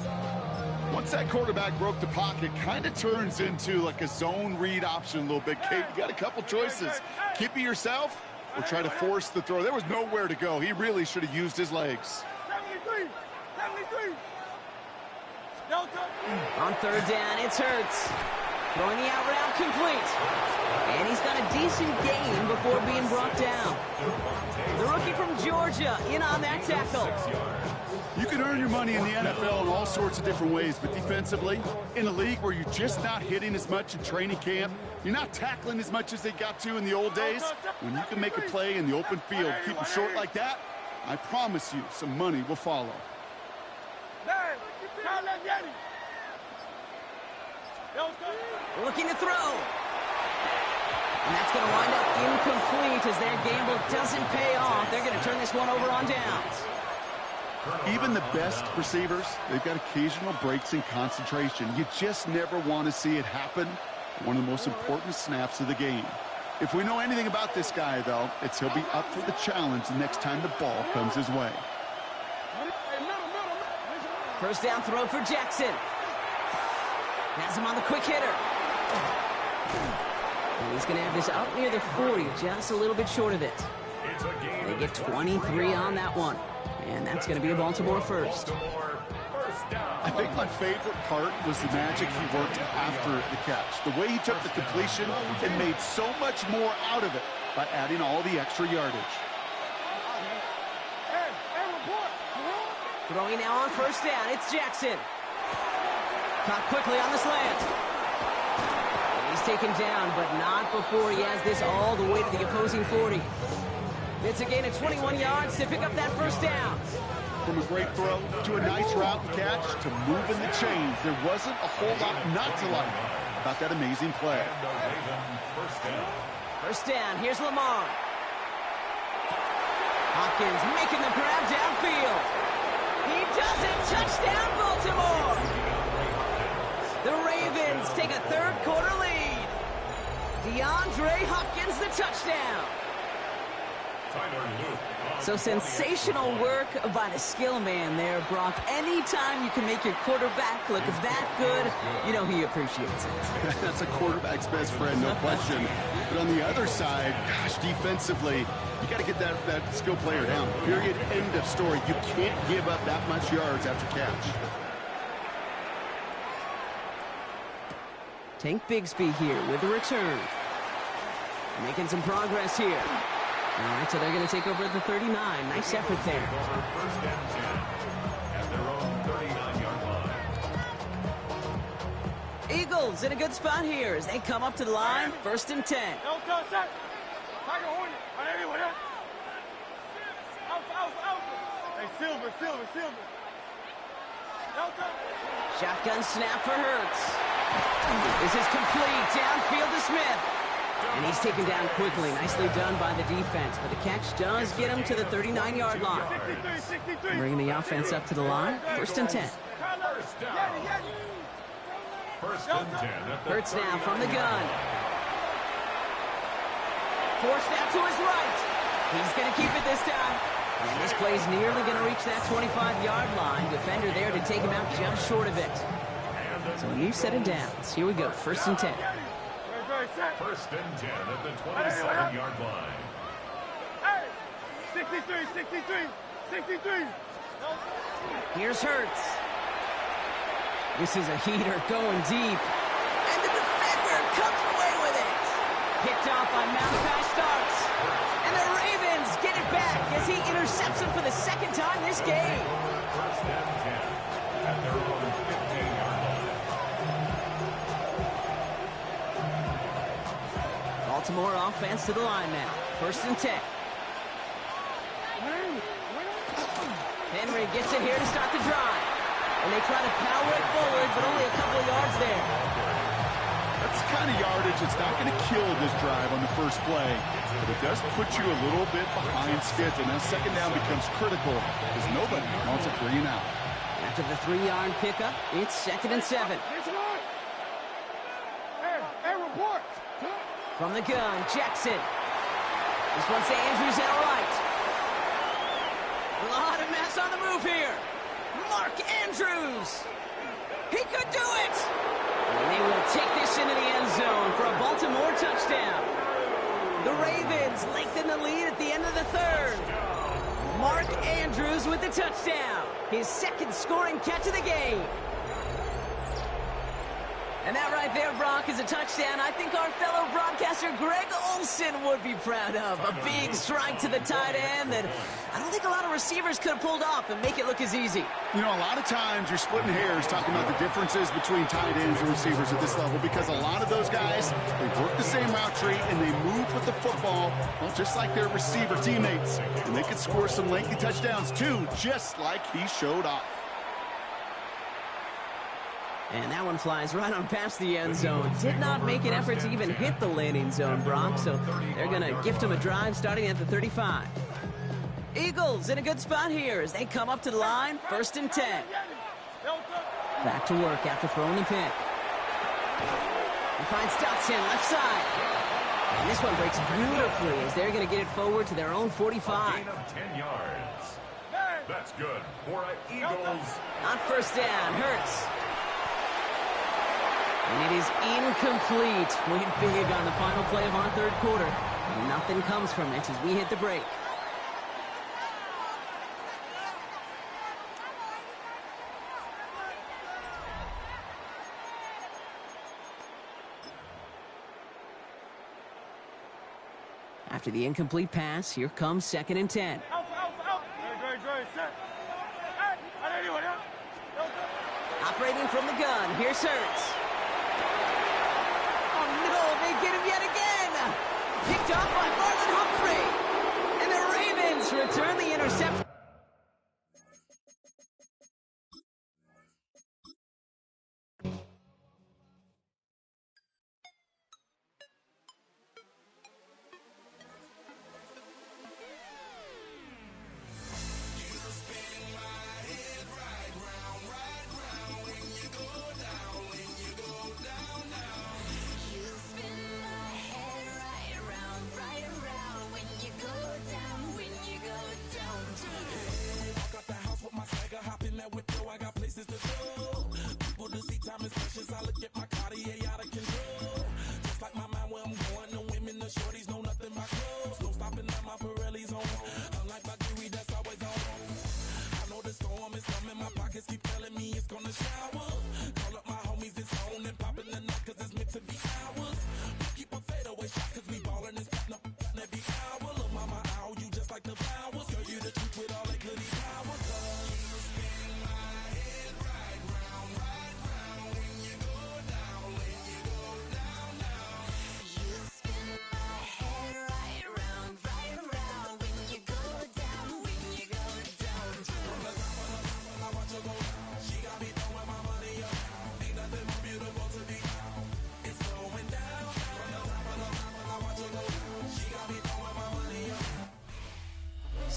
Once that quarterback broke the pocket, kind of turns into like a zone read option a little bit. Kate, you got a couple choices. Keep it yourself or try to force the throw. There was nowhere to go. He really should have used his legs. 73. On 3rd down, it's Hurts. Throwing the out route complete. And he's got a decent gain before being brought down. The rookie from Georgia in on that tackle. You can earn your money in the NFL in all sorts of different ways, but defensively, in a league where you're just not hitting as much in training camp, you're not tackling as much as they got to in the old days, when you can make a play in the open field, keep them short like that, I promise you some money will follow. Looking to throw. And that's going to wind up incomplete as their gamble doesn't pay off. They're going to turn this one over on downs. Even the best receivers, they've got occasional breaks in concentration. You just never want to see it happen. One of the most important snaps of the game. If we know anything about this guy, though, it's he'll be up for the challenge the next time the ball comes his way. 1st down throw for Jackson. Has him on the quick hitter. And he's going to have this up near the 40, just a little bit short of it. They get 23 on that one. And that's going to be a Baltimore first. I think my favorite part was the magic he worked after the catch. The way he took the completion and made so much more out of it by adding all the extra yardage. Throwing now on 1st down, it's Jackson. Caught quickly on the slant. And he's taken down, but not before he has this all the way to the opposing 40. It's a gain of 21 yards to pick up that 1st down. From a great throw to a nice route and catch to moving the chains, there wasn't a whole lot not to like about that amazing play. 1st down, here's Lamar. Hopkins making the grab downfield. He does it, touchdown Baltimore. The Ravens take a 3rd quarter lead. DeAndre Hopkins the touchdown. So sensational work by the skill man there, Brock. Anytime you can make your quarterback look that good, you know he appreciates it. That's a quarterback's best friend, no question. But on the other side, gosh, defensively, you got to get that skill player down. Period. End of story. You can't give up that much yards after catch. Tank Bigsby here with the return. Making some progress here. All right, so they're going to take over at the 39. Nice effort there. First and 10 at their own 39-yard line. Eagles in a good spot here as they come up to the line. First and 10. Hey, Silver. Shotgun snap for Hurts. This is complete. Downfield to Smith. And he's taken down quickly. Nicely done by the defense. But the catch does get him to the 39-yard line. Bringing the offense up to the line. First and 10. First and 10 at the Hurts now from the gun. Forced out to his right. He's going to keep it this time. And this play's nearly going to reach that 25-yard line. Defender there to take him out just short of it. So a new set of downs. Here we go. First and 10. First and 10 at the 27-yard line. Hey, 63. Here's Hurts. This is a heater going deep. And the defender comes away with it. Picked off by Malachi Starks. And the Ravens get it back as he intercepts him for the second time this game. First and 10 at their own 15-yard line. Baltimore offense to the line now. First and 10. Henry gets it here to start the drive. And they try to power it forward, but only a couple of yards there. That's the kind of yardage that's not going to kill this drive on the first play, but it does put you a little bit behind schedule. Now second down becomes critical because nobody wants a 3 and out. After the 3-yard pickup, it's second and 7. Hey, report. From the gun, Jackson. This one's to Andrews out right. A lot of mess on the move here. Mark Andrews. He could do it. And they will take this into the end zone for a Baltimore touchdown. The Ravens lengthen the lead at the end of the third. Mark Andrews with the touchdown. His second scoring catch of the game. And that right there, Brock, is a touchdown I think our fellow broadcaster Greg Olsen would be proud of. A big strike to the tight end that I don't think a lot of receivers could have pulled off and make it look as easy. You know, a lot of times you're splitting hairs talking about the differences between tight ends and receivers at this level because a lot of those guys, they work the same route tree and they move with the football, well, just like their receiver teammates. And they could score some lengthy touchdowns too, just like he showed off. And that one flies right on past the end zone. Did not make an effort to even hit the landing zone, Brock, so they're going to gift him a drive starting at the 35. Eagles in a good spot here as they come up to the line. First and 10. Back to work after throwing the pick. He finds Dotson left side. And this one breaks beautifully as they're going to get it forward to their own 45. Gain of 10 yards. That's good for Eagles. On first down, Hurts. And it is incomplete. Went big on the final play of our third quarter. And nothing comes from it as we hit the break. After the incomplete pass, here comes second and 10. Operating from the gun, here's Hurts. Oh no, they get him yet again! Picked off by Marlon Humphrey! And the Ravens return the interception.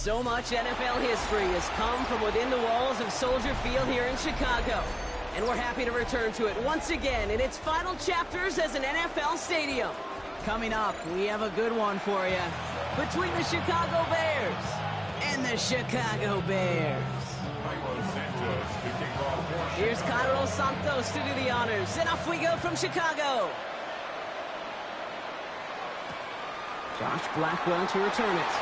So much NFL history has come from within the walls of Soldier Field here in Chicago. And we're happy to return to it once again in its final chapters as an NFL stadium. Coming up, we have a good one for you. Between the Chicago Bears and the Chicago Bears. Here's Carlos Santos to do the honors. And off we go from Chicago. Josh Blackwell to return it.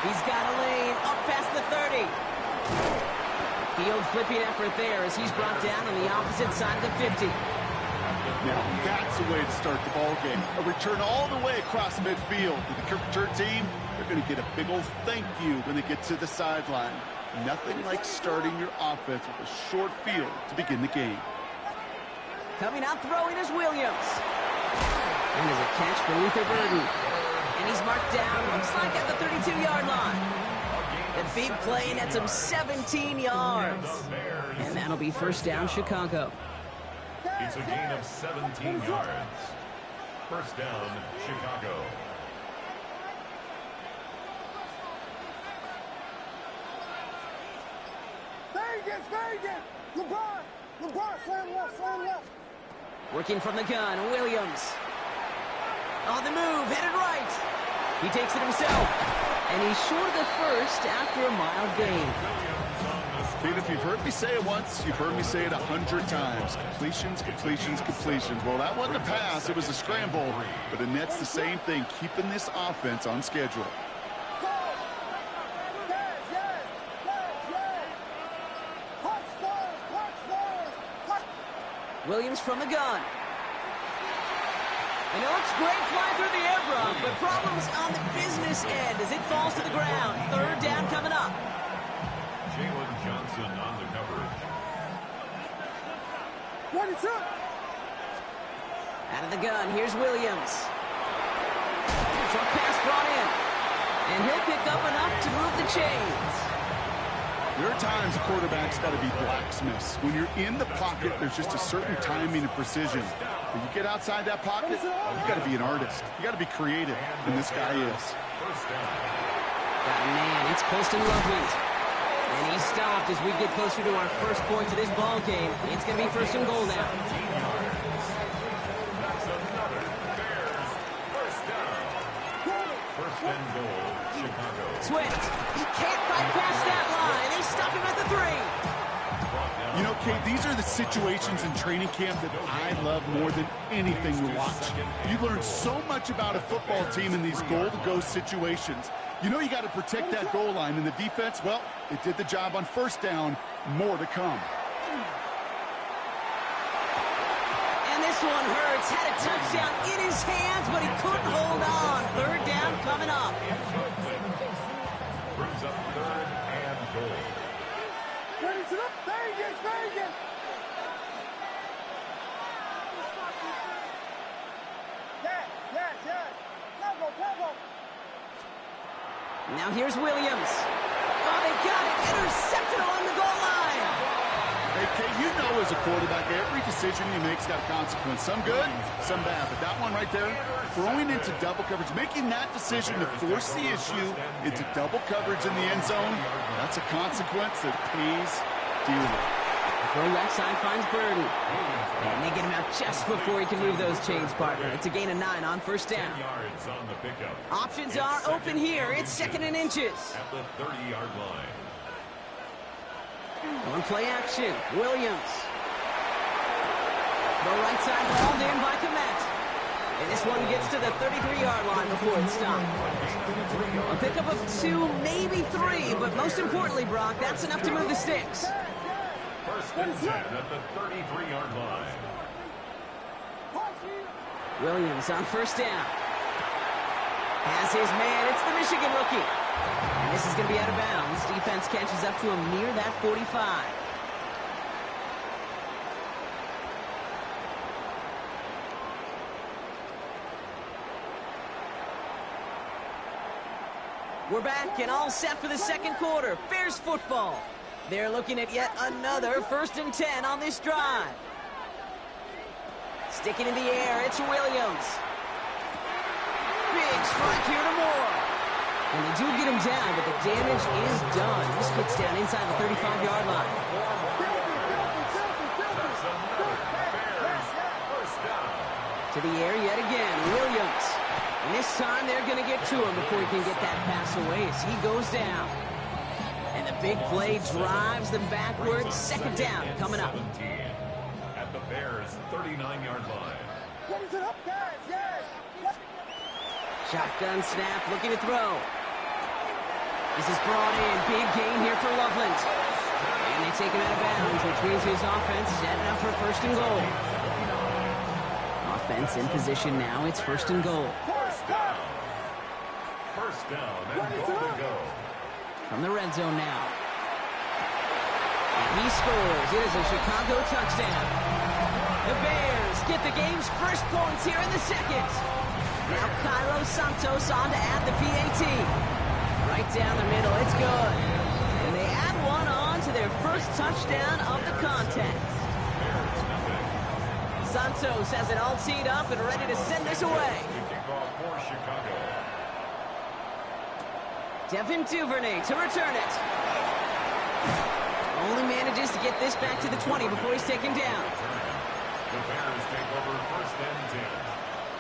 He's got a lane up past the 30. Field flipping effort there as he's brought down on the opposite side of the 50. Now, that's the way to start the ball game. A return all the way across midfield. The kick return team, they're going to get a big old thank you when they get to the sideline. Nothing like starting your offense with a short field to begin the game. Coming out throwing is Williams. And there's a catch for Luther Burden. And he's marked down, looks like at the 32-yard line. A big play nets him 17 yards. And that'll be first down, Chicago. It's a gain of 17 yards. First down, Chicago. Vegas! LeBron, slam left. Working from the gun, Williams. On the move, headed right. He takes it himself. And he's short of the first after a mild gain. Pete, if you've heard me say it once, you've heard me say it 100 times. Completions. Well, that wasn't a pass. It was a scramble. But it nets the same thing, keeping this offense on schedule. Williams from the gun. And it looks great flying through the air, Brock, but problems on the business end as it falls to the ground. Third down coming up. Jalen Johnson on the coverage. Out of the gun, here's Williams. Short pass brought in. And he'll pick up enough to move the chains. There are times a quarterback's got to be blacksmiths. When you're in the pocket, there's just a certain timing and precision. When you get outside that pocket, you got to be an artist. You got to be creative, and this guy is. Got a man, it's Colston Loveland. And he's stopped as we get closer to our first point to this ball game. It's going to be first and goal now. First and goal, Chicago. Swift, he can't bypass that line. They stop him at the 3. You know, Kate, these are the situations in training camp that I love more than anything to watch. You learn so much about a football team in these goal-to-go situations. You know you got to protect that goal line, and the defense, well, it did the job on first down. More to come. And this one hurts. Had a touchdown in his hands, but he couldn't hold on. Third down coming up. Brings up third and goal. Vegas! Tempo. Now here's Williams. Oh, they got it. Intercepted along the goal line. Hey, Kate, you know as a quarterback, every decision you make's got a consequence. Some good, some bad. But that one right there, throwing into double coverage, making that decision to force the issue into double coverage in the end zone, that's a consequence that pays dearly. Throwing back side finds Burden. And they get him out just before he can move those chains, partner. It's a gain of 9 on first down. Options are open here. It's second and inches. At the 30-yard line. One play action. Williams. The right side hauled in by Komet. And this one gets to the 33-yard line before it's stopped. A pickup of 2, maybe 3, but most importantly, Brock, that's enough to move the sticks. First and 10 at the 33-yard line. Williams on first down. Has his man. It's the Michigan rookie. And this is going to be out of bounds. Defense catches up to him near that 45. We're back and all set for the second quarter. Bears football. They're looking at yet another first and 10 on this drive. Sticking in the air, it's Williams. Big strike here to Moore. And they do get him down, but the damage is done. This gets down inside the 35-yard line. To the air yet again, Williams. And this time they're going to get to him before he can get that pass away as he goes down. And the big play drives them backwards. Second down coming up. At the Bears' 39-yard line. Shotgun snap, looking to throw. This is brought in. Big gain here for Loveland. And they take him out of bounds, which means his offense is setting up for first and goal. Offense in position now. It's first and goal. First down and goal to go. From the red zone now. And he scores. It is a Chicago touchdown. The Bears get the game's first points here in the second. Now Cairo Santos on to add the PAT. Right down the middle. It's good. And they add one on to their first touchdown of the contest. Santos has it all teed up and ready to send this away. Devin Duvernay to return it. Only manages to get this back to the 20 before he's taken down. The Bears take over first and 10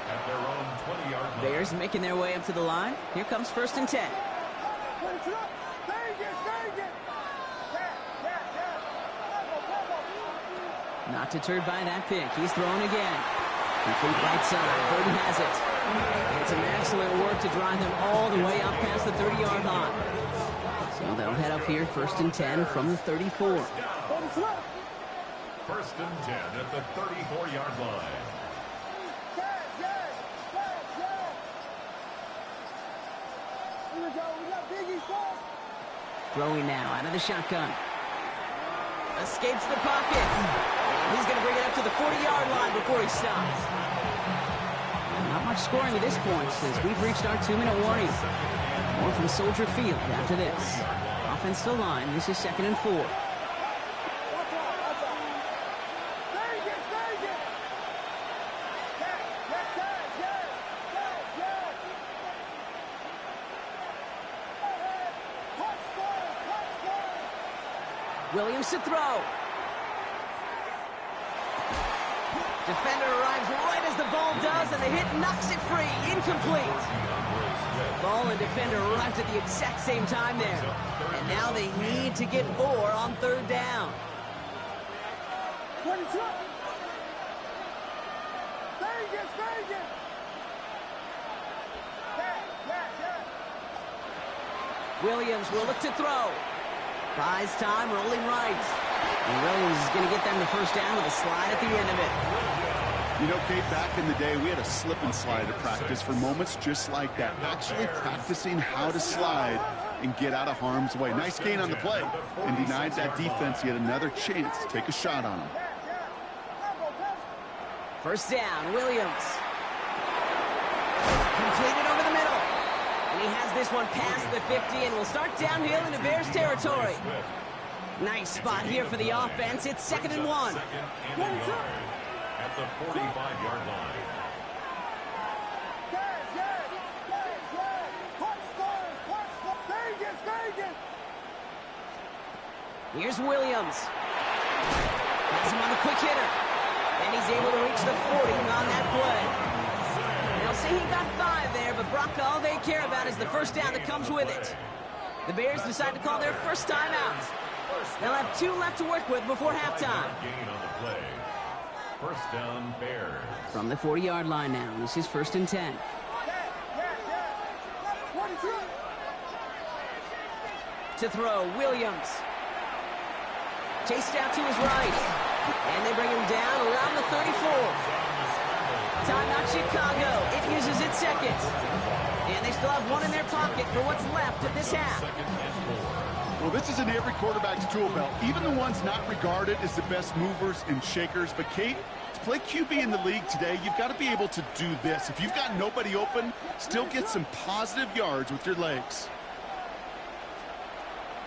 at their own 20-yard line. Bears making their way up to the line. Here comes first and 10. Not deterred by that pick. He's thrown again. Complete right side. Burton has it. And some excellent work to drive them all the way up past the 30-yard line. So they'll head up here first and 10 from the 34. First and 10 at the 34-yard line. Throwing now out of the shotgun. Escapes the pocket. He's going to bring it up to the 40-yard line before he stops. Not much scoring at this point since we've reached our 2-minute warning. More from Soldier Field after this. Offensive line, this is second and 4. Williams to throw. Defender arrives right as the ball does, and the hit knocks it free. Incomplete. Ball and defender arrived at the exact same time there. And now they need to get 4 on third down. Williams will look to throw. Buys time, rolling right. And Williams is going to get them the first down with a slide at the end of it. You know, Kate, back in the day, we had a slip and slide at practice for moments just like that. Actually practicing how to slide and get out of harm's way. Nice gain on the play. And denied that defense yet another chance to take a shot on him. First down, Williams. Completed over the middle. And he has this one past the 50 and will start downhill into Bears territory. Nice spot here for the offense. It's second and 1. At the 45-yard line. Here's Williams. Has him on the quick hitter. And he's able to reach the 40 on that play. They'll say he got 5 there, but Brock, all they care about is the first down that comes with it. The Bears decide to call their first timeout. They'll have 2 left to work with before halftime. Gain on the play. First down, Bears. From the 40-yard line now, this is first and 10. To throw, Williams. Chased out to his right. And they bring him down around the 34. Timeout Chicago. It uses its second. And they still have 1 in their pocket for what's left of this half. Well, this is in every quarterback's tool belt, even the ones not regarded as the best movers and shakers. But, Kate, to play QB in the league today, you've got to be able to do this. If you've got nobody open, still get some positive yards with your legs.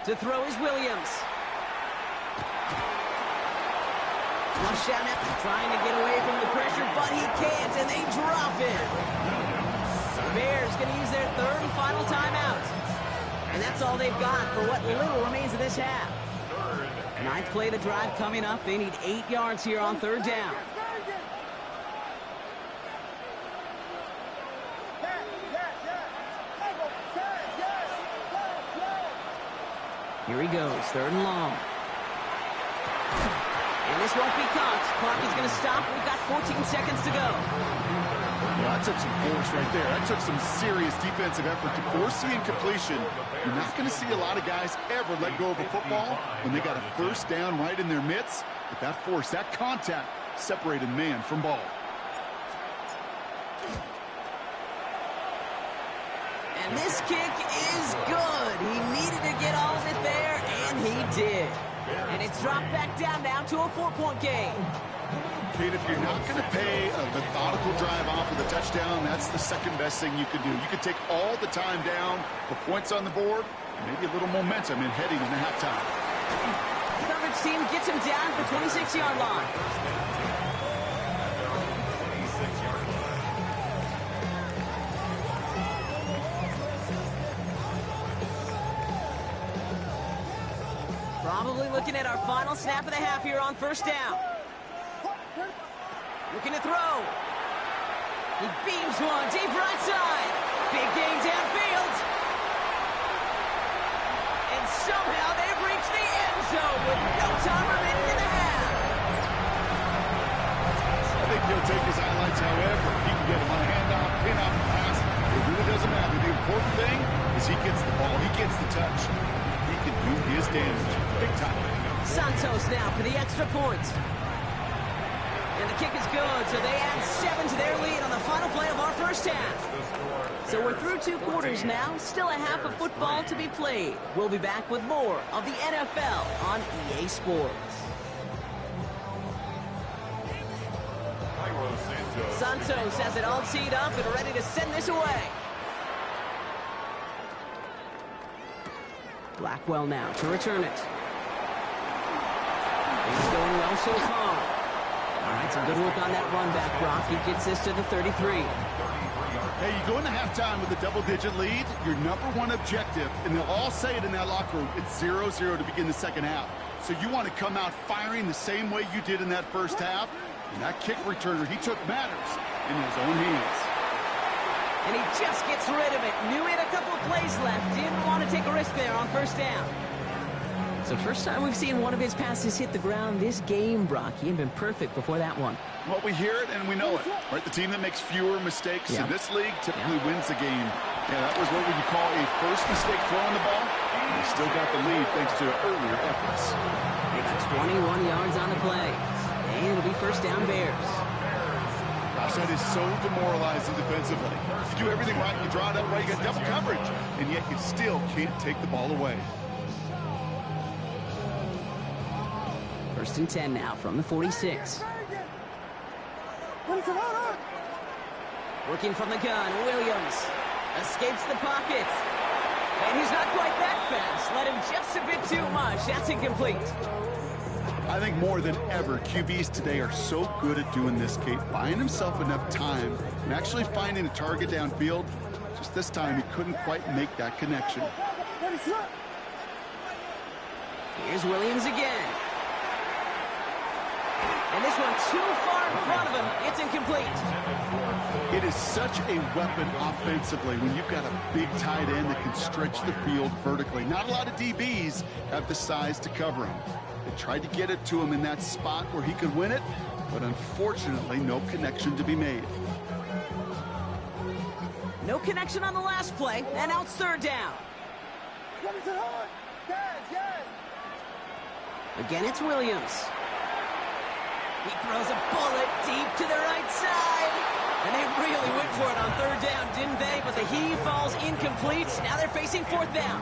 To throw is Williams. Flush out it, trying to get away from the pressure, but he can't, and they drop it. The Bears is going to use their third and final timeout. And that's all they've got for what little remains of this half. Ninth play of the drive coming up. They need 8 yards here on third down. Here he goes, third and long. And this won't be caught. Clock is going to stop. We've got 14 seconds to go. Well, that took some force right there. That took some serious defensive effort to force the incompletion. You're not going to see a lot of guys ever let go of a football when they got a first down right in their midst. But that force, that contact, separated man from ball. And this kick is good. He needed to get all of it there, and he did. And it's dropped back down now to a 4-point game. Kid, if you're not going to pay a methodical drive off with a touchdown, that's the second best thing you can do. You can take all the time down, put points on the board, maybe a little momentum in heading into halftime. The coverage team gets him down at the 26-yard line. Probably looking at our final snap of the half here on first down. Looking to throw. He beams one deep right side. Big gain downfield. And somehow they've reached the end zone with no time remaining in the half. I think he'll take his highlights however. He can get him on a handoff, pin off the pass. It really doesn't matter. The important thing is he gets the ball. He gets the touch. He can do his damage. Big time. Santos now for the extra point. And the kick is good, so they add 7 to their lead on the final play of our first half. So we're through 2 quarters now, still a half of football to be played. We'll be back with more of the NFL on EA Sports. Santos has it all teed up and ready to send this away. Blackwell now to return it. He's going well so far. All right, some good work on that run back, Brock. He gets this to the 33. Hey, you go into halftime with a double-digit lead, your #1 objective, and they'll all say it in that locker room, it's 0-0 to begin the second half. So you want to come out firing the same way you did in that first half, and that kick returner, he took matters in his own hands. And he just gets rid of it. Knew he had a couple of plays left. Didn't want to take a risk there on first down. So first time we've seen one of his passes hit the ground this game, Brock. He had been perfect before that one. Well, we hear it and we know it, right? The team that makes fewer mistakes in this league typically wins the game. Yeah, that was what would you call a first mistake throwing the ball. And they still got the lead thanks to earlier efforts. They got 21 yards on the play. And it'll be first down Bears. Gosh, that is so demoralizing defensively. You do everything right, you draw it up right, you got double coverage, and yet you still can't take the ball away. First and 10 now from the 46. Working from the gun, Williams escapes the pocket. And he's not quite that fast. Let him just a bit too much. That's incomplete. I think more than ever, QBs today are so good at doing this, Kate, buying himself enough time and actually finding a target downfield. Just this time, he couldn't quite make that connection. Here's Williams again. And this one too far in front of him. It's incomplete. It is such a weapon offensively when you've got a big tight end that can stretch the field vertically. Not a lot of DBs have the size to cover him. They tried to get it to him in that spot where he could win it, but unfortunately, no connection to be made. No connection on the last play, and now it's third down. Again, it's Williams. He throws a bullet deep to the right side. And they really went for it on third down, didn't they? But the heave falls incomplete. Now they're facing fourth down.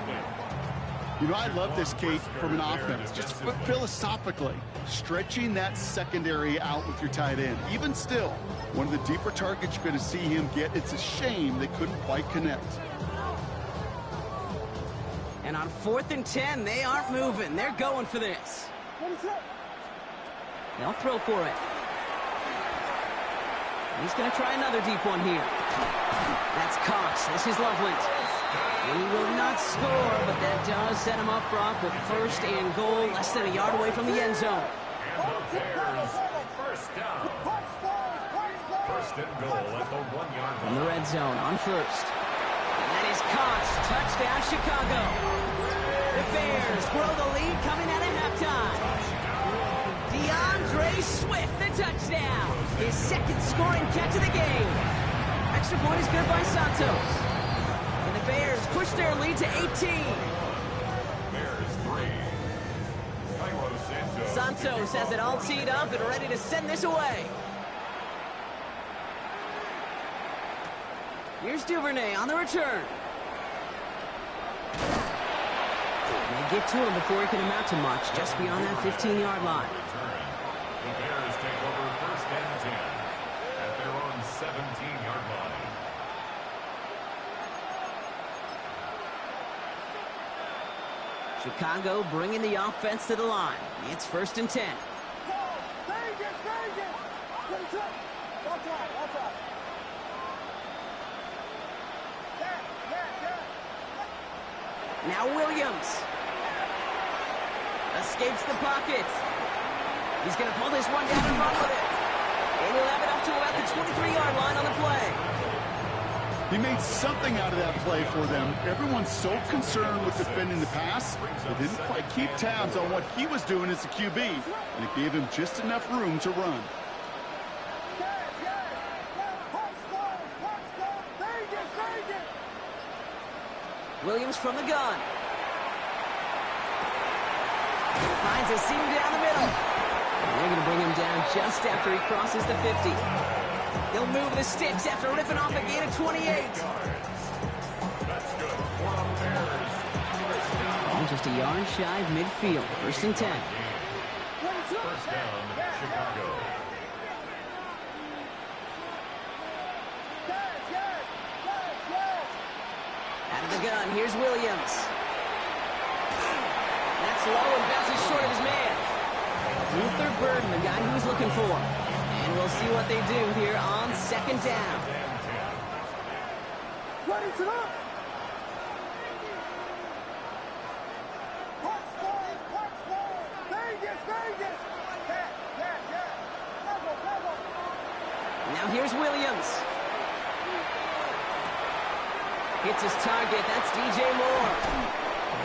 You know, I love this, Kate, from an offense. Just philosophically, stretching that secondary out with your tight end. Even still, one of the deeper targets you're going to see him get. It's a shame they couldn't quite connect. And on 4th and 10, they aren't moving. They're going for this. They'll throw for it. He's going to try another deep one here. That's Cox. This is Loveland. He will not score, but that does set him up, Brock, with first and goal, less than a yard away from the end zone. And the Bears, first down. First and goal at the 1-yard line. From the red zone on first. And that is Cox. Touchdown, Chicago. The Bears grow the lead coming out of halftime. DeAndre Swift, the touchdown. His second scoring catch of the game. Extra point is good by Santos. And the Bears push their lead to 18. Bears 3. Santos has it all teed up and ready to send this away. Here's Duvernay on the return. They get to him before he can amount to much, just beyond that 15-yard line. The Bears take over first and 10 at their own 17-yard line. Chicago bringing the offense to the line. It's first and 10. Now Williams escapes the pocket. He's going to pull this one down and run with it. And he'll have it up to about the 23-yard line on the play. He made something out of that play for them. Everyone's so concerned with defending the pass, they didn't quite keep tabs on what he was doing as a QB, and it gave him just enough room to run. Williams from the gun. Finds a seam down the middle. And they're going to bring him down just after he crosses the 50. He'll move the sticks after ripping off a gain of 28. And just a yard shy of midfield. First and 10. First down, Chicago. Out of the gun, here's Williams. That's low and bounces short of his man. Luther Burden, the guy he was looking for. And we'll see what they do here on second down. Ready to go. Now here's Williams. Hits his target. That's DJ Moore.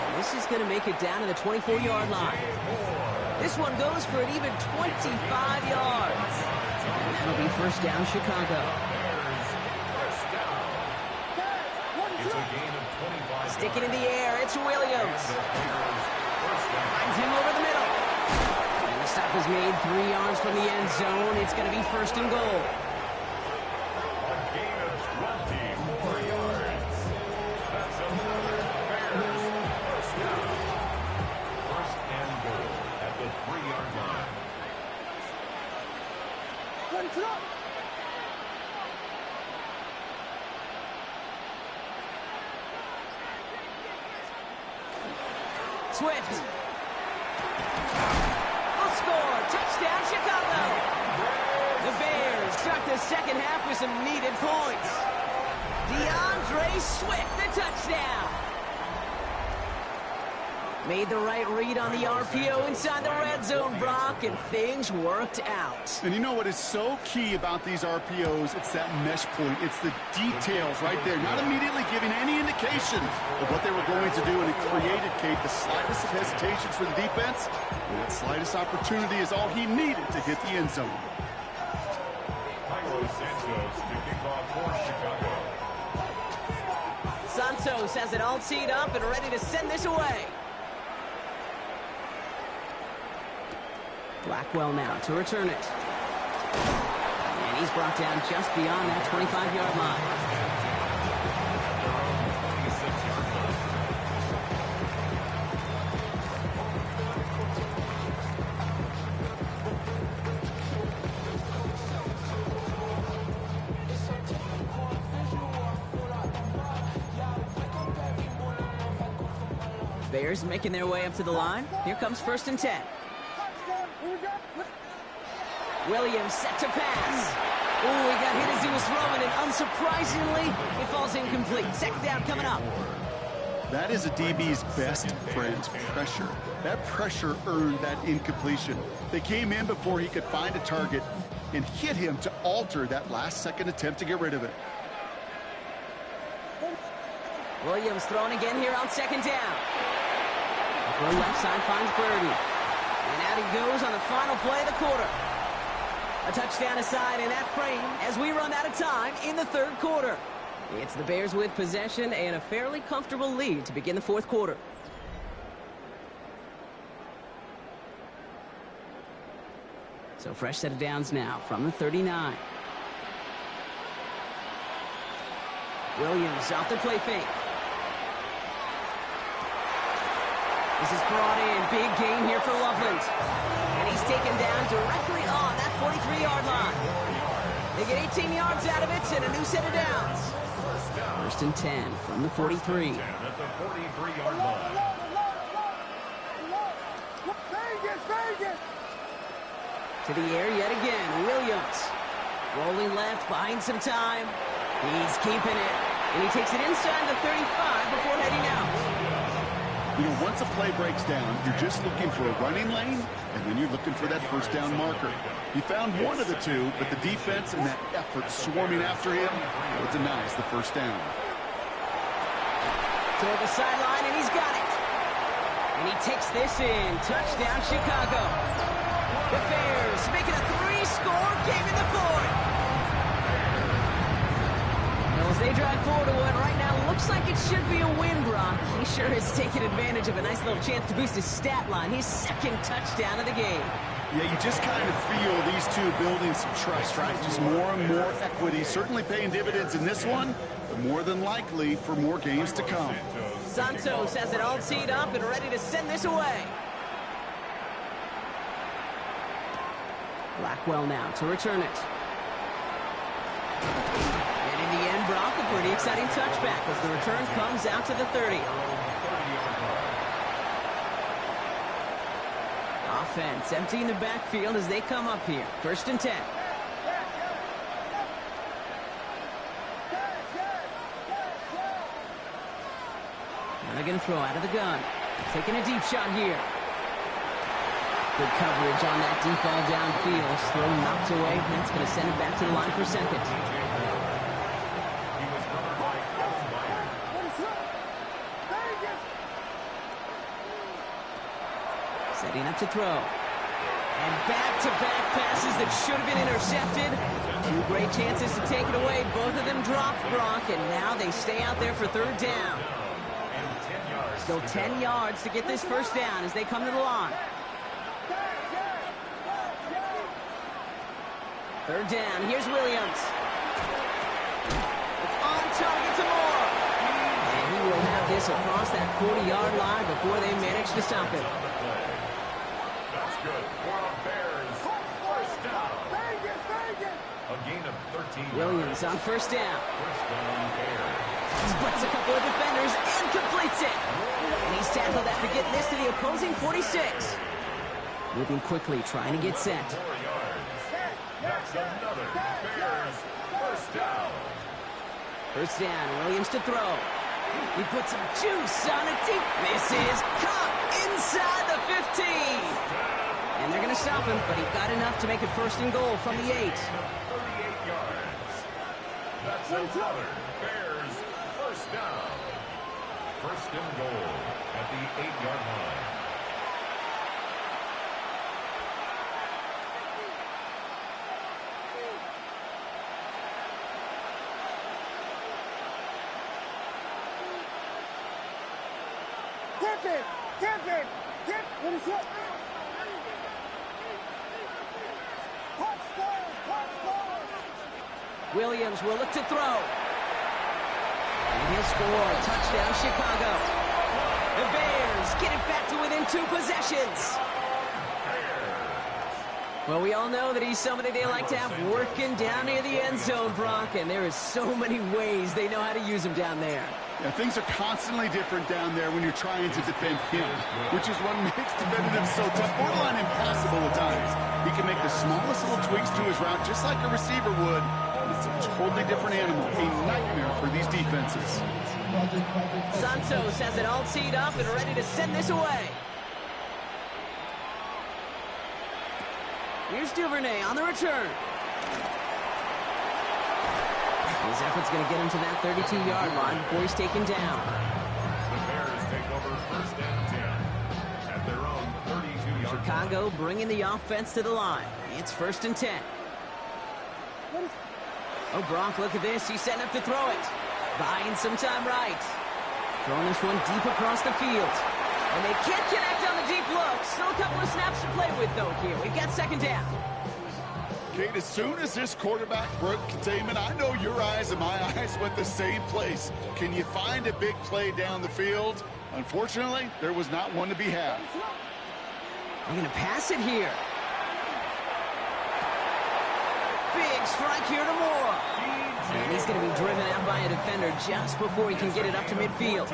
And this is going to make it down to the 24-yard line. This one goes for an even 25 yards. And that'll be first down, Chicago. Stick it in the air. It's Williams. Finds him over the middle. And the stop is made 3 yards from the end zone. It's going to be first and goal. Swift will score. Touchdown, Chicago. The Bears start the second half with some needed points. DeAndre Swift, the touchdown. Made the right read on the RPO inside the red zone, Brock, and things worked out. And you know what is so key about these RPOs? It's that mesh point. It's the details right there. Not immediately giving any indication of what they were going to do, and it created, Kate, the slightest of hesitations for the defense. And that slightest opportunity is all he needed to hit the end zone. Santos has it all teed up and ready to send this away. Blackwell now to return it. And he's brought down just beyond that 25-yard line. Bears making their way up to the line. Here comes first and 10. Williams set to pass. Oh, he got hit as he was throwing, and unsurprisingly, it falls incomplete. Second down coming up. That is a DB's best friend, pressure. That pressure earned that incompletion. They came in before he could find a target and hit him to alter that last-second attempt to get rid of it. Williams throwing again here on second down. The throw left side finds Burden. And out he goes on the final play of the quarter. A touchdown aside in that frame as we run out of time in the third quarter. It's the Bears with possession and a fairly comfortable lead to begin the fourth quarter. So fresh set of downs now from the 39. Williams off the play fake. This is brought in. Big gain here for Loveland. And he's taken down directly on that 43-yard line. They get 18 yards out of it and a new set of downs. First and 10 from the 43. At the 43-yard line. To the air yet again. Williams rolling left, buying some time. He's keeping it. And he takes it inside the 35 before heading out. You know, once a play breaks down, you're just looking for a running lane, and then you're looking for that first down marker. He found one of the two, but the defense and that effort swarming after him denies the first down. Toward the sideline, and he's got it. And he takes this in. Touchdown, Chicago. The Bears making a 3-score game in the fourth. Well, as they drive forward to what right now looks like it should be a win, Brock. He sure has taken advantage of a nice little chance to boost his stat line. His second touchdown of the game. Yeah, you just kind of feel these two building some trust, right? Just more and more equity. Certainly paying dividends in this one, but more than likely for more games to come. Santos has it all teed up and ready to send this away. Blackwell now to return it. And in the end, Brock, a pretty exciting touchback as the return comes out to the 30. Offense emptying the backfield as they come up here. First and 10. Now they're going to throw out of the gun. Taking a deep shot here. Good coverage on that deep ball downfield. Throw knocked away. That's going to send it back to the line for second. Setting up to throw. And back-to-back passes that should have been intercepted. Two great chances to take it away. Both of them dropped, Brock, and now they stay out there for third down. Still 10 yards to get this first down as they come to the line. Third down. Here's Williams. It's on target to Moore. And he will have this across that 40-yard line before they manage to stop him. That's good for the Bears. First down. A gain of 13. Williams on first down. First down, Bears. Splits a couple of defenders and completes it. And he's tackled after getting this to the opposing 46. Moving quickly, trying to get set. 4 yards. That's another Bears first down. First down, Williams to throw. He puts some juice on it deep. This is caught inside the 15. And they're going to stop him, but he got enough to make it first and goal from the 8. 38 yards. That's another Bears first down. First and goal at the 8-yard line. What is it? Williams will look to throw. And he'll score. Touchdown, Chicago. The Bears get it back to within 2 possessions. Well, we all know that he's somebody they like to have working down near the end zone, Brock, and there is so many ways they know how to use him down there. Yeah, things are constantly different down there when you're trying to defend him, which is what makes defending him so tough, borderline impossible at times. He can make the smallest little tweaks to his route just like a receiver would. It's a totally different animal, a nightmare for these defenses. Santos has it all teed up and ready to send this away. Here's Duvernay on the return. His effort's going to get him to that 32-yard line before he's taken down. The Bears take over first and 10 at their own 32-yard line. Chicago bringing the offense to the line. It's first and 10. Oh, Brock, look at this. He's setting up to throw it. Buying some time right. Throwing this one deep across the field. And they can't connect on the deep look. Still a couple of snaps to play with, though, here. We've got second down. Kate, as soon as this quarterback broke containment, I know your eyes and my eyes went the same place. Can you find a big play down the field? Unfortunately, there was not one to be had. They're going to pass it here. Big strike here to Moore. And he's going to be driven out by a defender just before he can get it up to midfield.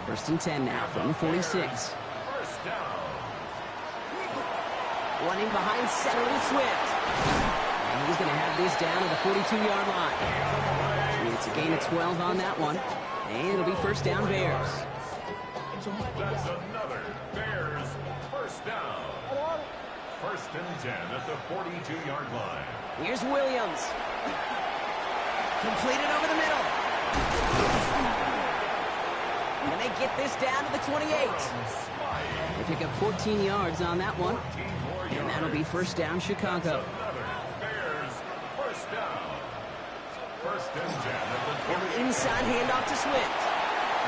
First and 10 now from the 46. Running behind center with Swift. And he's going to have this down at the 42-yard line. It's a gain of 12 on that one. And it'll be first down Bears. That's another Bears first down. First and 10 at the 42-yard line. Here's Williams. Completed over the middle. And they get this down to the 28. They pick up 14 yards on that one. And that'll be first down Chicago. Bears first down. First and 10 at the 28. And the inside handoff to Swift.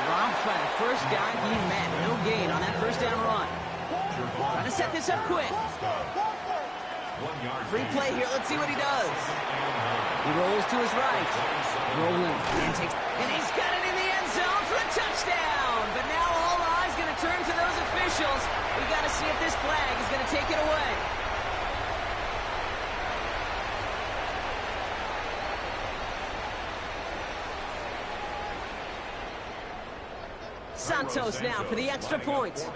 Dropped by the first guy he met. No gain on that first down run. Trying to set this up quick. Free play here. Let's see what he does. He rolls to his right. Rolling. And he's got it in the end zone for a touchdown. But now all eyes going to turn to those officials. We got to see if this flag is going to take it away. Santos now for the extra point.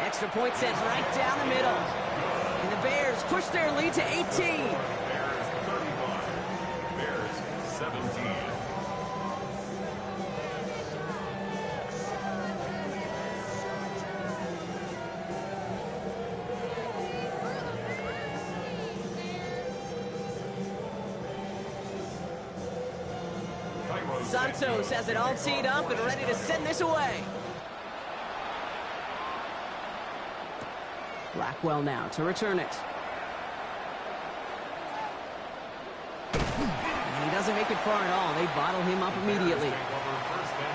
Extra point sent right down the middle. And the Bears push their lead to 18. Bears 35. Bears 17. Santos has it all teed up and ready to send this away. Blackwell now to return it. And he doesn't make it far at all. They bottle him up immediately.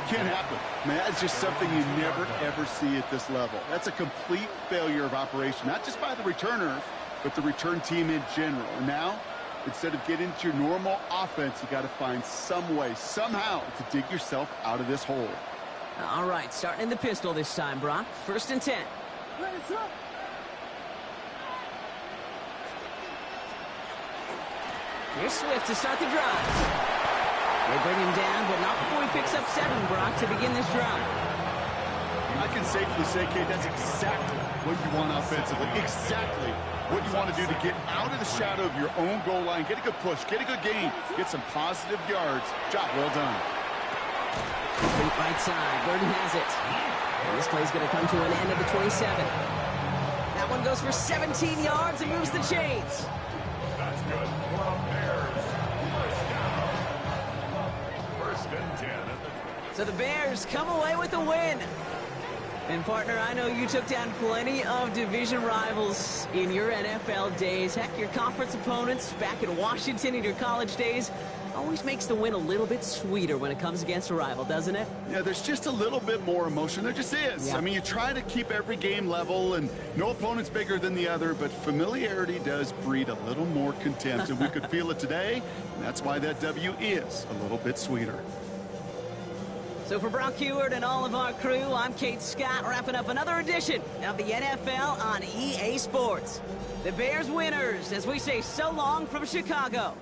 Can't happen. Man, that's just something you never, ever see at this level. That's a complete failure of operation, not just by the returner, but the return team in general. And now, instead of getting into your normal offense, you got to find some way, somehow, to dig yourself out of this hole. All right, starting in the pistol this time, Brock. First and 10. Here's Swift to start the drive. They bring him down, but not before he picks up 7, Brock, to begin this drive. I can safely say, Kate, that's exactly what you want offensively. Exactly what you want to do to get out of the shadow of your own goal line, get a good push, get a good gain, get some positive yards. Job well done. Complete right side. Burden has it. And this play's going to come to an end at the 27. That one goes for 17 yards and moves the chains. That's good for the Bears. First down. First and 10 at the... So the Bears come away with a win. And, partner, I know you took down plenty of division rivals in your NFL days. Heck, your conference opponents back in Washington in your college days always makes the win a little bit sweeter when it comes against a rival, doesn't it? Yeah, there's just a little bit more emotion. There just is. Yeah. I mean, you try to keep every game level, and no opponent's bigger than the other, but familiarity does breed a little more contempt, and we could feel it today, and that's why that W is a little bit sweeter. So for Brock Heward and all of our crew, I'm Kate Scott, wrapping up another edition of the NFL on EA Sports. The Bears winners, as we say so long from Chicago.